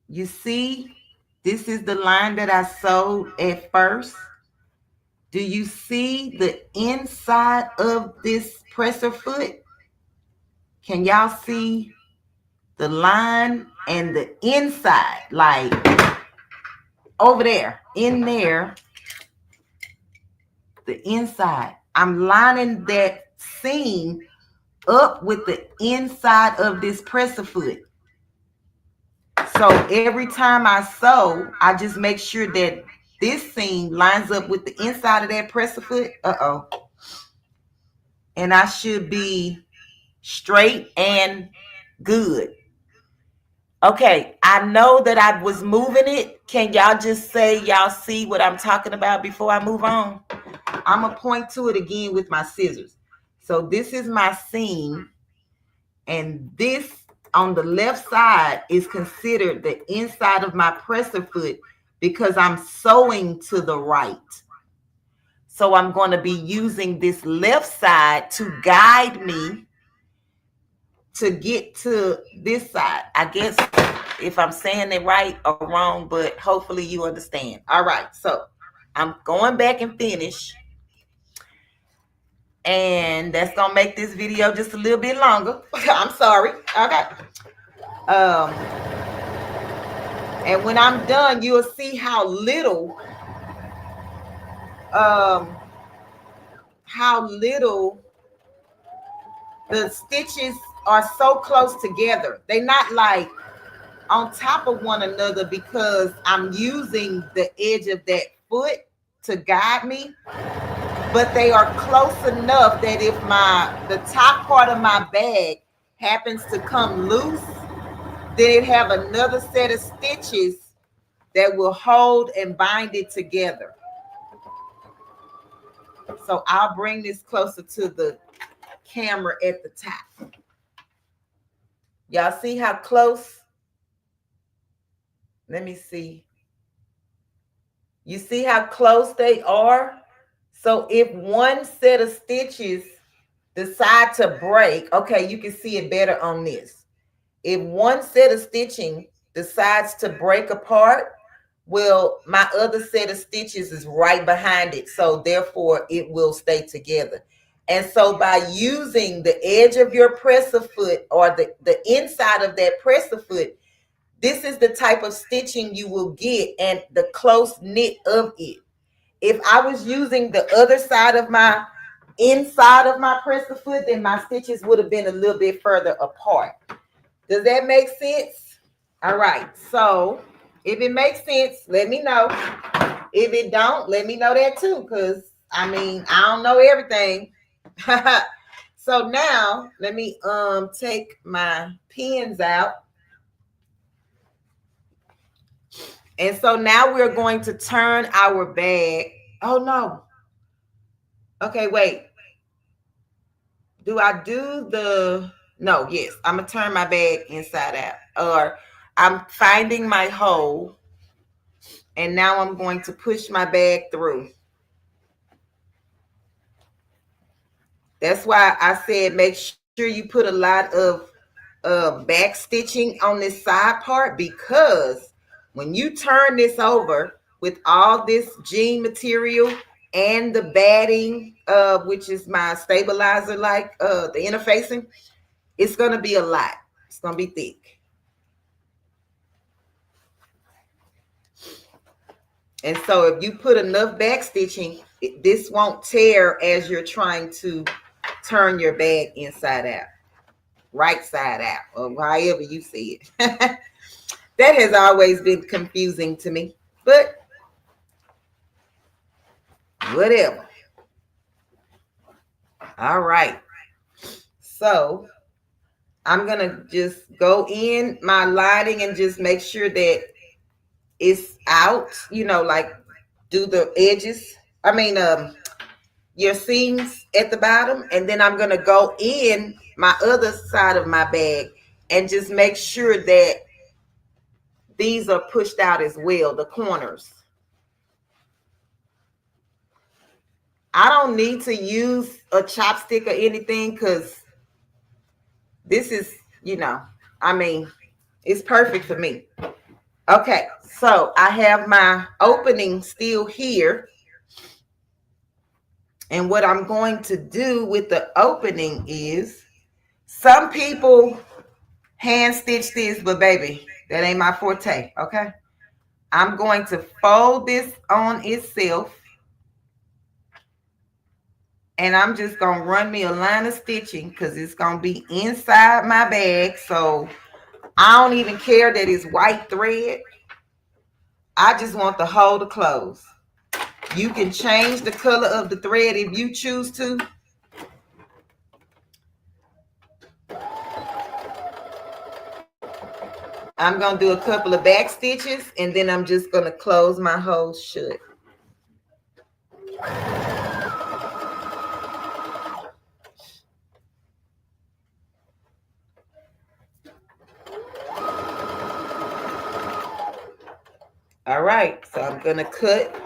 you see, this is the line that I sewed at first. Do you see the inside of this presser foot? Can y'all see the line and the inside? Like over there, in there, the inside. I'm lining that seam up with the inside of this presser foot. So every time I sew, I just make sure that this seam lines up with the inside of that presser foot. And I should be straight and good. Okay, I know that I was moving it. Can y'all just say y'all see what I'm talking about before I move on? I'm going to point to it again with my scissors. So this is my seam, and this on the left side is considered the inside of my presser foot because I'm sewing to the right. So I'm going to be using this left side to guide me to get to this side. I guess if I'm saying it right or wrong, but hopefully you understand. All right, so I'm going back and finish. And that's going to make this video just a little bit longer. I'm sorry. Okay. And when I'm done, you'll see how little the stitches are so close together. They're not like on top of one another because I'm using the edge of that foot to guide me, but they are close enough that if the top part of my bag happens to come loose, then it have another set of stitches that will hold and bind it together. So I'll bring this closer to the camera at the top. Y'all see how close? Let me see. You see how close they are? So if one set of stitches decide to break, okay, you can see it better on this. If one set of stitching decides to break apart, well, my other set of stitches is right behind it. So therefore, it will stay together. And so by using the edge of your presser foot or the inside of that presser foot, this is the type of stitching you will get and the close knit of it. If I was using the other side of my inside of my presser foot, then my stitches would have been a little bit further apart. Does that make sense? All right. So if it makes sense, let me know. If it don't, let me know that too, because I mean, I don't know everything. So now let me take my pins out. And so now we're going to turn our bag. Oh no. Okay, wait. Do I do the no, yes. I'm gonna turn my bag inside out. Or I'm finding my hole. And now I'm going to push my bag through. That's why I said make sure you put a lot of back stitching on this side part, because when you turn this over with all this jean material and the batting, which is my stabilizer, like the interfacing, it's going to be a lot. It's going to be thick. And so if you put enough back stitching, this won't tear as you're trying to turn your bag inside out, right side out, or however you see it. That has always been confusing to me, but whatever. All right. So I'm going to just go in my lining and just make sure that it's out, you know, like do the edges. I mean, your seams at the bottom. And then I'm going to go in my other side of my bag and just make sure that these are pushed out as well, the corners. I don't need to use a chopstick or anything because This is, I mean, it's perfect for me. Okay, so I have my opening still here. And what I'm going to do with the opening is, some people hand stitch this, but baby, that ain't my forte, okay? I'm going to fold this on itself, and I'm just going to run me a line of stitching because it's going to be inside my bag. So I don't even care that it's white thread. I just want the hole to close. You can change the color of the thread if you choose to. I'm going to do a couple of back stitches, and then I'm just going to close my hole shut. All right, so I'm going to cut.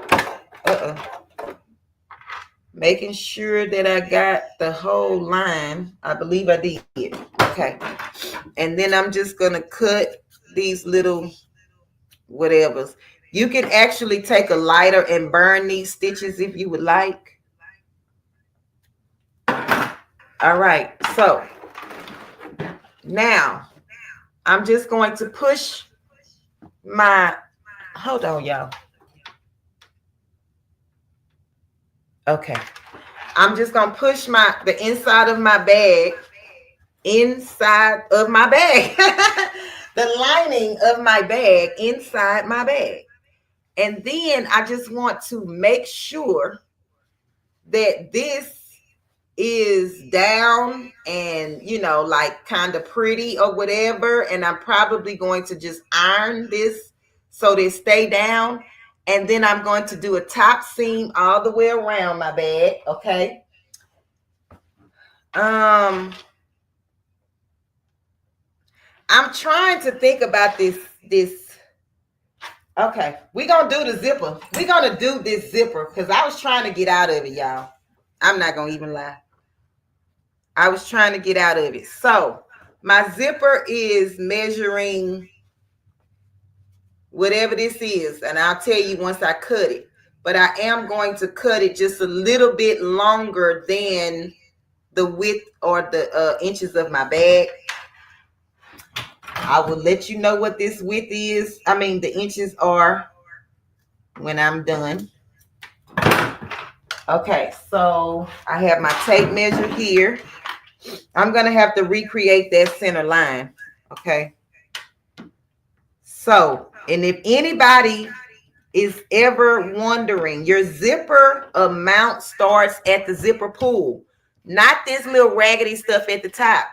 Making sure that I got the whole line. I believe I did. Okay. And then I'm just going to cut these little whatevers. You can actually take a lighter and burn these stitches if you would like. All right. So now I'm just going to push my, hold on, y'all. Okay. I'm just going to push the inside of my bag inside of my bag. The lining of my bag inside my bag. And then I just want to make sure that this is down and, like kind of pretty or whatever. And I'm probably going to just iron this so they stay down. And then I'm going to do a top seam all the way around my bag. Okay. I'm trying to think about this. Okay, we're going to do the zipper. We're going to do this zipper because I was trying to get out of it, y'all. I'm not going to even lie. I was trying to get out of it. So my zipper is measuring whatever this is, and I'll tell you once I cut it. But I am going to cut it just a little bit longer than the width or the inches of my bag. I will let you know what this width is. I mean, the inches are when I'm done. Okay, so I have my tape measure here. I'm going to have to recreate that center line. Okay. So, and if anybody is ever wondering, your zipper amount starts at the zipper pull, not this little raggedy stuff at the top.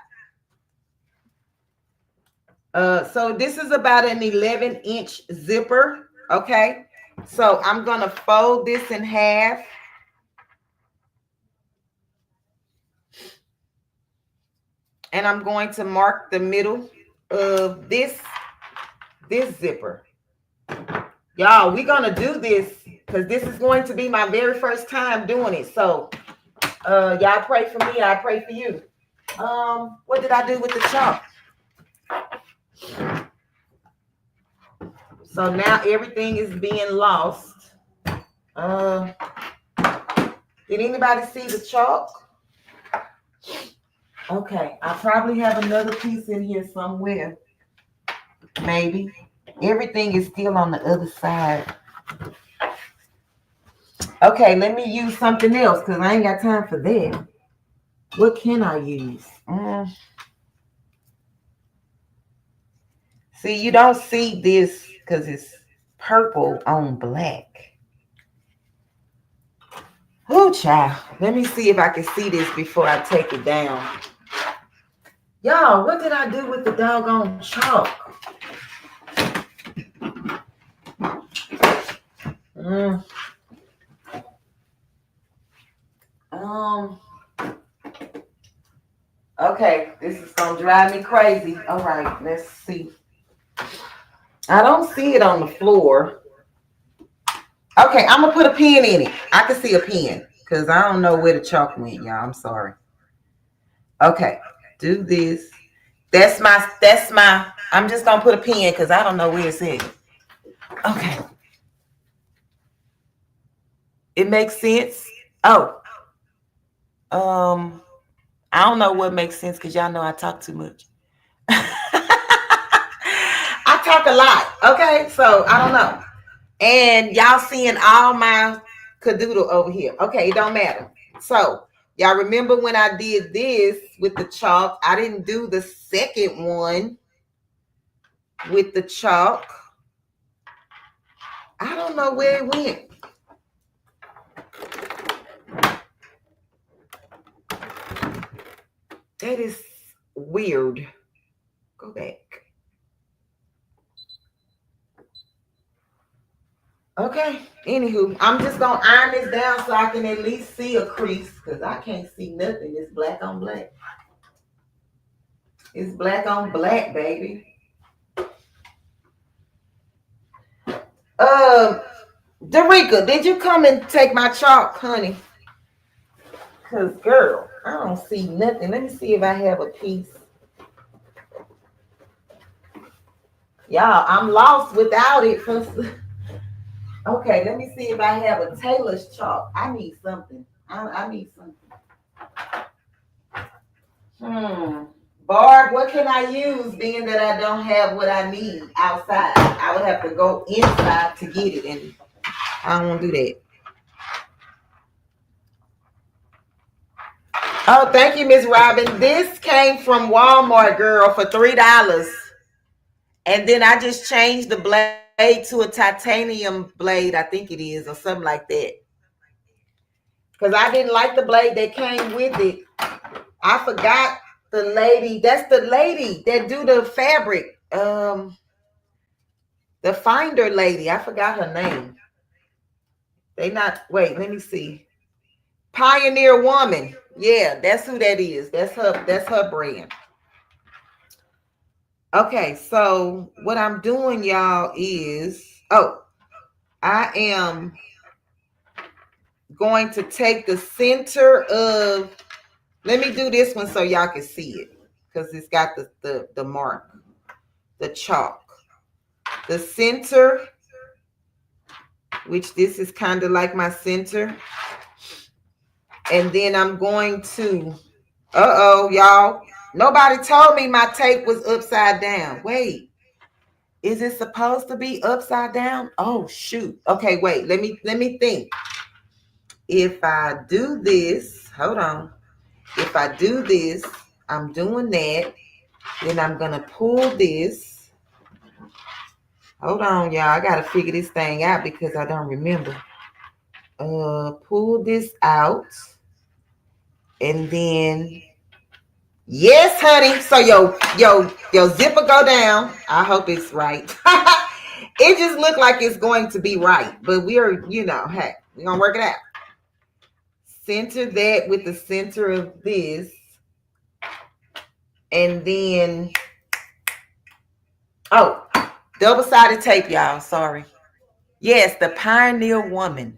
So this is about an 11-inch zipper. Okay. So I'm going to fold this in half. And I'm going to mark the middle of this zipper. Y'all, we're going to do this because this is going to be my very first time doing it. So y'all pray for me. I pray for you. What did I do with the chalk? So now everything is being lost. Did anybody see the chalk? Okay, I probably have another piece in here somewhere. Maybe. Everything is still on the other side. Okay, let me use something else because I ain't got time for that. What can I use? See, you don't see this because it's purple on black. Oh, child. Let me see if I can see this before I take it down. Y'all, what did I do with the doggone chalk? Okay, this is gonna drive me crazy. All right, let's see. I don't see it on the floor. Okay, I'm gonna put a pin in it. I can see a pin because I don't know where the chalk went, y'all. I'm sorry. Okay, do this. That's my, I'm just gonna put a pin because I don't know where it's at. Okay. It makes sense. Oh. I don't know what makes sense because y'all know I talk too much. I talk a lot. Okay, so I don't know. And y'all seeing all my cadoodle over here. Okay, it don't matter. So y'all remember when I did this with the chalk, I didn't do the second one with the chalk. I don't know where it went. That is weird. Go back. Okay, anywho, I'm just gonna iron this down so I can at least see a crease because I can't see nothing. It's black on black. It's black on black, baby. Derica, did you come and take my chalk, honey? Cause girl, I don't see nothing. Let me see if I have a piece. Y'all, I'm lost without it. Okay, let me see if I have a Taylor's chalk. I need something. I need something. Barb, what can I use being that I don't have what I need outside? I would have to go inside to get it, and I don't want to do that. Oh, thank you, Miss Robin. This came from Walmart, girl, for $3. And then I just changed the blade to a titanium blade, I think it is, or something like that. Because I didn't like the blade that came with it. I forgot the lady. That's the lady that do the fabric. The finder lady. I forgot her name. Wait, let me see. Pioneer Woman. Yeah, that's who that is. That's her brand. Okay, so what I'm doing, y'all, is I am going to take the center of, let me do this one so y'all can see it because it's got the mark, the chalk. The center, which this is kind of like my center. And then I'm going to, y'all. Nobody told me my tape was upside down. Wait, is it supposed to be upside down? Oh, shoot. Okay, wait, let me think. If I do this, hold on. If I do this, I'm doing that. Then I'm going to pull this. Hold on, y'all. I got to figure this thing out because I don't remember. Pull this out. And then, yes, honey. So your zipper go down. I hope it's right. It just looked like it's going to be right. But we're, hey, we're going to work it out. Center that with the center of this. And then, double-sided tape, y'all. Sorry. Yes, the Pioneer Woman.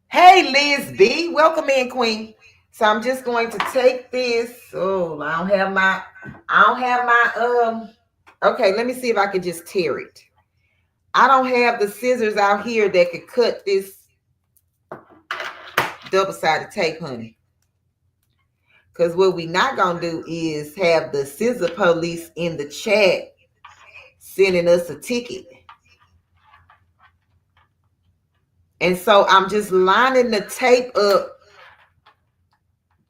Hey, Liz B. Welcome in, Queen. So I'm just going to take this. Oh, I don't have my, okay, let me see if I can just tear it. I don't have the scissors out here that could cut this double-sided tape, honey. Because what we not going to do is have the scissor police in the chat sending us a ticket. And so I'm just lining the tape up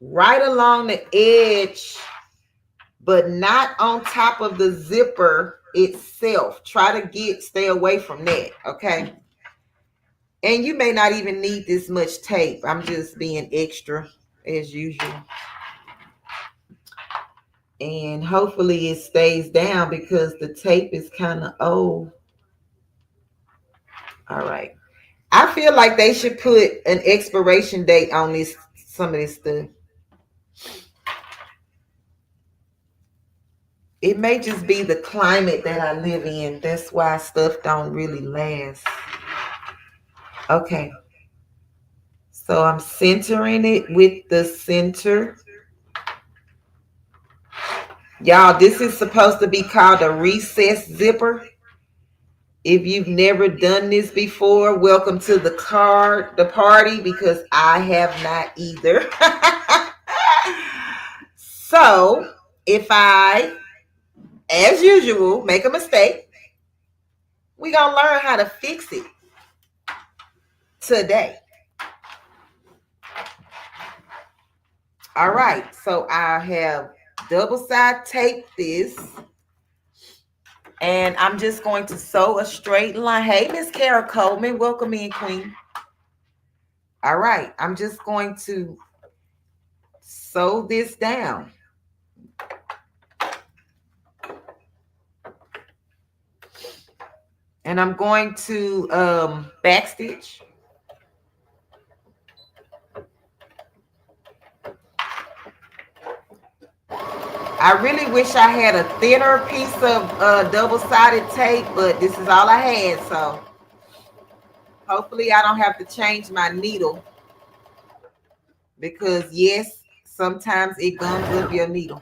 right along the edge, but not on top of the zipper itself. Try to stay away from that, okay? And you may not even need this much tape. I'm just being extra as usual. And hopefully it stays down because the tape is kind of old. All right. I feel like they should put an expiration date on some of this stuff. It may just be the climate that I live in. That's why stuff don't really last. Okay. So I'm centering it with the center. Y'all, this is supposed to be called a recess zipper. If you've never done this before, welcome to the party, because I have not either. So, if I, as usual, make a mistake, we're going to learn how to fix it today. All right, so I have double side taped this, and I'm just going to sew a straight line. Hey, Miss Kara Coleman, welcome in, Queen. All right, I'm just going to sew this down. And I'm going to backstitch. I really wish I had a thinner piece of double-sided tape, but this is all I had, so hopefully I don't have to change my needle, because yes, sometimes it gums up your needle.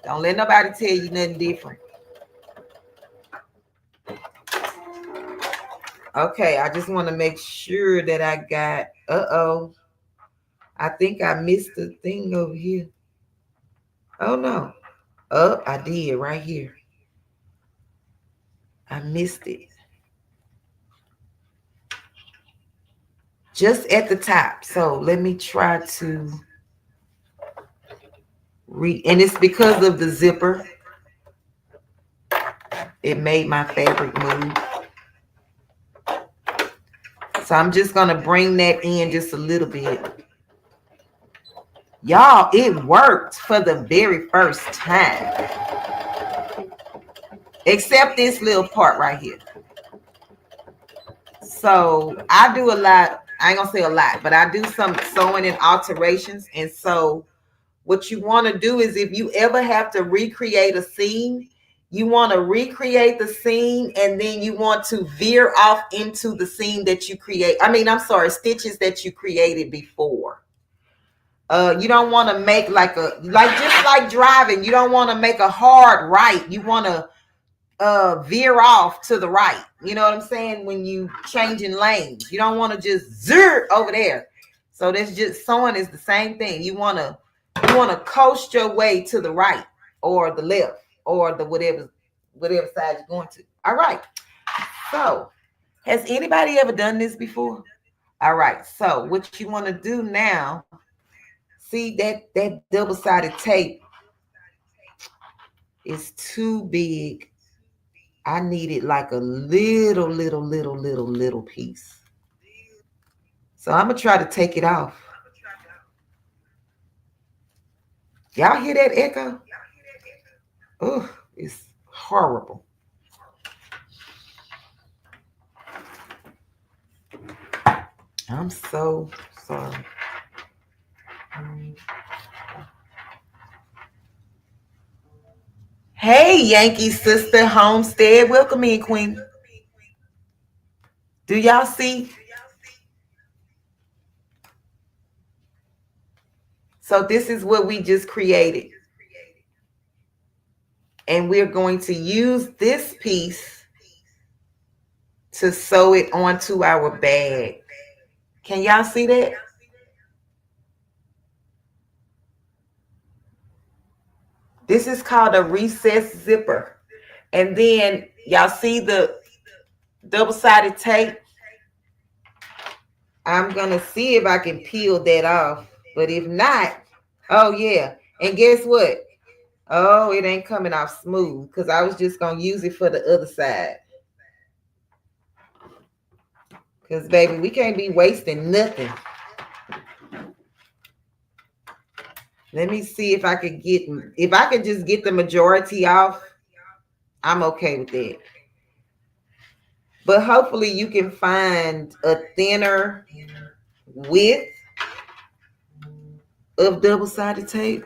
Don't let nobody tell you nothing different. Okay, I just want to make sure that I got, I think I missed the thing over here. Oh no. Oh, I did right here. I missed it. Just at the top. So let me try to and it's because of the zipper. It made my fabric move. So I'm just going to bring that in just a little bit. Y'all, it worked for the very first time. Except this little part right here. So I do a lot. I ain't going to say a lot, but I do some sewing and alterations. And so what you want to do is, if you ever have to recreate a seam, you want to recreate the seam, and then you want to veer off into the seam that you create. Stitches that you created before. You don't want to make just like driving. You don't want to make a hard right. You want to veer off to the right. You know what I'm saying? When you changing lanes, you don't want to just zero over there. So that's just sewing is the same thing. You want to coast your way to the right or the left or the whatever side you're going to. All right. So has anybody ever done this before? All right. So what you want to do now, see that double-sided tape is too big. I needed like a little piece. So I'm going to try to take it off. Y'all hear that echo? Oh, it's horrible. I'm so sorry. Hey, Yankee Sister Homestead. Welcome in, Queen. Do y'all see? So this is what we just created. And we're going to use this piece to sew it onto our bag. Can y'all see that? This is called a recess zipper. And then y'all see the double-sided tape? I'm going to see if I can peel that off. But if not, oh yeah. And guess what? Oh, it ain't coming off smooth, because I was just going to use it for the other side. Because, baby, we can't be wasting nothing. Let me see if I could just get the majority off, I'm okay with that. But hopefully you can find a thinner width of double-sided tape.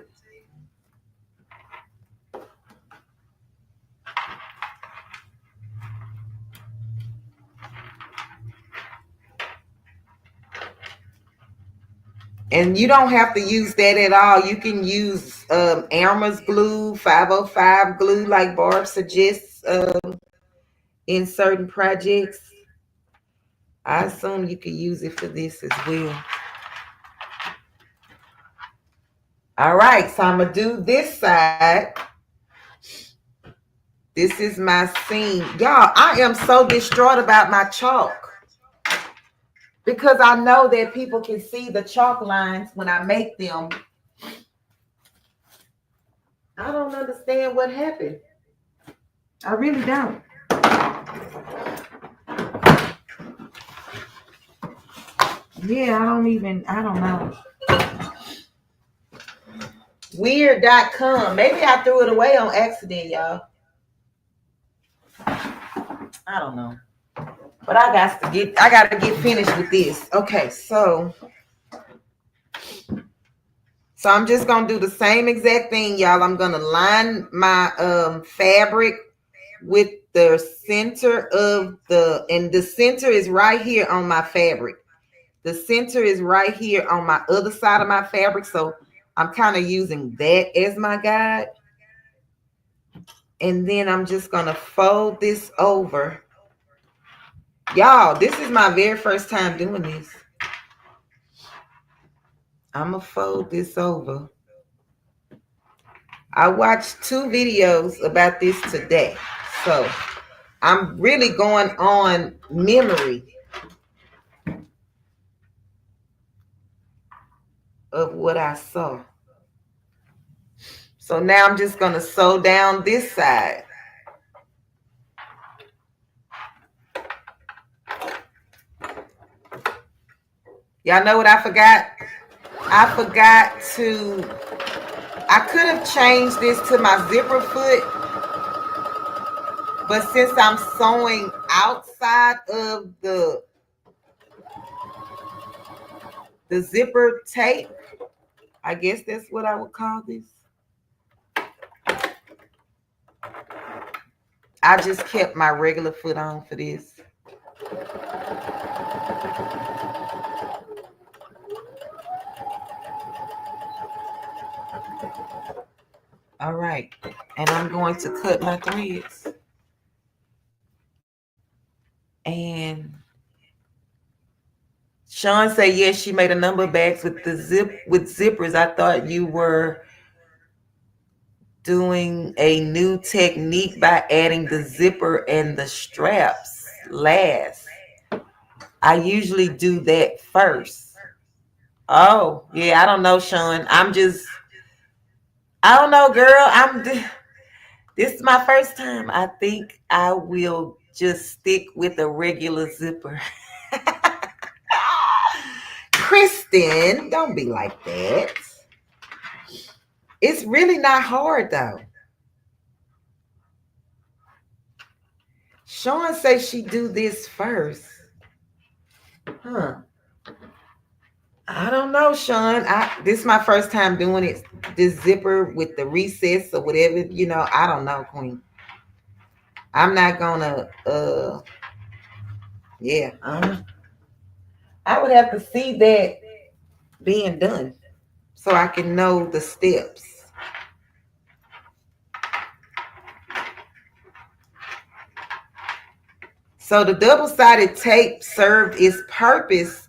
And you don't have to use that at all. You can use Arma's glue, 505 glue, like Barb suggests in certain projects. I assume you could use it for this as well. All right, so I'm going to do this side. This is my seam. Y'all, I am so distraught about my chalk because I know that people can see the chalk lines when I make them. I don't understand what happened. I really don't. Yeah, I don't know. Weird.com. Maybe I threw it away on accident, y'all. I don't know. But I got to get finished with this. Okay, so I'm just going to do the same exact thing, y'all. I'm going to line my fabric with the center of and the center is right here on my fabric. The center is right here on my other side of my fabric. So I'm kind of using that as my guide. And then I'm just going to fold this over. Y'all, this is my very first time doing this. I'm going to fold this over. I watched 2 videos about this today. So I'm really going on memory of what I saw. So now I'm just going to sew down this side. Y'all know what I forgot? I could have changed this to my zipper foot, but since I'm sewing outside of the zipper tape, I guess that's what I would call this. I just kept my regular foot on for this. All right, and I'm going to cut my threads. And Sean said, yes, she made a number of bags with zippers. I thought you were doing a new technique by adding the zipper and the straps last. I usually do that first. Oh, yeah, I don't know, Sean. I don't know, girl. This is my first time. I think I will just stick with a regular zipper. Kristen, don't be like that. It's really not hard, though. Sean says she do this first. Huh. I don't know, Sean. This is my first time doing it. This zipper with the recess or whatever, I don't know, Queen. I'm not gonna I would have to see that being done so I can know the steps. So the double-sided tape served its purpose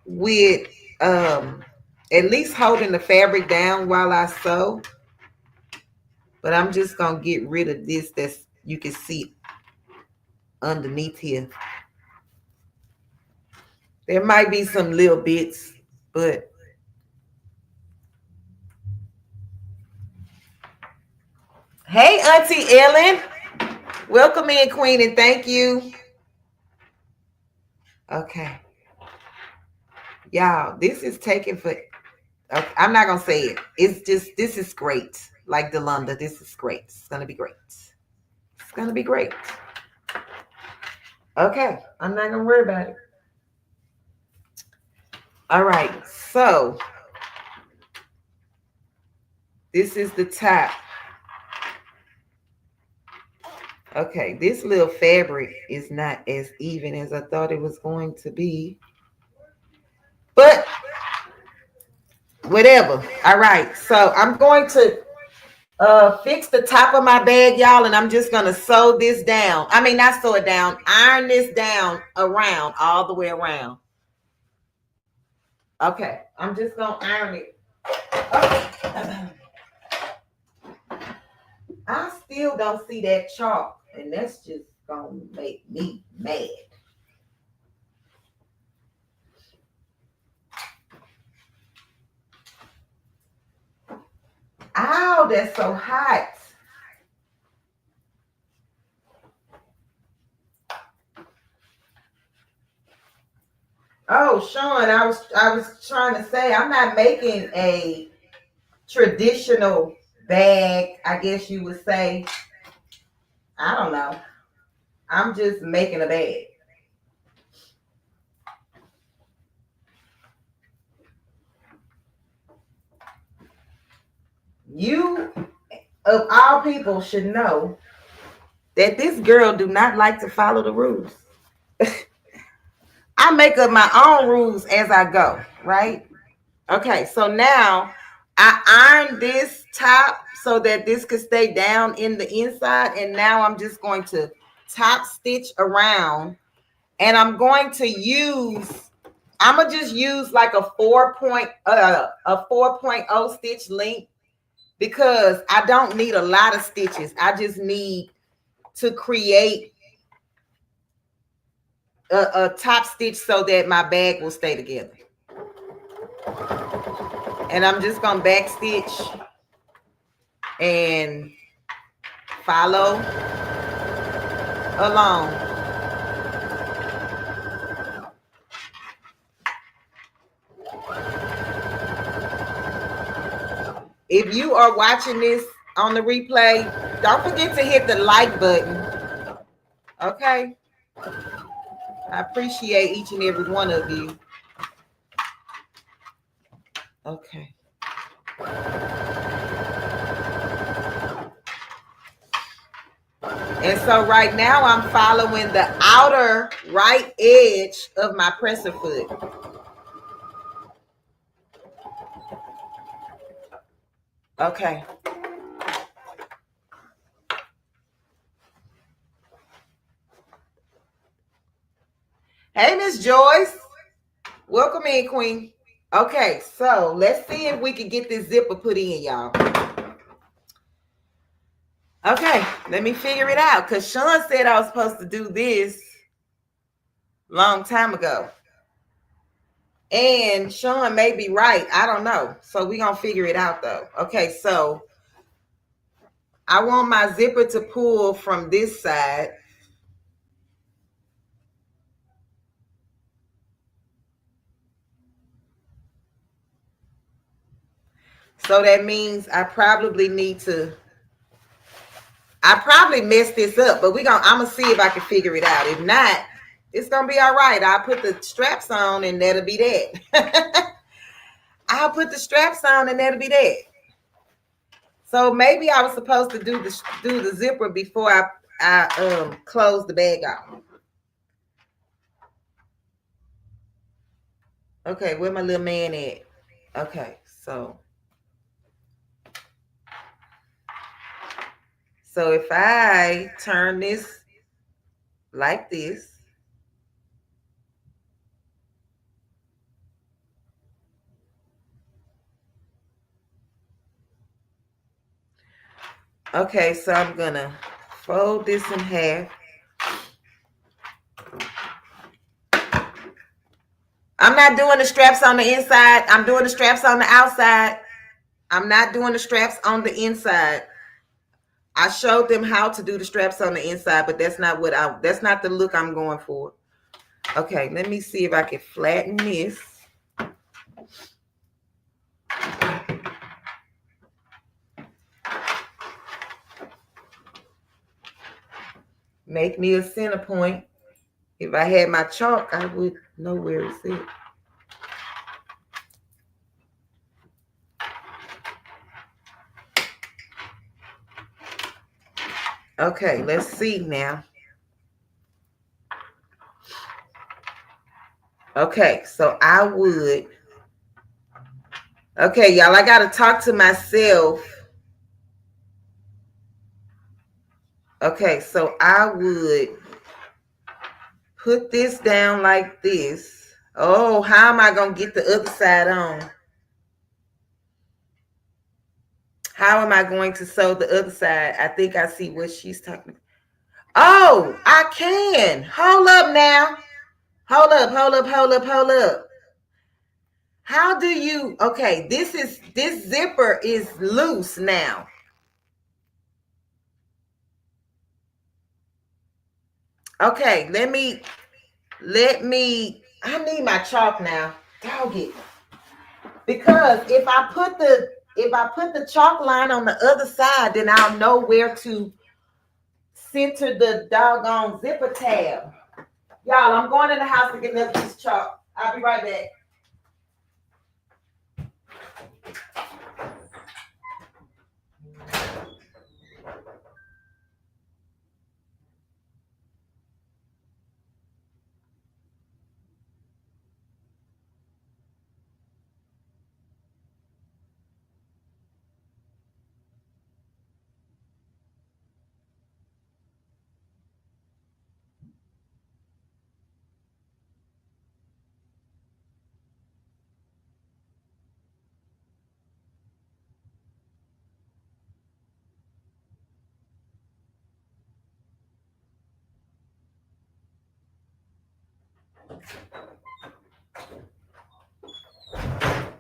with at least holding the fabric down while I sew. But I'm just going to get rid of this that's you can see underneath here. There might be some little bits, but hey, Auntie Ellen. Welcome in, Queen, and thank you. Okay. Y'all, this is taking for... Okay, I'm not going to say it. It's just, this is great. Like Delonda, this is great. It's going to be great. It's going to be great. Okay, I'm not going to worry about it. All right, so this is the top. Okay, this little fabric is not as even as I thought it was going to be. But whatever. All right, so I'm going to fix the top of my bag, y'all, and I'm just gonna sew this down. I mean, not sew it down, iron this down around, all the way around. Okay, I'm just gonna iron it. Okay. I still don't see that chalk, and that's just gonna make me mad. Ow, that's so hot. Oh, Sean, I was trying to say I'm not making a traditional bag, I guess you would say. I don't know. I'm just making a bag. You of all people should know that this girl do not like to follow the rules. I make up my own rules as I go, right? Okay, so now I ironed this top so that this could stay down in the inside, and now I'm just going to top stitch around, and I'm going to use, I'm gonna just use like a 4.0 stitch length, because I don't need a lot of stitches. I just need to create a top stitch so that my bag will stay together. And I'm just gonna back stitch and follow along. If you are watching this on the replay, don't forget to hit the like button. Okay? I appreciate each and every one of you. Okay. And so right now I'm following the outer right edge of my presser foot. Okay. Hey, Miss Joyce. Welcome in, Queen. Okay, so let's see if we can get this zipper put in, y'all. Okay, let me figure it out, because Sean said I was supposed to do this long time ago. And Sean may be right. I don't know. So we're going to figure it out, though. Okay, so I want my zipper to pull from this side. So that means I probably need to, I probably messed this up, but I'm going to see if I can figure it out. If not, it's going to be all right. I'll put the straps on and that'll be that. I'll put the straps on and that'll be that. So maybe I was supposed to do the zipper before I close the bag off. Okay, where my little man at? Okay, so if I turn this like this, okay, so I'm gonna fold this in half. I'm not doing the straps on the inside. I'm doing the straps on the outside. I'm not doing the straps on the inside. I showed them how to do the straps on the inside, but that's not that's not the look I'm going for. Okay, let me see if I can flatten this. Make me a center point. If I had my chalk, I would know where it's at. Okay, let's see now. Okay, so I would Okay, y'all, I got to talk to myself. Okay, so I would put this down like this. Oh, how am I going to get the other side on? How am I going to sew the other side? I think I see what she's talking about. Oh, I can. Hold up now. Hold up, hold up, hold up, hold up. How do you, okay, this zipper is loose now. Okay, I need my chalk now. Dog it. Because if I put the chalk line on the other side, then I'll know where to center the doggone zipper tab. Y'all, I'm going in the house to get another piece of chalk. I'll be right back.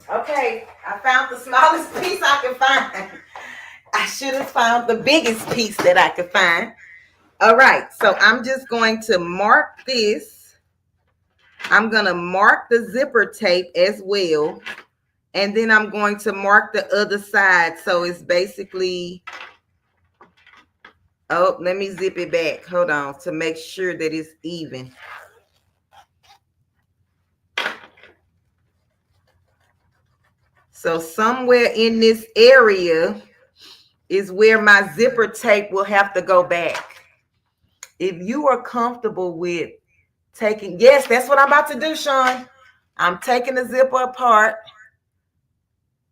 Okay, I found the smallest piece I could find. I should have found the biggest piece that I could find. All right, so I'm just going to mark this. I'm going to mark the zipper tape as well. And then I'm going to mark the other side. So it's basically, oh, let me zip it back. Hold on, to make sure that it's even. So somewhere in this area is where my zipper tape will have to go back. If you are comfortable with taking, yes, that's what I'm about to do, Sean. I'm taking the zipper apart.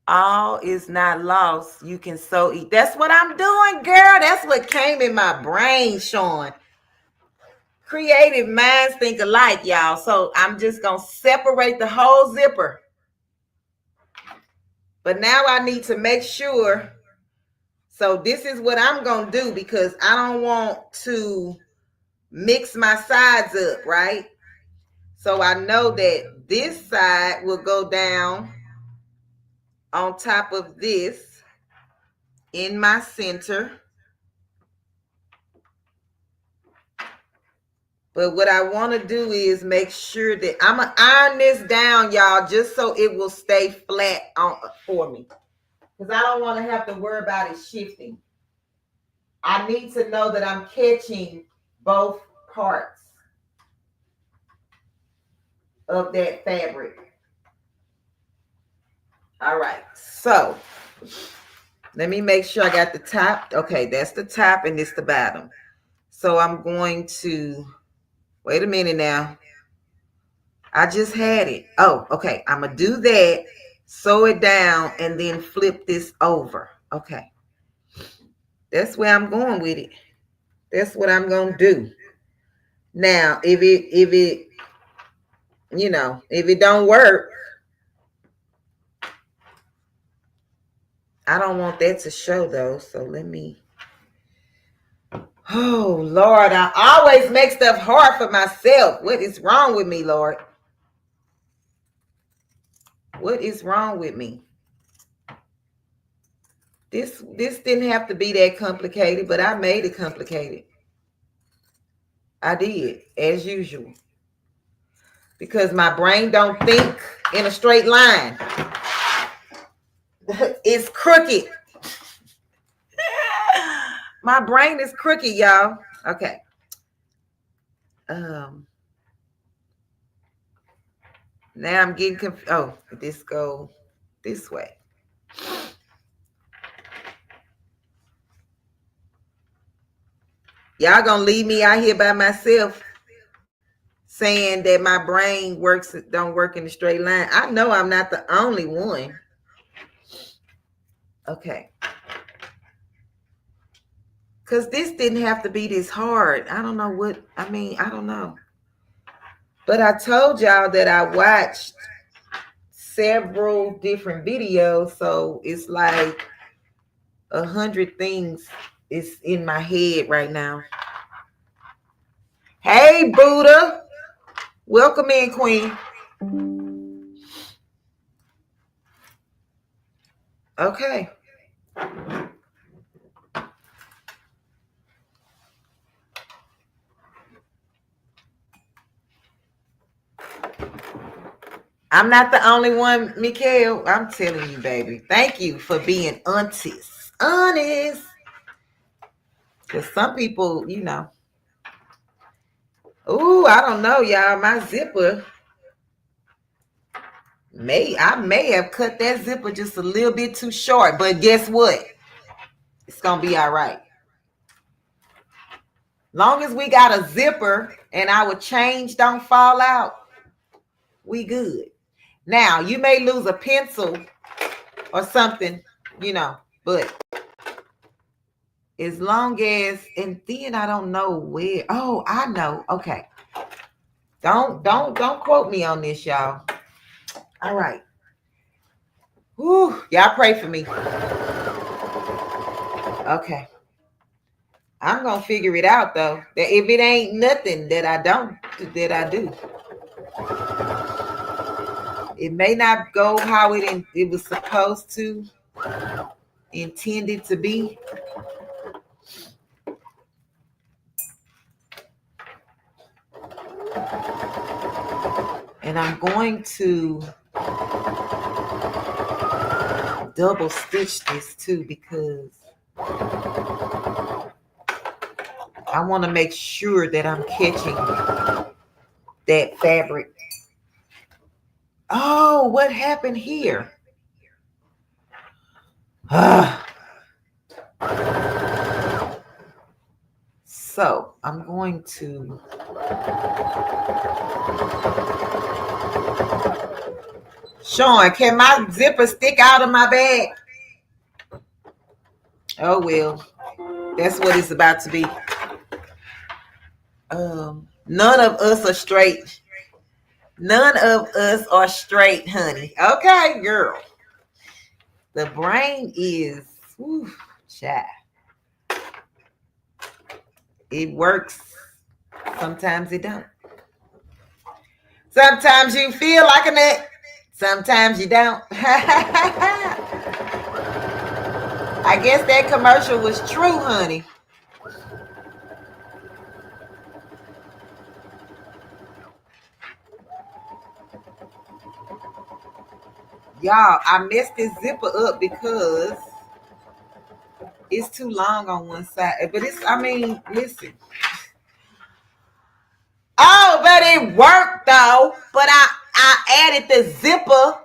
All is not lost. You can sew it. That's what I'm doing, girl. That's what came in my brain, Sean. Creative minds think alike, y'all. So I'm just going to separate the whole zipper. But now I need to make sure. So this is what I'm going to do because I don't want to mix my sides up, right? So I know that this side will go down on top of this in my center. But what I want to do is make sure that I'm going to iron this down, y'all, just so it will stay flat for me. Because I don't want to have to worry about it shifting. I need to know that I'm catching both parts of that fabric. All right, so let me make sure I got the top. Okay, that's the top and it's the bottom. So I'm going to, wait a minute now. I just had it. Oh, okay. I'm going to do that, sew it down, and then flip this over. Okay. That's where I'm going with it. That's what I'm going to do. Now, if it don't work, I don't want that to show though. So let me, oh Lord, I always make stuff hard for myself. What is wrong with me, Lord? What is wrong with me? This didn't have to be that complicated, but I made it complicated. I did, as usual. Because my brain don't think in a straight line. It's crooked. My brain is crooked, y'all. Okay. Now I'm getting confused. Oh, this go this way. Y'all gonna leave me out here by myself saying that my brain don't work in a straight line. I know I'm not the only one. Okay. Because this didn't have to be this hard. I don't know what, I mean, I don't know. But I told y'all that I watched several different videos. So it's like 100 things is in my head right now. Hey, Buddha. Welcome in, Queen. Okay. I'm not the only one, Mikhail. I'm telling you, baby. Thank you for being honest. Honest. Because some people, you know. Ooh, I don't know, y'all. My zipper I may have cut that zipper just a little bit too short, but guess what? It's gonna be all right. Long as we got a zipper and our change don't fall out, we good. Now, you may lose a pencil or something, you know, but as long as, and then I don't know where. Oh, I know. Okay. Don't quote me on this, y'all. All right. Whew, y'all pray for me. Okay. I'm gonna figure it out though. That if it ain't nothing that I do. It may not go how it was supposed to, intended to be. And I'm going to double stitch this too because I want to make sure that I'm catching that fabric. Oh, what happened here? So I'm going to Sean, can my zipper stick out of my bag? Oh well, that's what it's about to be. None of us are straight. None of us are straight, honey. Okay, girl. The brain is, whew, child. It works. Sometimes it don't. Sometimes you feel like a nut. Sometimes you don't. I guess that commercial was true, honey. Y'all, I messed this zipper up because it's too long on one side. But listen. Oh, but it worked though. But I added the zipper.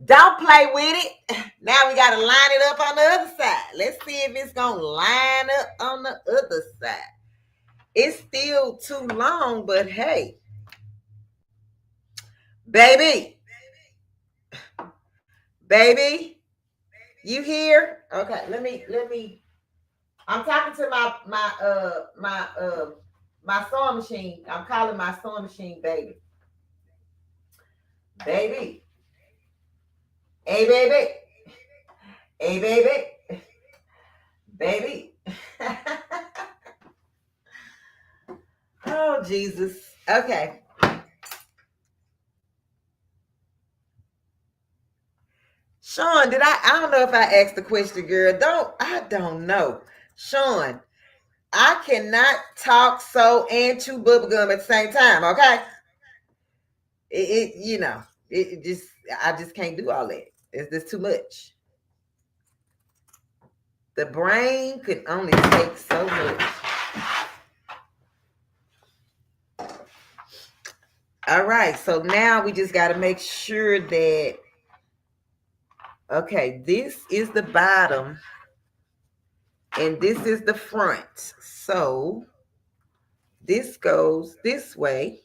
Don't play with it. Now we got to line it up on the other side. Let's see if it's going to line up on the other side. It's still too long, but hey. Baby, you here? Okay, let me. I'm talking to my sewing machine. I'm calling my sewing machine baby. Baby. Hey, baby. Hey, baby. Baby. Oh, Jesus. Okay. Sean, I don't know if I asked the question, girl. I don't know. Sean, I cannot talk, sew, and chew bubblegum at the same time, okay? I just can't do all that. It's just too much. The brain could only take so much. All right, so now we just got to make sure that, okay, this is the bottom and this is the front. So this goes this way,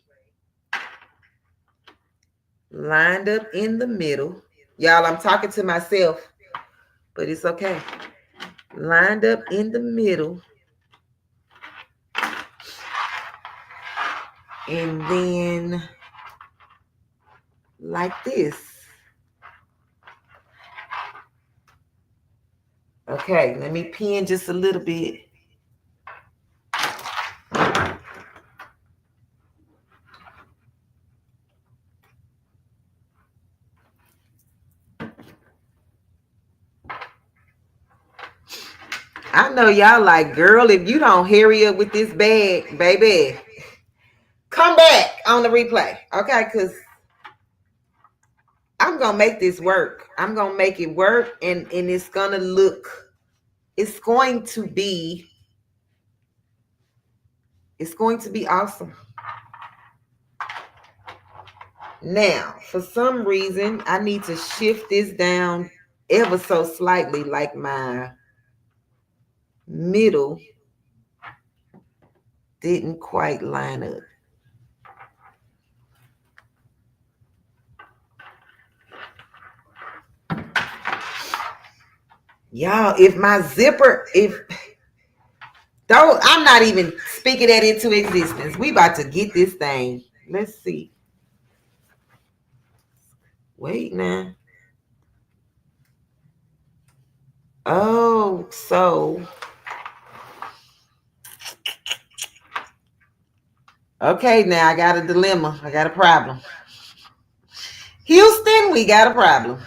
lined up in the middle. Y'all, I'm talking to myself. but it's okay. Lined up in the middle. And then like this. Okay, let me pin just a little bit. I know y'all like, girl, if you don't hurry up with this bag, baby, come back on the replay. Okay, because I'm going to make this work. I'm going to make it work, and it's going to look, it's going to be awesome. Now, for some reason, I need to shift this down ever so slightly, like my middle didn't quite line up. Y'all, if my zipper, I'm not even speaking that into existence. We about to get this thing. Let's see. Wait now. Oh, so. Okay, now I got a dilemma. I got a problem. Houston, we got a problem.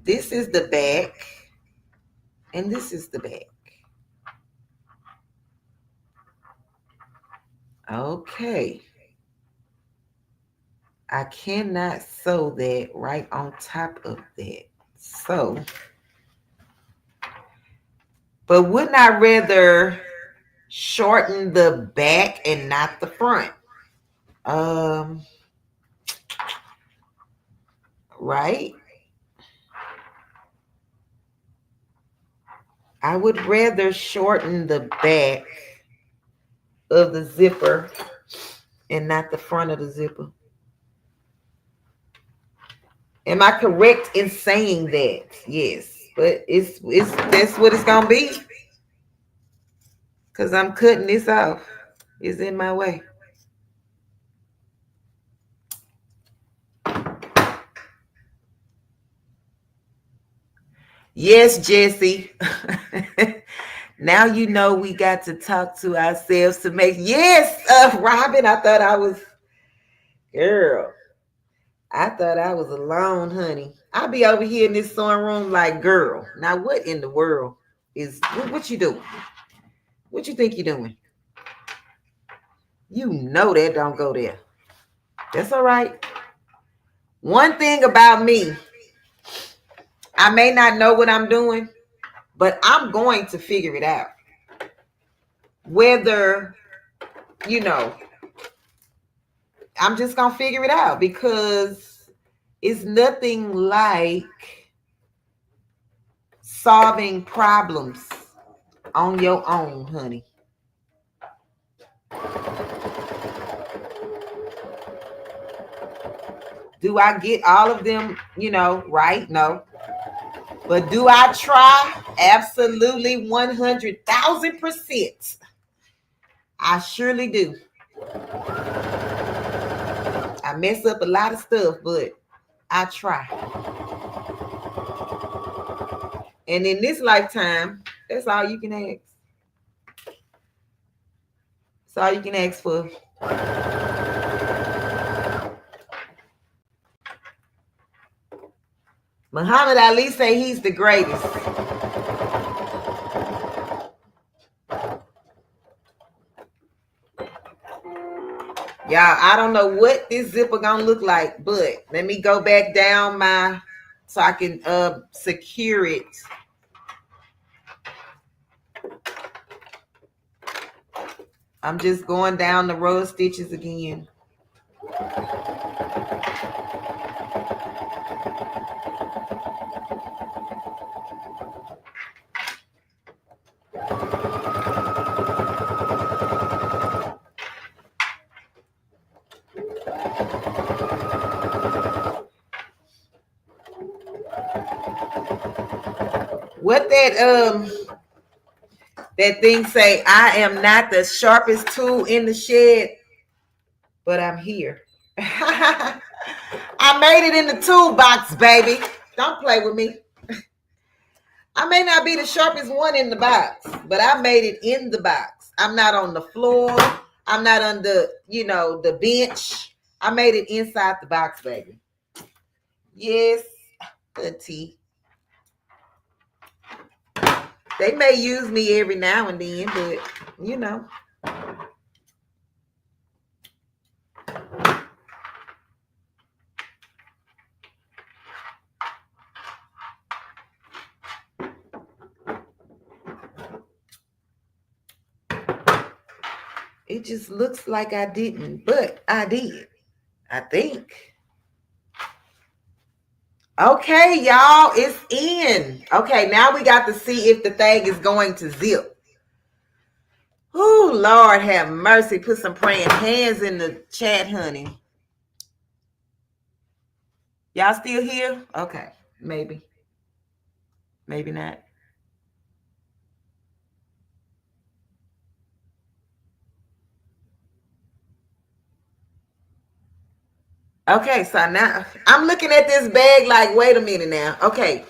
This is the back, and this is the back. Okay. I cannot sew that right on top of that. So, but wouldn't I rather shorten the back and not the front? Right? I would rather shorten the back of the zipper and not the front of the zipper. Am I correct in saying that? Yes, but it's that's what it's gonna be. Cause I'm cutting this off. It's in my way. Yes, Jesse. Now you know we got to talk to ourselves to make. Yes, Robin. I thought I was alone, honey. I'll be over here in this sewing room like, girl. Now what in the world is what you doing? What you think you're doing? You know that don't go there. That's all right. One thing about me, I may not know what I'm doing, but I'm going to figure it out. Whether, I'm just going to figure it out, because it's nothing like solving problems on your own, honey. Do I get all of them, right? No. But do I try? Absolutely 100,000%. I surely do. I mess up a lot of stuff, but I try. And in this lifetime, that's all you can ask. That's all you can ask for. Muhammad Ali say he's the greatest. Y'all, I don't know what this zipper gonna look like, but let me go back down so I can secure it. I'm just going down the row of stitches again. What that thing say? I am not the sharpest tool in the shed, but I'm here. I made it in the toolbox, baby. Don't play with me. I may not be the sharpest one in the box, but I made it in the box. I'm not on the floor. I'm not on the, the bench. I made it inside the box, baby. Yes, auntie. They may use me every now and then, but it just looks like I didn't, but I did. I think. Okay, y'all, it's in. Okay, now we got to see if the thing is going to zip. Oh, Lord have mercy. Put some praying hands in the chat, honey. Y'all still here? Okay, maybe. Maybe not. Okay, so now I'm looking at this bag like, wait a minute now. Okay,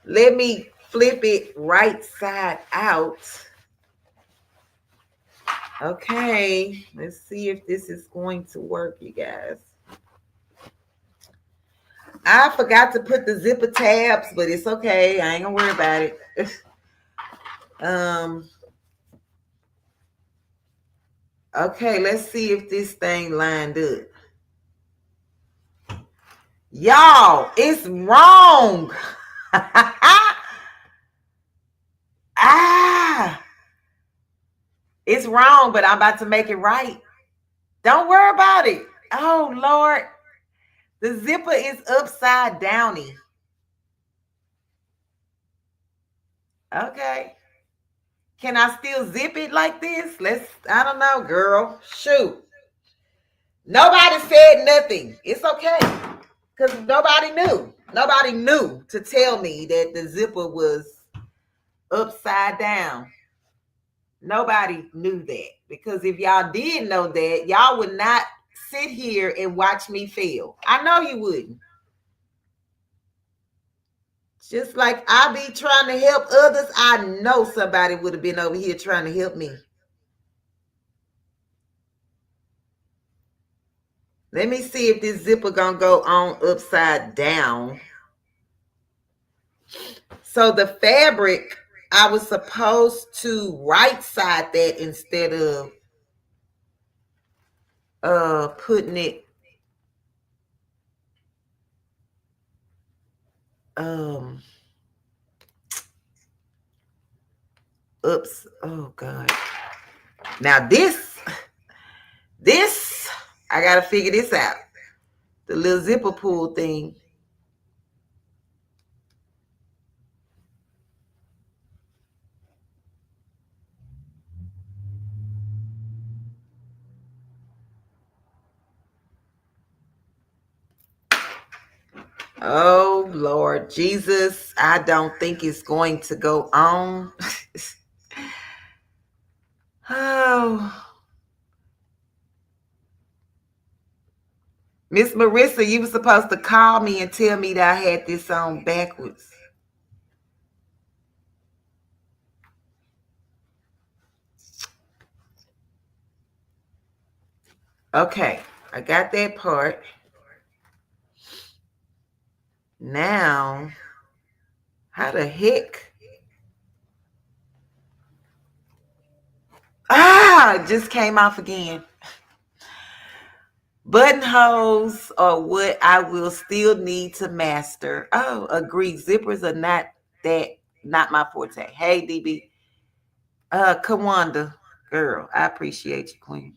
let me flip it right side out. Okay, let's see if this is going to work, you guys. I forgot to put the zipper tabs, but it's okay. I ain't gonna worry about it. Okay, let's see if this thing lined up. Y'all, it's wrong. It's wrong, but I'm about to make it right. Don't worry about it. Oh, Lord. The zipper is upside downy. Okay. Can I still zip it like this? I don't know, girl. Shoot. Nobody said nothing. It's okay. Because nobody knew. Nobody knew to tell me that the zipper was upside down. Nobody knew that. Because if y'all did know that, y'all would not sit here and watch me fail. I know you wouldn't. Just like I be trying to help others, I know somebody would have been over here trying to help me. Let me see if this zipper gonna go on upside down. So the fabric, I was supposed to right side that instead of putting it oops. Oh God. Now this I gotta figure this out. The little zipper pull thing. Oh Lord Jesus, I don't think it's going to go on. Oh. Miss Marissa, you were supposed to call me and tell me that I had this on backwards. Okay, I got that part. Now, how the heck? It just came off again. Buttonholes are what I will still need to master. Oh, agree. Zippers are not my forte. Hey, DB. Kawanda, girl, I appreciate you, Queen.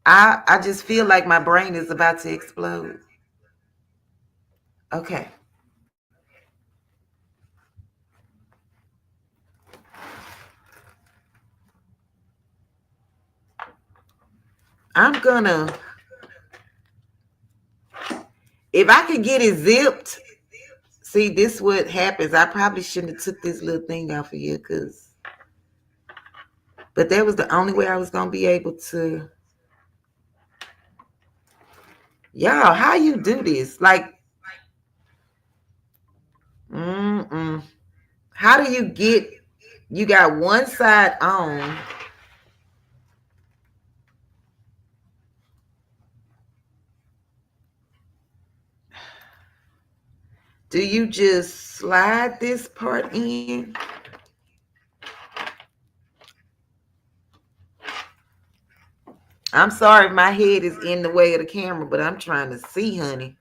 I just feel like my brain is about to explode. Okay. I'm gonna, if I could get it zipped See, this what happens. I probably shouldn't have took this little thing off of here, but that was the only way I was gonna be able to. Y'all, how you do this? Like, how do you get? You got one side on. Do you just slide this part in? I'm sorry if my head is in the way of the camera, but I'm trying to see, honey.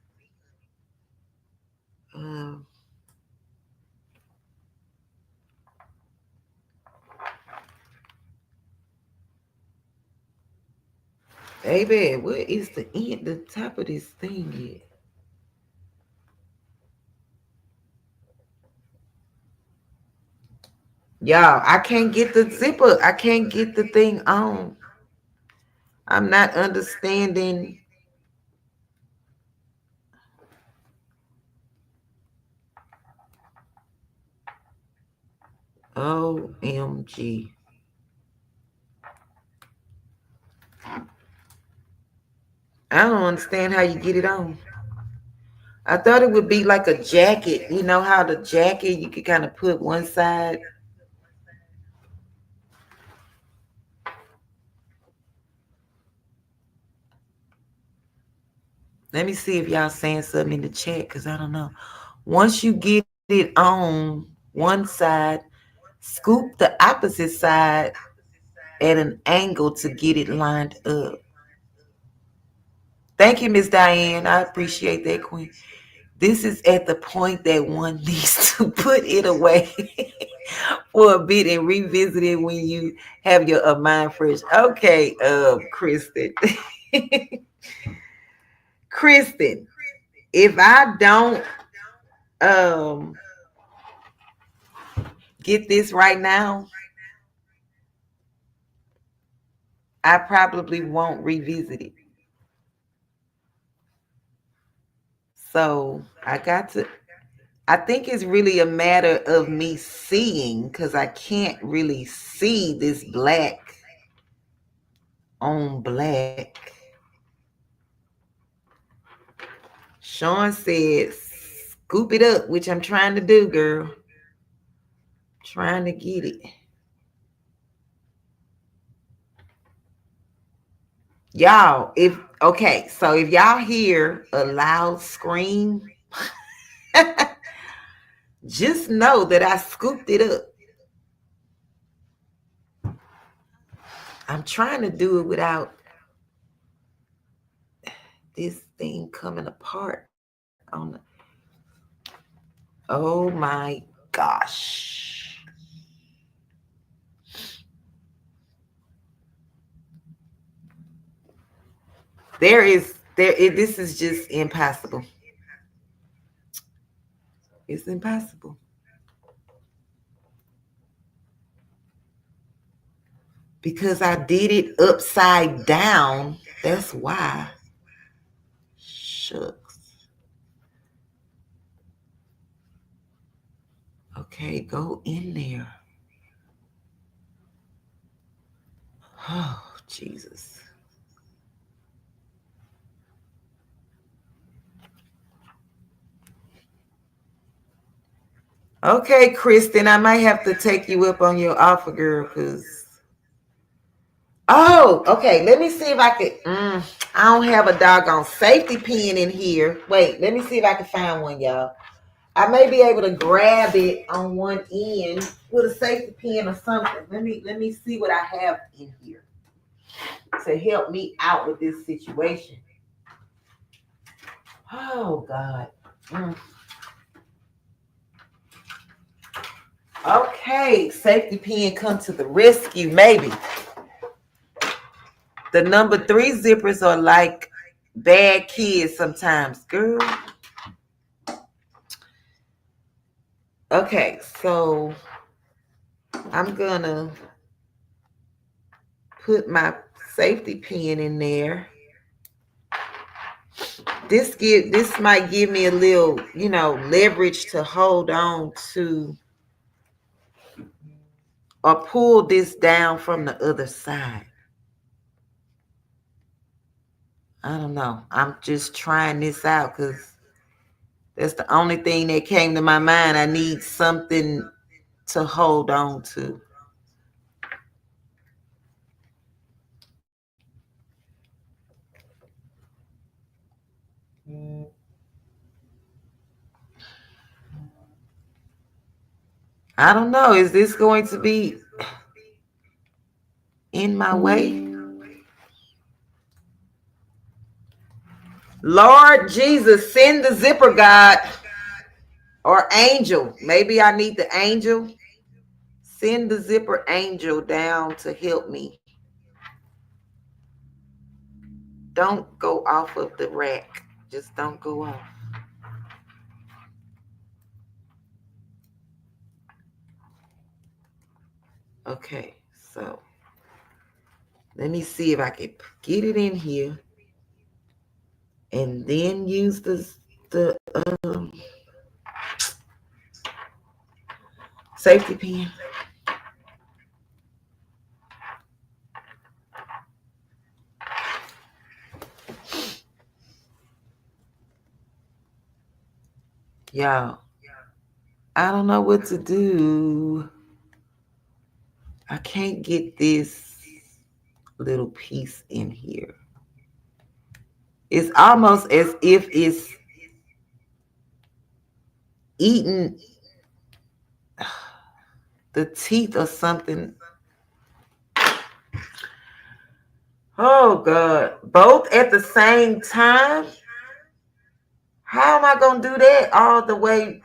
Baby, where is the end, the top of this thing yet? Y'all, I can't get the zipper. I can't get the thing on. I'm not understanding. OMG. I don't understand how you get it on. I thought it would be like a jacket. You know how the jacket, you could kind of put one side. Let me see if y'all saying something in the chat, because I don't know. Once you get it on one side, scoop the opposite side at an angle to get it lined up. Thank you, Miss Diane. I appreciate that, Queen. This is at the point that one needs to put it away for a bit and revisit it when you have your mind fresh. Okay, Kristen. Kristen, if I don't get this right now, I probably won't revisit it. So I think it's really a matter of me seeing, because I can't really see this black on black. Sean said, scoop it up, which I'm trying to do, girl. Trying to get it. Y'all, if y'all hear a loud scream, just know that I scooped it up. I'm trying to do it without this thing coming apart on the. Oh my gosh. This is just impossible. It's impossible. Because I did it upside down. That's why. Shucks. Okay, go in there. Oh, Jesus. Okay, Kristen, I might have to take you up on your offer, girl, because... Oh, okay. Let me see if I could... I don't have a doggone safety pin in here. Wait, let me see if I can find one, y'all. I may be able to grab it on one end with a safety pin or something. Let me see what I have in here to help me out with this situation. Oh, God. Okay, safety pin come to the rescue, maybe. The number 3 zippers are like bad kids sometimes, girl. Okay, so I'm gonna put my safety pin in there. this might give me a little, leverage to hold on to or pull this down from the other side. I don't know. I'm just trying this out because that's the only thing that came to my mind. I need something to hold on to. I don't know. Is this going to be in my way? Lord Jesus, send the zipper God or angel. Maybe I need the angel. Send the zipper angel down to help me. Don't go off of the rack. Just don't go off. Okay, so let me see if I can get it in here and then use the safety pin. Y'all, I don't know what to do. I can't get this little piece in here. It's almost as if it's eating the teeth or something. Oh God, both at the same time? How am I going to do that all the way?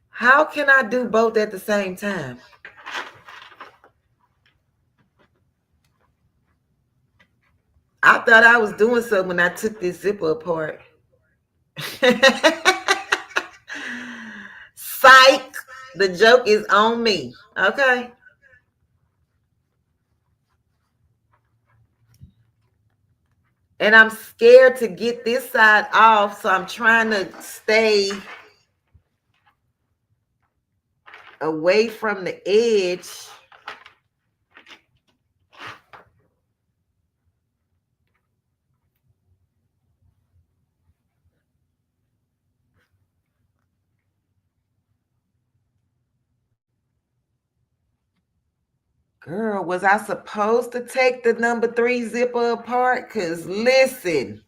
How can I do both at the same time? I thought I was doing something when I took this zipper apart. Psych, the joke is on me. Okay. And I'm scared to get this side off, so I'm trying to stay away from the edge. Girl, was I supposed to take the number 3 zipper apart? Because listen.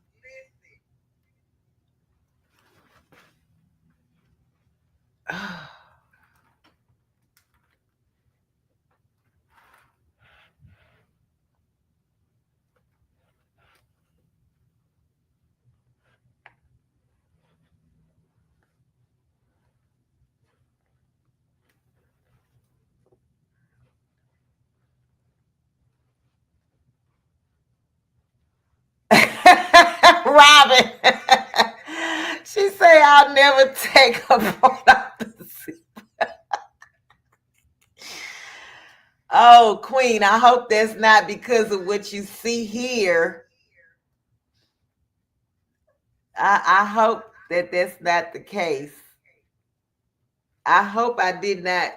Robin. She say I'll never take a part of the zipper. Oh, Queen, I hope that's not because of what you see here. I hope that that's not the case. I hope I did not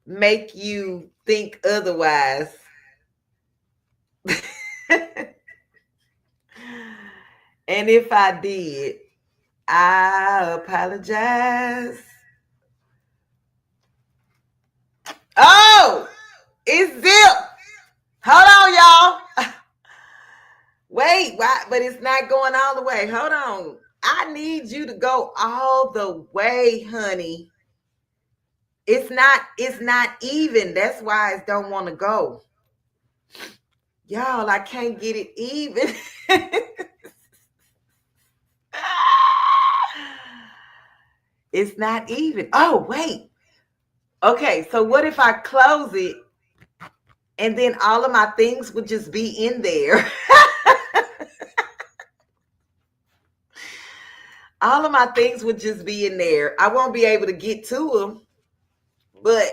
make you think otherwise. And if I did, I apologize. Oh, it's zip. Hold on, y'all. Wait, why? But it's not going all the way. Hold on. I need you to go all the way, honey. It's not even. That's why I don't want to go. Y'all, I can't get it even. It's not even. Oh, wait. Okay, so what if I close it and then all of my things would just be in there? All of my things would just be in there. I won't be able to get to them, but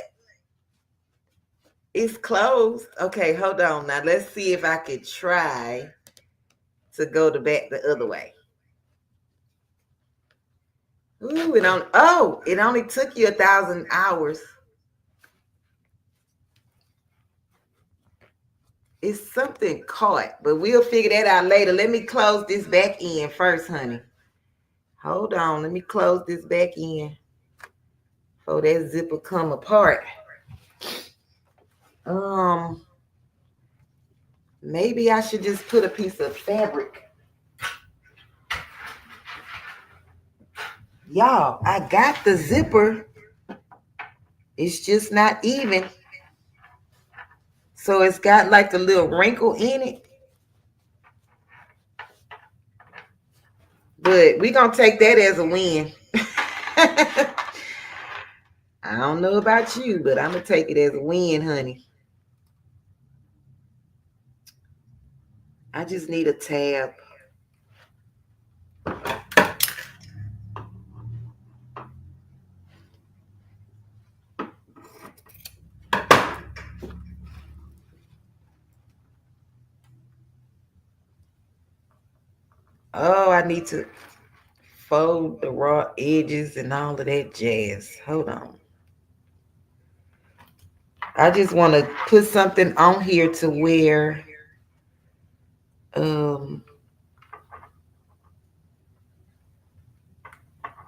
it's closed. Okay, hold on. Now let's see if I could try to go the other way. Ooh, it only took you 1,000 hours. It's something caught, but we'll figure that out later. Let me close this back end first, honey. Hold on, let me close this back end before that zipper come apart. Maybe I should just put a piece of fabric. Y'all, I got the zipper. It's just not even. So it's got like a little wrinkle in it. But we're going to take that as a win. I don't know about you, but I'm going to take it as a win, honey. I just need a tab. Oh, I need to fold the raw edges and all of that jazz. Hold on. I just want to put something on here to where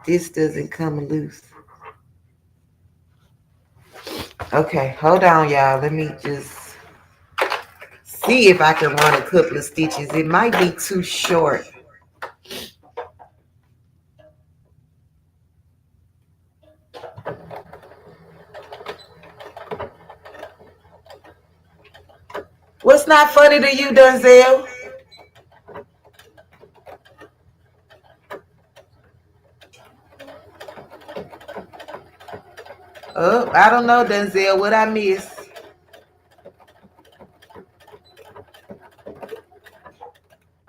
this doesn't come loose. Okay, hold on, y'all. Let me just see if I can run a couple of stitches. It might be too short. What's not funny to you, Denzel? Oh, I don't know, Denzel. What I miss?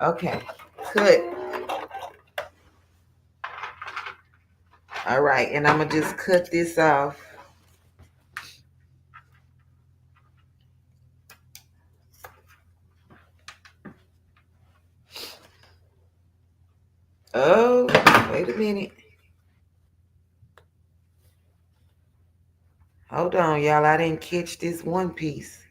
Okay, cut. All right, and I'm going to just cut this off. Oh, wait a minute. Hold on, y'all. I didn't catch this one piece.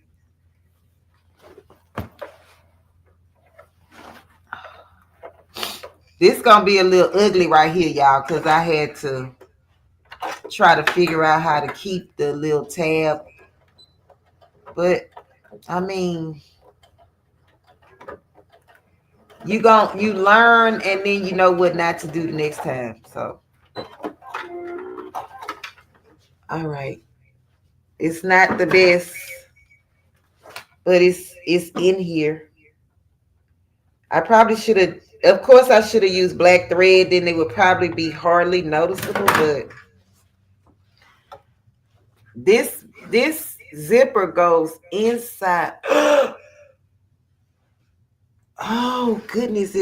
This gonna be a little ugly right here, y'all, because I had to try to figure out how to keep the little tab. But I mean, you learn and then you know what not to do the next time. So all right. It's not the best, but it's in here. I probably should have, of course I should have used black thread, then it would probably be hardly noticeable, but this zipper goes inside. Oh goodness,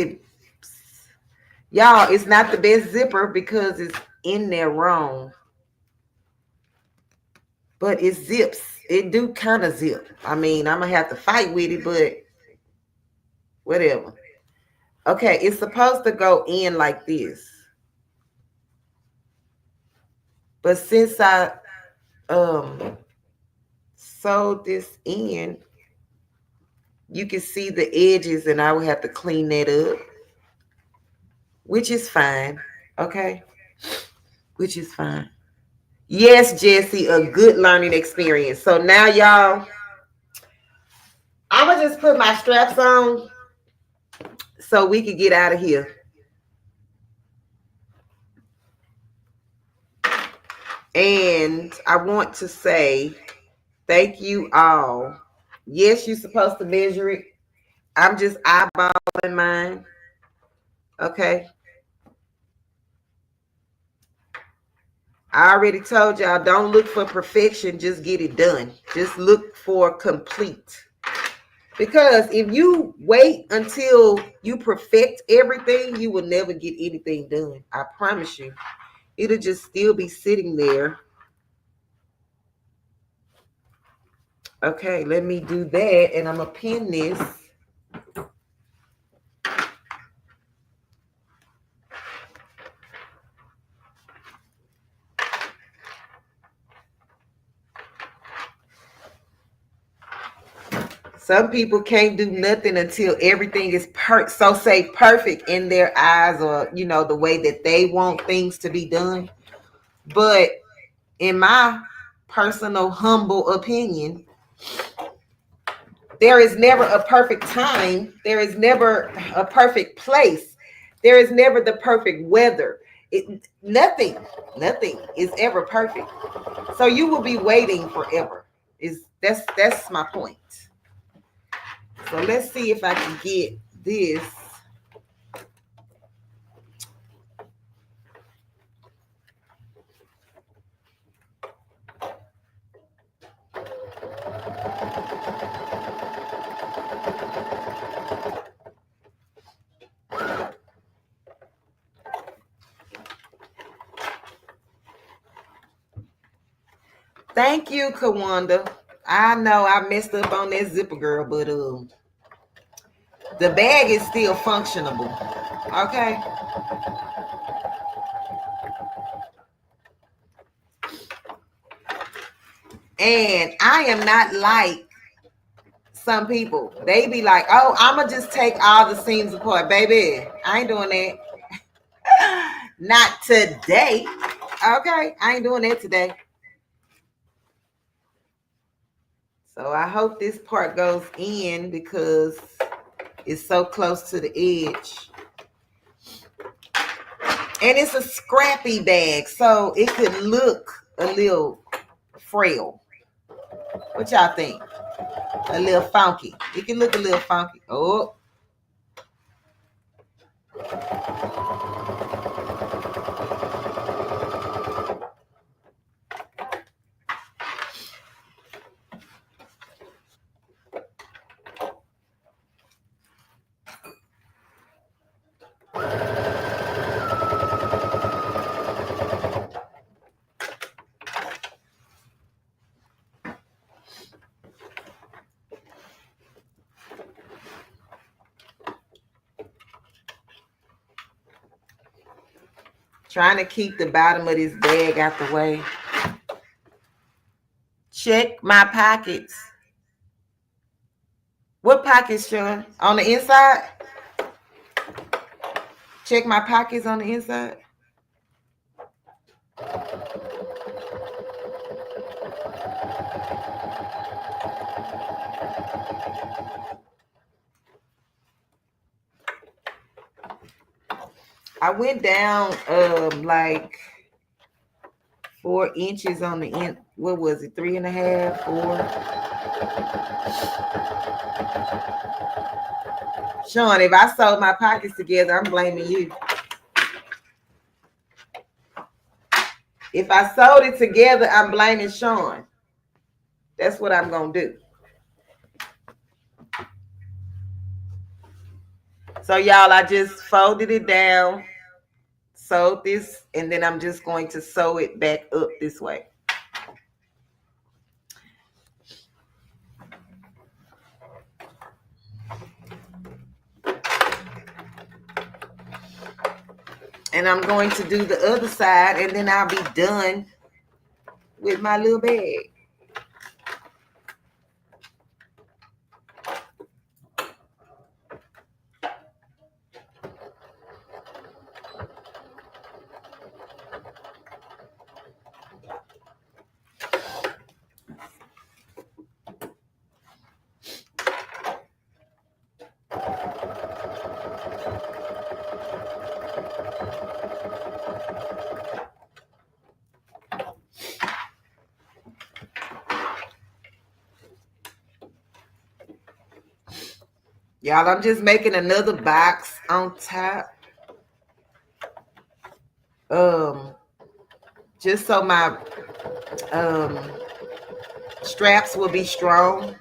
y'all, it's not the best zipper because it's in there wrong. But it zips. It do kind of zip. I mean, I'm gonna have to fight with it, but whatever. Okay, it's supposed to go in like this. But since I sewed this in, you can see the edges and I will have to clean that up, which is fine. Okay, which is fine. Yes, Jesse, a good learning experience. So now, y'all, I'm going to just put my straps on so we can get out of here. And I want to say thank you all. Yes, you're supposed to measure it. I'm just eyeballing mine. Okay. I already told y'all, don't look for perfection. Just get it done. Just look for complete. Because if you wait until you perfect everything, you will never get anything done. I promise you. It'll just still be sitting there. Okay, let me do that. And I'm going to pin this. Some people can't do nothing until everything is perfect in their eyes, or the way that they want things to be done. But in my personal humble opinion, there is never a perfect time. There is never a perfect place. There is never the perfect weather. Nothing is ever perfect. So you will be waiting forever. That's my point. So let's see if I can get this. Thank you, Kawanda. I know I messed up on that zipper, girl, but the bag is still functionable. Okay. And I am not like some people. They be like, oh, I'ma just take all the seams apart. Baby, I ain't doing that. Not today. Okay, I ain't doing that today. So I hope this part goes in because it's so close to the edge. And it's a scrappy bag, so it could look a little frail. What y'all think? A little funky. It can look a little funky. Oh. Trying to keep the bottom of this bag out the way. Check my pockets. What pockets, Sean? On the inside? Check my pockets on the inside. I went down like 4 inches on the end. What was it? 3.5, 4. Sean, if I sewed my pockets together, I'm blaming you. If I sewed it together, I'm blaming Sean. That's what I'm going to do. So, y'all, I just folded it down, sewed this, and then I'm just going to sew it back up this way. And I'm going to do the other side, and then I'll be done with my little bag. Y'all, I'm just making another box on top. Just so my straps will be strong.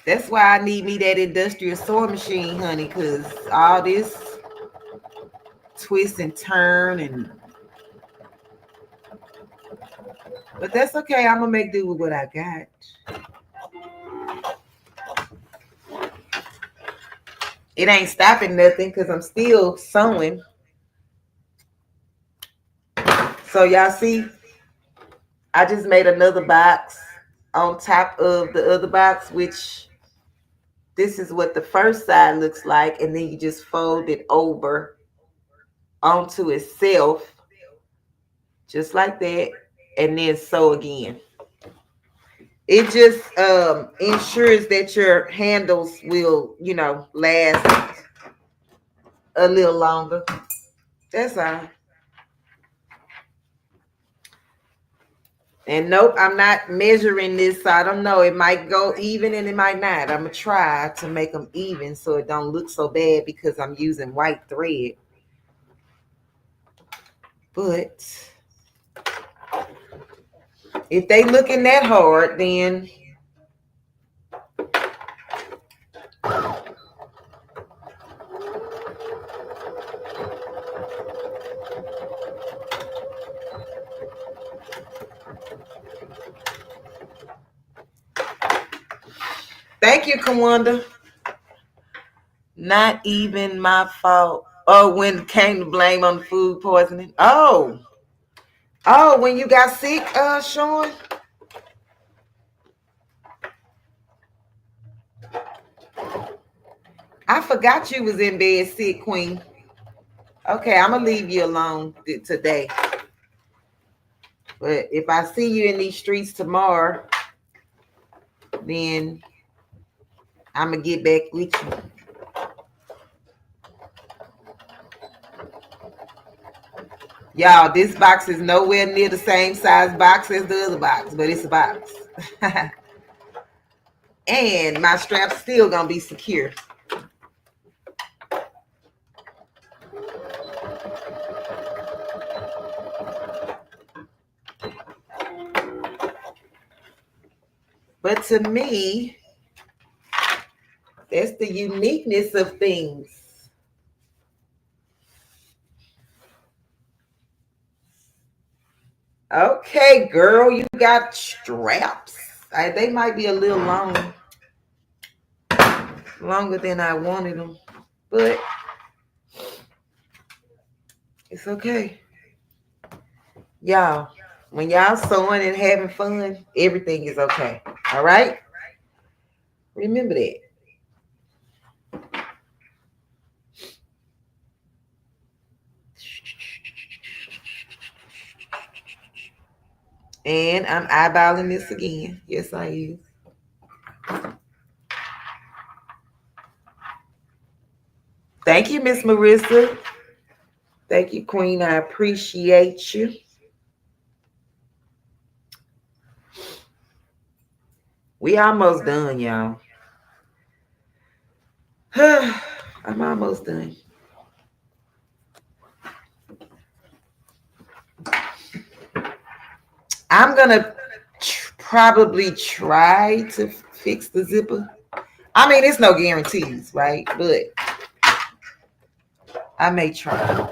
That's why I need me that industrial sewing machine, honey, because all this twist and turn and... But that's okay. I'm going to make do with what I got. It ain't stopping nothing because I'm still sewing. So y'all see, I just made another box on top of the other box, which this is what the first side looks like, and then you just fold it over onto itself, just like that, and then sew again. It just ensures that your handles will, last a little longer. That's all. And nope, I'm not measuring this, so I don't know. It might go even and it might not. I'm gonna try to make them even so it don't look so bad because I'm using white thread. But if they looking that hard, then thank you, Kawanda. Not even my fault. Oh, when it came to blame on the food poisoning. Oh, when you got sick, Sean. I forgot you was in bed sick, Queen. Okay, I'm gonna leave you alone today. But if I see you in these streets tomorrow, then I'm gonna get back with you. Y'all, this box is nowhere near the same size box as the other box, but it's a box. And my strap's still gonna be secure. But to me, that's the uniqueness of things. Okay, girl, you got straps. They might be a little long, longer than I wanted them, but it's okay. Y'all, when y'all sewing and having fun, everything is okay. All right? Remember that. And I'm eyeballing this again. Yes, I am. Thank you, Miss Marissa. Thank you, Queen. I appreciate you. We almost done, y'all. I'm almost done. I'm gonna probably try to fix the zipper. I mean, it's no guarantees, right? But I may try.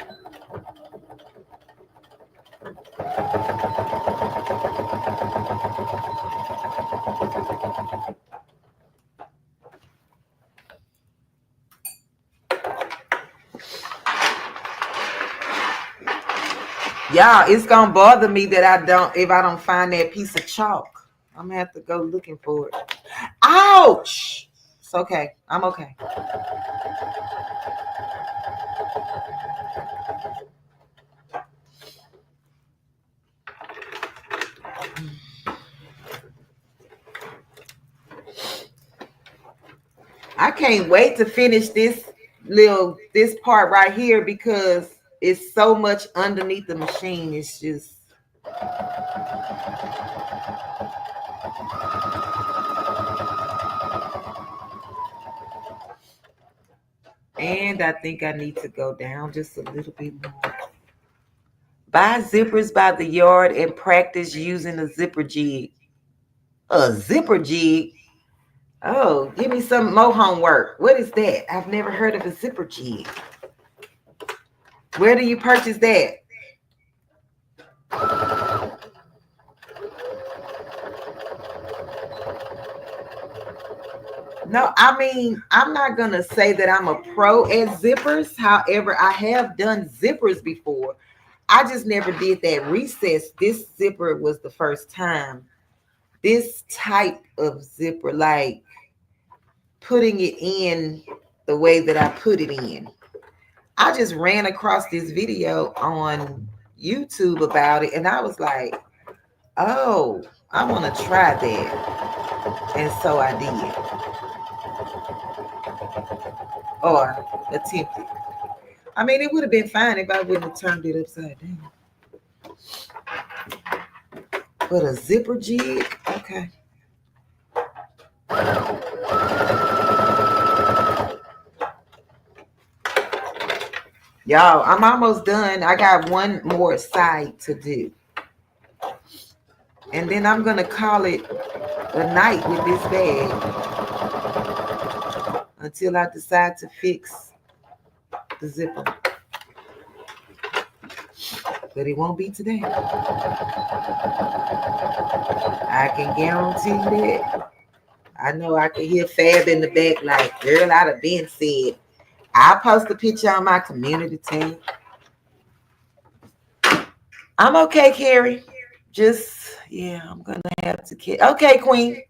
Y'all, it's gonna bother me that if I don't find that piece of chalk. I'm gonna have to go looking for it. Ouch! It's okay. I'm okay. I can't wait to finish this part right here because it's so much underneath the machine. It's just and I think I need to go down just a little bit more. Buy zippers by the yard and practice using a zipper jig. A zipper jig? Oh, give me some more homework. What is that? I've never heard of a zipper jig. Where do you purchase that? No, I mean, I'm not going to say that I'm a pro at zippers. However, I have done zippers before. I just never did that recess. This zipper was the first time. This type of zipper, like putting it in the way that I put it in. I just ran across this video on YouTube about it, and I was like, oh, I want to try that. And so I did, or attempted. I mean, it would have been fine if I wouldn't have turned it upside down. But a zipper jig, okay. Y'all, I'm almost done. I got one more side to do. And then I'm going to call it a night with this bag until I decide to fix the zipper. But it won't be today. I can guarantee that. I know I can hear Fab in the back like, girl, I'd have been said. I'll post a picture on my community tab. I'm okay, Carrie. Just, yeah, I'm going to have to. Okay, Queen.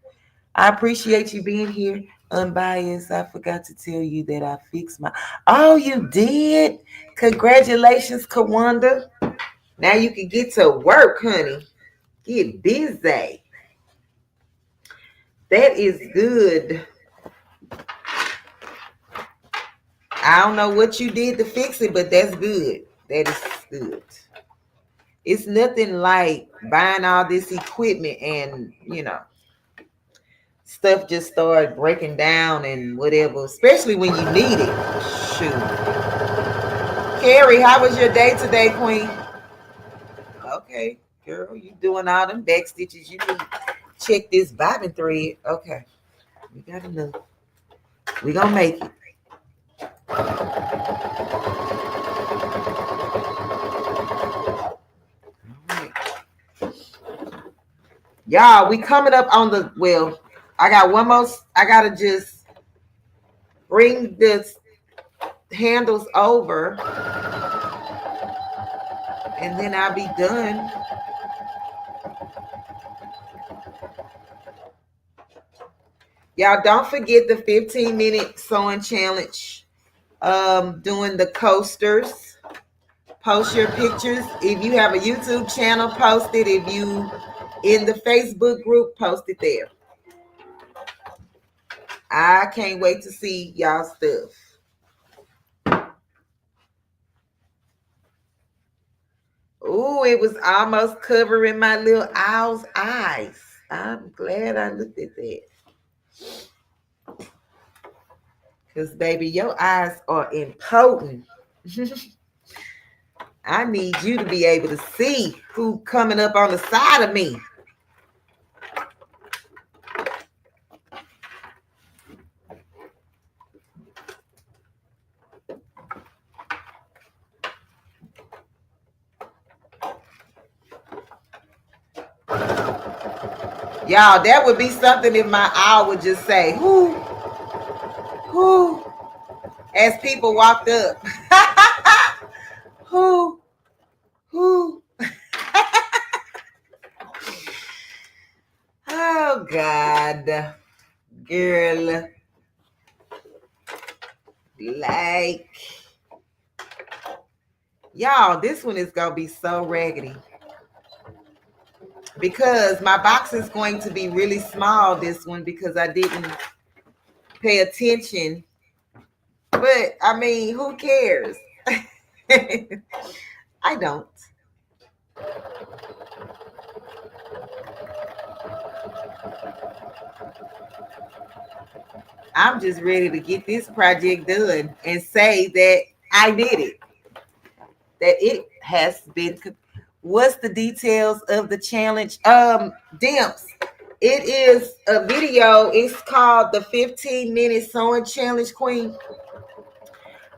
I appreciate you being here. Unbiased. I forgot to tell you that I fixed my. Oh, you did? Congratulations, Kawanda. Now you can get to work, honey. Get busy. That is good. I don't know what you did to fix it, but that's good. That is good. It's nothing like buying all this equipment and, stuff just started breaking down and whatever, especially when you need it. Shoot. Carrie, how was your day today, Queen? Okay, girl, you doing all them back stitches. You need to check this bobbin thread. Okay, we got enough. We gonna make it. Y'all, we coming up on the, well, I got one more. I gotta just bring this handles over and then I'll be done. Y'all don't forget the 15-minute sewing challenge. Doing the coasters. Post your pictures. If you have a YouTube channel, post it. If you in the Facebook group, post it there. I can't wait to see y'all stuff. Ooh, it was almost covering my little owl's eyes. I'm glad I looked at that. Because, baby, your eyes are important. I need you to be able to see who coming up on the side of me. Y'all, that would be something if my owl would just say, who, as people walked up. Who. Oh, God. Girl. Like. Y'all, this one is going to be so raggedy. Because my box is going to be really small, this one, because I didn't pay attention. But, I mean, who cares? I don't. I'm just ready to get this project done and say that I did it. That it has been. What's the details of the challenge? Dimps. It is a video. It's called the 15-minute sewing challenge, Queen.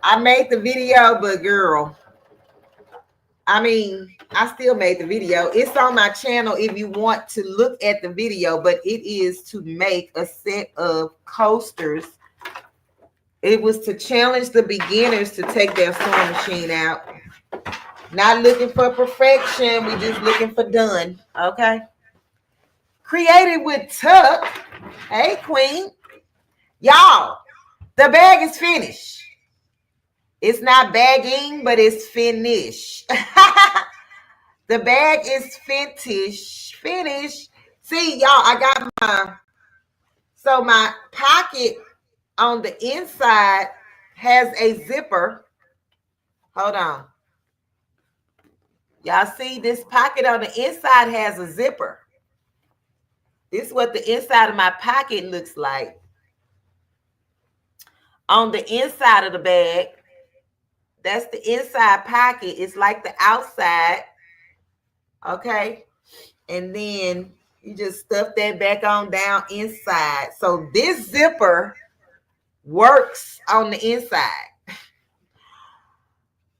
I made the video, but girl, I mean, I still made the video. It's on my channel if you want to look at the video, but it is to make a set of coasters. It was to challenge the beginners to take their sewing machine out Not looking for perfection. We just looking for done. Okay. Created with tuck. Hey, Queen. Y'all, the bag is finished. It's not bagging, but it's finished. The bag is finished. See, y'all, I got my pocket on the inside has a zipper. Hold on. Y'all see this pocket on the inside has a zipper. This is what the inside of my pocket looks like. On the inside of the bag, that's the inside pocket. It's like the outside. Okay. And then you just stuff that back on down inside. So this zipper works on the inside.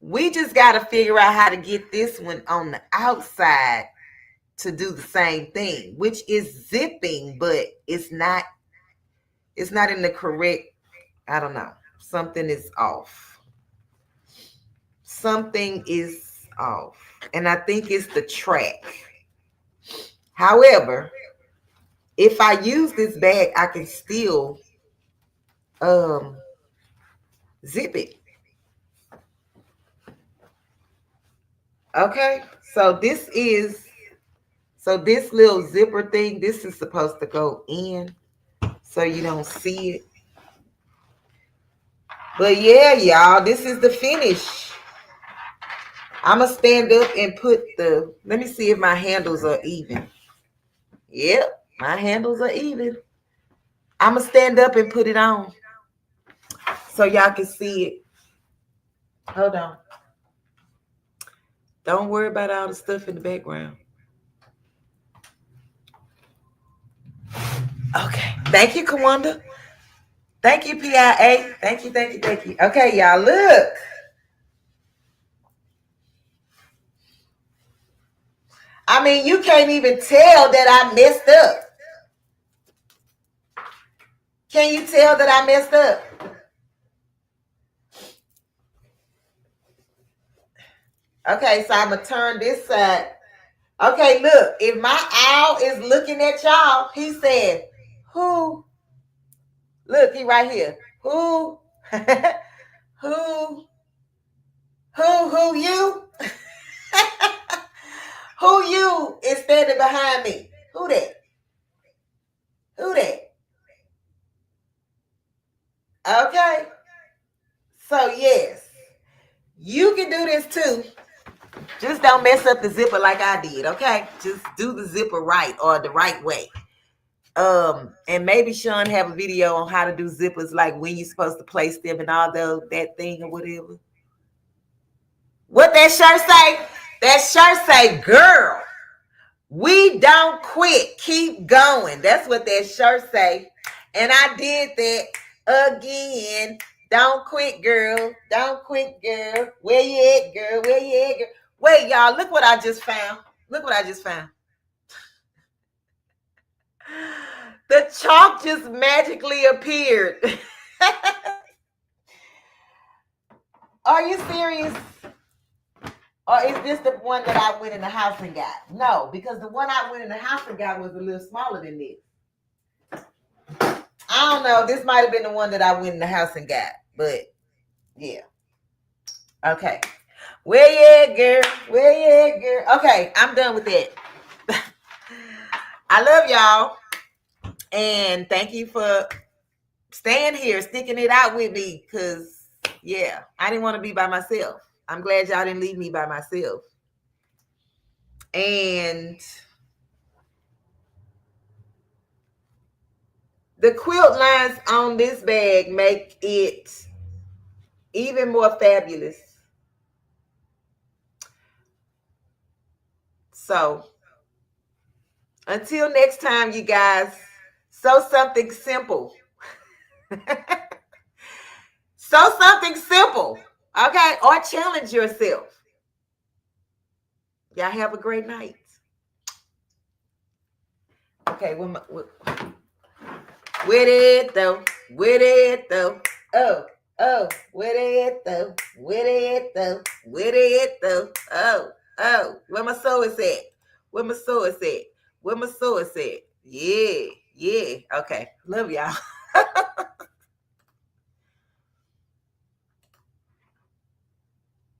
We just got to figure out how to get this one on the outside to do the same thing, which is zipping, but it's not in the correct, I don't know. Something is off. Something is off. And I think it's the track. However, if I use this bag, I can still zip it. Okay, so this little zipper thing, this is supposed to go in so you don't see it. But yeah, y'all, this is the finish. I'm going to stand up and put let me see if my handles are even. Yep, my handles are even. I'm going to stand up and put it on so y'all can see it. Hold on. Don't worry about all the stuff in the background. Okay. Thank you, Kawanda. Thank you, PIA. Thank you. Okay, y'all, look. I mean, you can't even tell that I messed up. Can you tell that I messed up? Okay, so I'm going to turn this side. Okay, look. If my owl is looking at y'all, he said, who? Look, he right here. Who? Who you? Who you is standing behind me? Who that? Okay. So, yes, you can do this too. Just don't mess up the zipper like I did, okay? Just do the zipper right or the right way. And maybe Sean have a video on how to do zippers, like when you're supposed to place them and all that thing or whatever. What that shirt say? That shirt say, girl, we don't quit. Keep going. That's what that shirt say. And I did that again. Don't quit, girl. Don't quit, girl. Where you at, girl? Where you at, girl? Wait, y'all, look what I just found. The chalk just magically appeared. Are you serious? Or is this the one that I went in the house and got? No, because the one I went in the house and got was a little smaller than this. I don't know. This might have been the one that I went in the house and got. But, yeah. Okay. Where you at, girl? Where you at, girl? Okay, I'm done with that. I love y'all. And thank you for staying here, sticking it out with me. Because, yeah, I didn't want to be by myself. I'm glad y'all didn't leave me by myself. And the quilt lines on this bag make it even more fabulous. So, until next time, you guys, sew something simple. Sew something simple, okay? Or challenge yourself. Y'all have a great night. Okay, with it though. Oh, Oh, where they at though? Where they at though? Where they at though? Oh, where my sword at? Where my sword at? Where my sword at? Yeah. Okay. Love y'all.